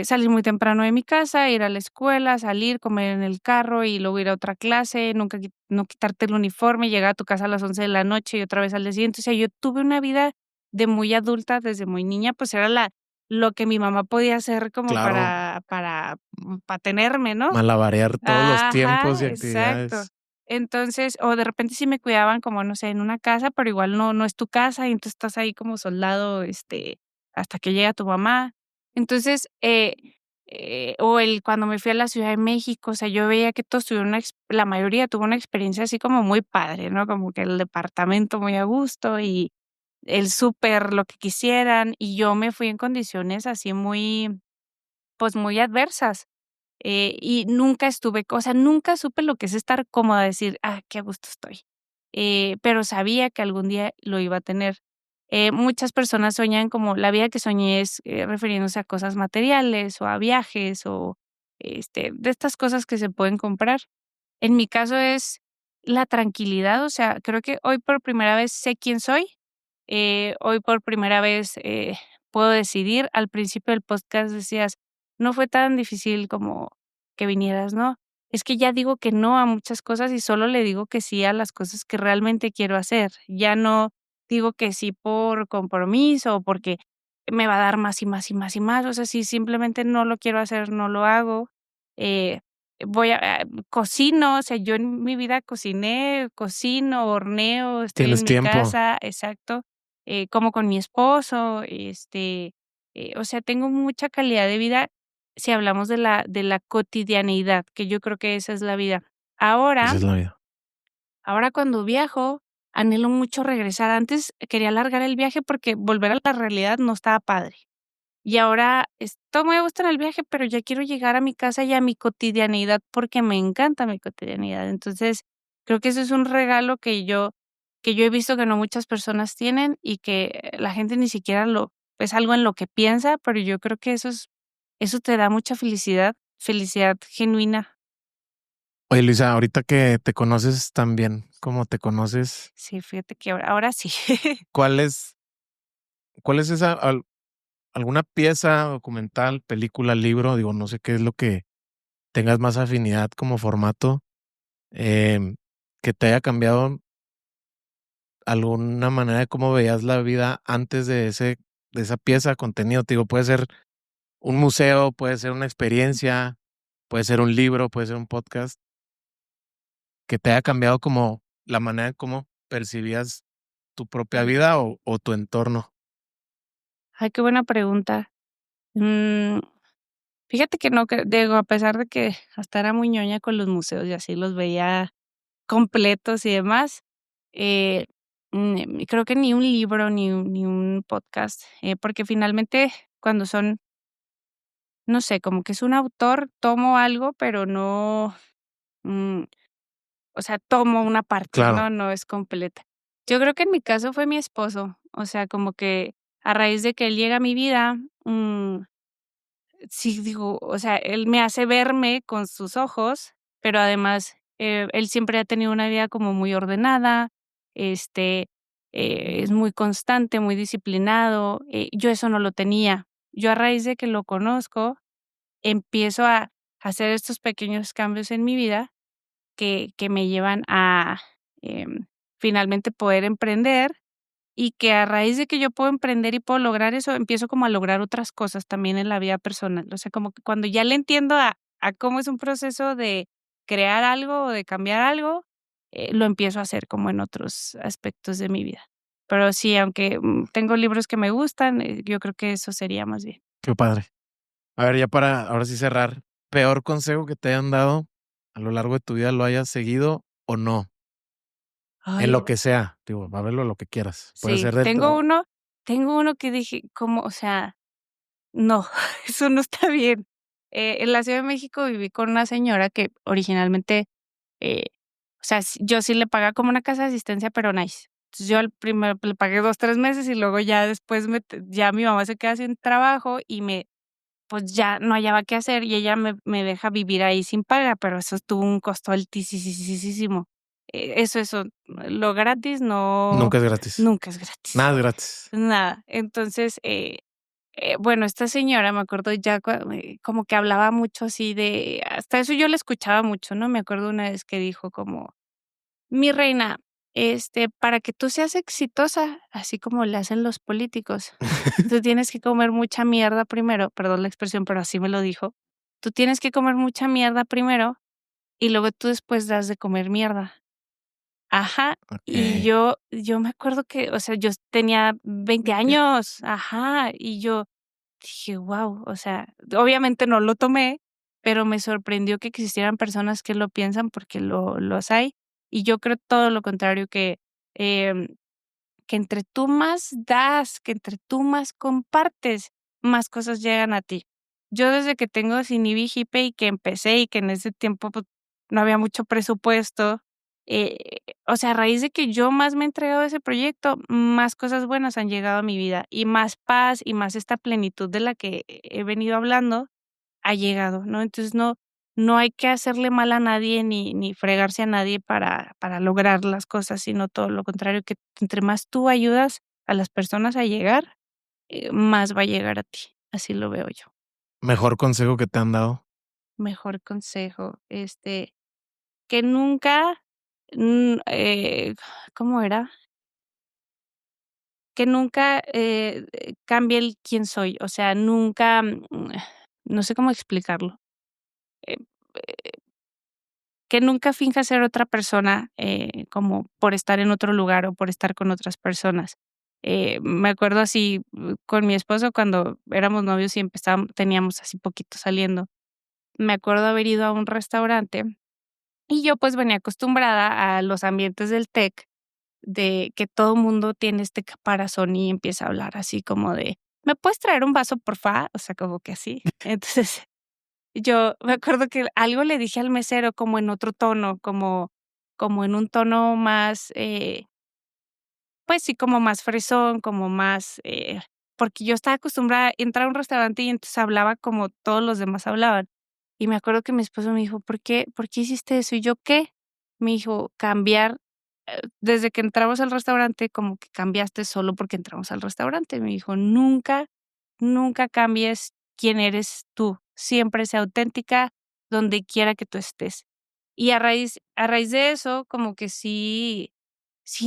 salir muy temprano de mi casa, ir a la escuela, salir, comer en el carro y luego ir a otra clase, nunca no quitarte el uniforme, llegar a tu casa a las 11 de la noche y otra vez al día siguiente. O sea, yo tuve una vida de muy adulta desde muy niña, pues era lo que mi mamá podía hacer como Claro, para tenerme, ¿no? malabarear todos los tiempos Ajá, y exacto. actividades. Entonces, o de repente sí me cuidaban como, no sé, en una casa, pero igual no es tu casa, y entonces estás ahí como soldado, hasta que llega tu mamá. Entonces, o el cuando me fui a la Ciudad de México, o sea, yo veía que todos tuvieron la mayoría tuvo una experiencia así como muy padre, ¿no? Como que el departamento muy a gusto y el súper, lo que quisieran, y yo me fui en condiciones así muy, pues, muy adversas. Y nunca estuve, o sea, nunca supe lo que es estar cómoda, decir: "Ah, qué a gusto estoy". Pero sabía que algún día lo iba a tener. Muchas personas sueñan como la vida que soñé es, refiriéndose a cosas materiales, o a viajes, o, de estas cosas que se pueden comprar. En mi caso es la tranquilidad, o sea, creo que hoy por primera vez sé quién soy, hoy por primera vez, puedo decidir. Al principio del podcast decías: "No fue tan difícil como que vinieras", ¿no? Es que ya digo que no a muchas cosas y solo le digo que sí a las cosas que realmente quiero hacer. Ya no digo que sí por compromiso o porque me va a dar más y más y más y más. O sea, si simplemente no lo quiero hacer, no lo hago. Eh, cocino, o sea, yo en mi vida cociné, cocino, horneo, estoy en Tienes mi tiempo. casa, exacto, como con mi esposo, o sea, tengo mucha calidad de vida si hablamos de la cotidianeidad, que yo creo que esa es la vida. Ahora Esa es la vida. ahora cuando viajo, anhelo mucho regresar. Antes quería alargar el viaje porque volver a la realidad no estaba padre. Y ahora estoy muy a gusto en el viaje, pero ya quiero llegar a mi casa y a mi cotidianeidad porque me encanta mi cotidianidad. Entonces, creo que eso es un regalo que yo he visto que no muchas personas tienen y que la gente ni siquiera es algo en lo que piensa, pero yo creo que eso te da mucha felicidad, felicidad genuina. Oye, Luisa, ahorita que te conoces tan bien como te conoces, Sí, fíjate que ahora sí. ¿cuál es cuál es esa alguna pieza, documental, película, libro? Digo, no sé qué es lo que tengas más afinidad como formato, em, que te haya cambiado alguna manera de cómo veías la vida antes de esa pieza de contenido. Te digo, puede ser un museo, puede ser una experiencia, puede ser un libro, puede ser un podcast. que te haya cambiado como la manera en cómo percibías tu propia vida o tu entorno? Ay, qué buena pregunta. Mm, fíjate que no, que digo, a pesar de que hasta era muy ñoña con los museos y así los veía completos y demás, eh, creo que ni un libro, ni un podcast, porque finalmente cuando son, no sé, como que es un autor, tomo algo, pero no, mm, o sea, tomo una parte, Claro, ¿no? No es completa. Yo creo que en mi caso fue mi esposo, o sea, como que a raíz de que él llega a mi vida, sí digo, o sea, él me hace verme con sus ojos, pero además, él siempre ha tenido una vida como muy ordenada, este, es muy constante, muy disciplinado, yo eso no lo tenía. Yo a raíz de que lo conozco, empiezo a hacer estos pequeños cambios en mi vida que me llevan a, finalmente poder emprender y que a raíz de que yo puedo emprender y puedo lograr eso, empiezo como a lograr otras cosas también en la vida personal. O sea, como que cuando ya le entiendo a cómo es un proceso de crear algo o de cambiar algo, lo empiezo a hacer como en otros aspectos de mi vida. Pero sí, aunque, tengo libros que me gustan, yo creo que eso sería más bien. qué padre. A ver, ya para ahora sí cerrar, peor consejo que te hayan dado a lo largo de tu vida, lo hayas seguido o no, en Ay, lo que sea, digo, va a verlo lo que quieras. Puede sí, ser del trabajo. tengo uno que dije, ¿cómo? O sea, no, eso no está bien. En la Ciudad de México viví con una señora que originalmente, eh, o sea, yo sí le pagaba como una casa de asistencia, pero nice. Entonces, yo al primero le pagué 2 3 meses y luego ya después ya mi mamá se queda sin trabajo y pues ya no hallaba qué hacer y ella me deja vivir ahí sin paga, pero eso tuvo un costo altísimo. Eso, lo gratis no, Nunca es gratis. nunca es gratis, Nada es gratis. nada. Entonces, bueno, esta señora, me acuerdo ya como que hablaba mucho así de hasta eso yo la escuchaba mucho, ¿no? Me acuerdo una vez que dijo como: "Mi reina, para que tú seas exitosa, así como le hacen los políticos, tú tienes que comer mucha mierda primero", perdón la expresión, pero así me lo dijo. "Tú tienes que comer mucha mierda primero, y luego tú después das de comer mierda". Ajá, y Okey. yo me acuerdo que, o sea, yo tenía 20 años, ajá, y yo dije: "Guau", o sea, obviamente no lo tomé, pero me sorprendió que existieran personas que lo piensan porque los hay, y yo creo todo lo contrario, em, que entre tú más das, que entre tú más compartes, más cosas llegan a ti. Yo desde que tengo Sinibi Hipe y que empecé y que en ese tiempo, pues, no había mucho presupuesto, eh, o sea, a raíz de que yo más me he entregado a ese proyecto, más cosas buenas han llegado a mi vida y más paz y más esta plenitud de la que he venido hablando ha llegado, ¿no? Entonces, no hay que hacerle mal a nadie ni fregarse a nadie para lograr las cosas, sino todo lo contrario, que entre más tú ayudas a las personas a llegar, más va a llegar a ti. Así lo veo yo. Mejor consejo que te han dado. Mejor consejo, que nunca, mm, eh, ¿cómo era? Que nunca, cambie el quién soy, o sea, nunca, no sé cómo explicarlo. Eh Que nunca finja ser otra persona, como por estar en otro lugar o por estar con otras personas. Me acuerdo así, con mi esposo cuando éramos novios y teníamos así poquito saliendo. Me acuerdo haber ido a un restaurante y yo, pues, venía acostumbrada a los ambientes del tech, de que todo mundo tiene este caparazón y empieza a hablar así como de: "¿Me puedes traer un vaso, porfa?". O sea, como que así. Entonces yo me acuerdo que algo le dije al mesero como en otro tono, como en un tono más, pues sí, como más fresón, como más, porque yo estaba acostumbrada a entrar a un restaurante y entonces hablaba como todos los demás hablaban. Y me acuerdo que mi esposo me dijo: ¿Por qué hiciste eso?". Y yo: "¿Qué?". Me dijo: "Cambiar, desde que entramos al restaurante, como que cambiaste solo porque entramos al restaurante". Me dijo: "Nunca cambies quién eres tú, siempre sea auténtica donde quiera que tú estés". Y a raíz de eso, como que sí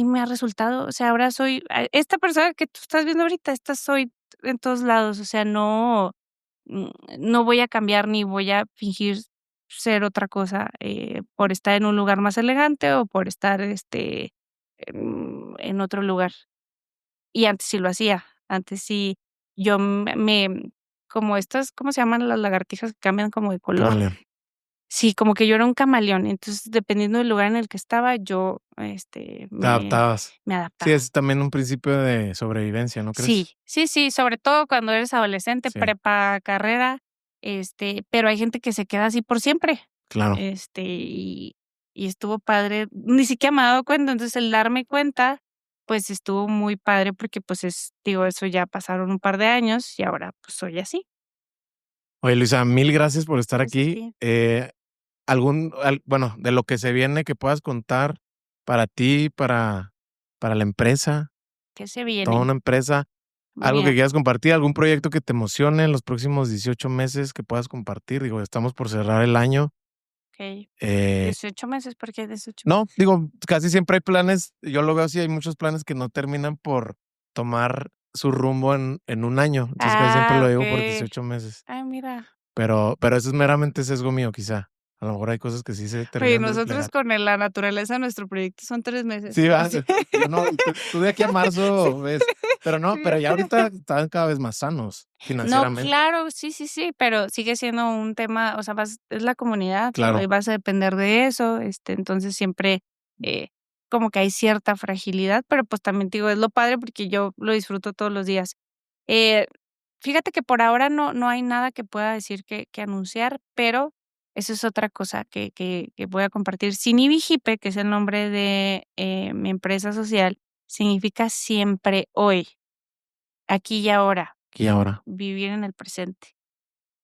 me ha resultado, o sea, ahora soy esta persona que tú estás viendo ahorita, esta soy en todos lados, o sea, no voy a cambiar ni voy a fingir ser otra cosa, por estar en un lugar más elegante o por estar, en otro lugar. Y antes sí lo hacía. Antes sí, yo como estas, ¿cómo se llaman las lagartijas que cambian como de color? Camaleón. Sí, como que yo era un camaleón. Entonces, dependiendo del lugar en el que estaba, yo, Te adaptabas. me Sí, adaptaba. es también un principio de sobrevivencia, ¿no crees? Sí, sí, sí, sobre todo cuando eres adolescente, Sí, prepa, carrera, pero hay gente que se queda así por siempre. claro. Y estuvo padre, ni siquiera me he dado cuenta, entonces el darme cuenta, pues estuvo muy padre porque, pues, digo, eso ya pasaron un par de años y ahora, pues, soy así. Oye, Luisa, mil gracias por estar Gracias a aquí. ti. Bueno, de lo que se viene que puedas contar para ti, para la empresa, ¿Qué se toda viene? una empresa, algo que Mira, quieras compartir, algún proyecto que te emocione en los próximos 18 meses que puedas compartir. Digo, estamos por cerrar el año. okey, Eh, 18 meses, ¿por qué 18 no, meses? digo, casi siempre hay planes, yo lo veo así, hay muchos planes que no terminan por tomar su rumbo en un año. Entonces, casi siempre Ah, lo digo por okey. 18 meses. Ah, mira. Pero eso es meramente sesgo mío, quizá. A lo mejor hay cosas que sí se Oye, terminan de nosotros desplegar. con la naturaleza, nuestro proyecto son 3 meses, Sí, va, así. yo no, tú de aquí a Sí, marzo ves, pero no, sí. pero ya ahorita están cada vez más sanos No, financieramente. claro, sí, sí, sí, pero sigue siendo un tema, o sea, es la comunidad, y Claro, vas a depender de eso, entonces siempre, como que hay cierta fragilidad, pero, pues, también te digo, es lo padre porque yo lo disfruto todos los días. Eh, Fíjate que por ahora no hay nada que pueda decir que anunciar, pero eso es otra cosa que voy a compartir. Sinibi Jipe, que es el nombre de, mi empresa social, significa siempre hoy, aquí y ahora, y ahora. vivir en el presente.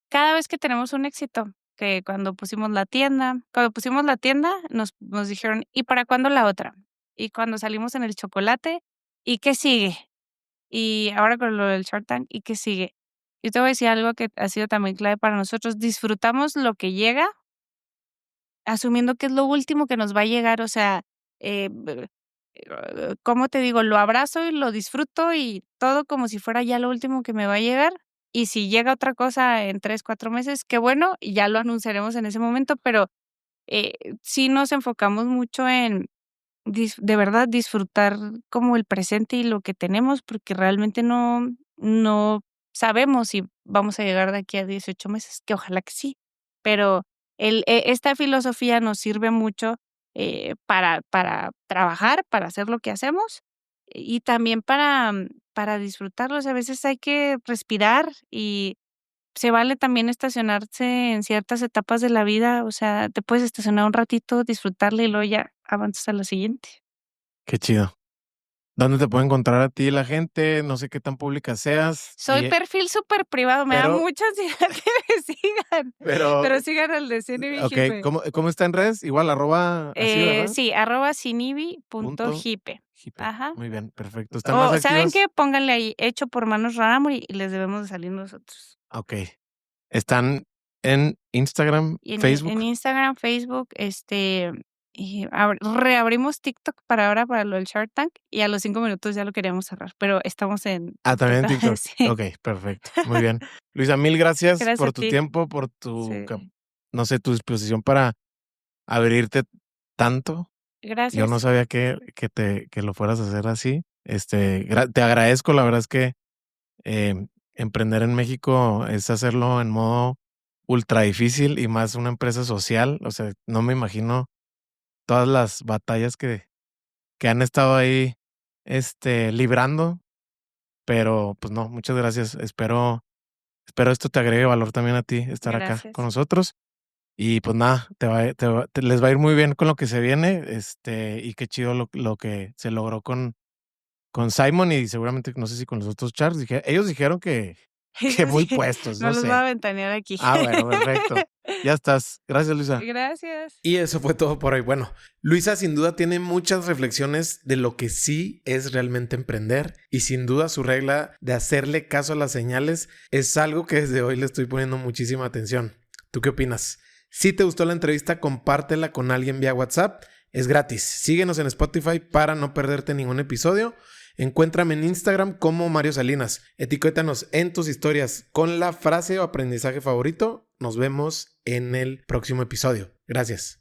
Cada vez que tenemos un éxito, que cuando pusimos la tienda, nos dijeron: "¿Y para cuándo la otra?". Y cuando salimos en el chocolate, ¿y qué sigue? Y ahora con lo del Shark Tank, ¿y qué sigue? Yo te voy a decir algo que ha sido también clave para nosotros, disfrutamos lo que llega, asumiendo que es lo último que nos va a llegar, o sea, ¿cómo te digo? Lo abrazo y lo disfruto y todo como si fuera ya lo último que me va a llegar. Y si llega otra cosa en 3 4 meses, qué bueno, y ya lo anunciaremos en ese momento, pero, eh, sí nos enfocamos mucho en de verdad disfrutar como el presente y lo que tenemos, porque realmente no sabemos si vamos a llegar de aquí a 18 meses, que ojalá que sí, pero esta filosofía nos sirve mucho, para trabajar, para hacer lo que hacemos y también para disfrutarlos. A veces hay que respirar y se vale también estacionarse en ciertas etapas de la vida, o sea, te puedes estacionar un ratito, disfrutarla y luego ya avanzas a la siguiente. Qué chido. ¿Dónde te puede encontrar a ti la gente? No sé qué tan pública seas, Soy perfil súper privado, me da pero mucha ansiedad que me sigan, pero, pero sigan al de Sinibi okey, Jipe. ¿cómo está en redes? Igual, arroba así, ¿verdad? Sí, Punto @sinibi.jipe. hipe. Ajá. Muy bien, perfecto. ¿Están más O, ¿saben activas? qué? Pónganle ahí, hecho por Manos Rarámuri y les debemos de salir nosotros. Okey. ¿Están en Instagram, Y en Facebook? Instagram, Facebook, y reabrimos TikTok para ahora, para lo del Shark Tank, y a los 5 minutos ya lo queríamos cerrar, pero estamos en Ah, TikTok. también en TikTok. Sí. Okey, perfecto. Muy bien. Luisa, mil gracias Gracias a por tu ti. tiempo, por tu Sí. no sé, tu disposición para abrirte tanto. Yo no Gracias. sabía que lo fueras a hacer así. Te agradezco, la verdad es que, emprender en México es hacerlo en modo ultra difícil y más una empresa social. O sea, no me imagino todas las batallas que han estado ahí, librando, pero, pues no, muchas gracias. Espero esto te agregue valor también a ti, estar acá con Gracias. nosotros. Y pues nada, les va a ir muy bien con lo que se viene, y qué chido lo que se logró con Simon y seguramente, no sé si con los otros Charles, ellos dijeron que que Eso muy sí, puestos, no no los voy a sé. ventanear aquí. Ah, bueno, perfecto. Ya estás. Gracias, Luisa. Gracias. Y eso fue todo por hoy. Bueno, Luisa sin duda tiene muchas reflexiones de lo que sí es realmente emprender y sin duda su regla de hacerle caso a las señales es algo que desde hoy le estoy poniendo muchísima atención. ¿Tú qué opinas? Si te gustó la entrevista, compártela con alguien vía WhatsApp. Es gratis. Síguenos en Spotify para no perderte ningún episodio. Encuéntrame en Instagram como Mario Salinas. Etiquétanos en tus historias con la frase o aprendizaje favorito. Nos vemos en el próximo episodio. Gracias.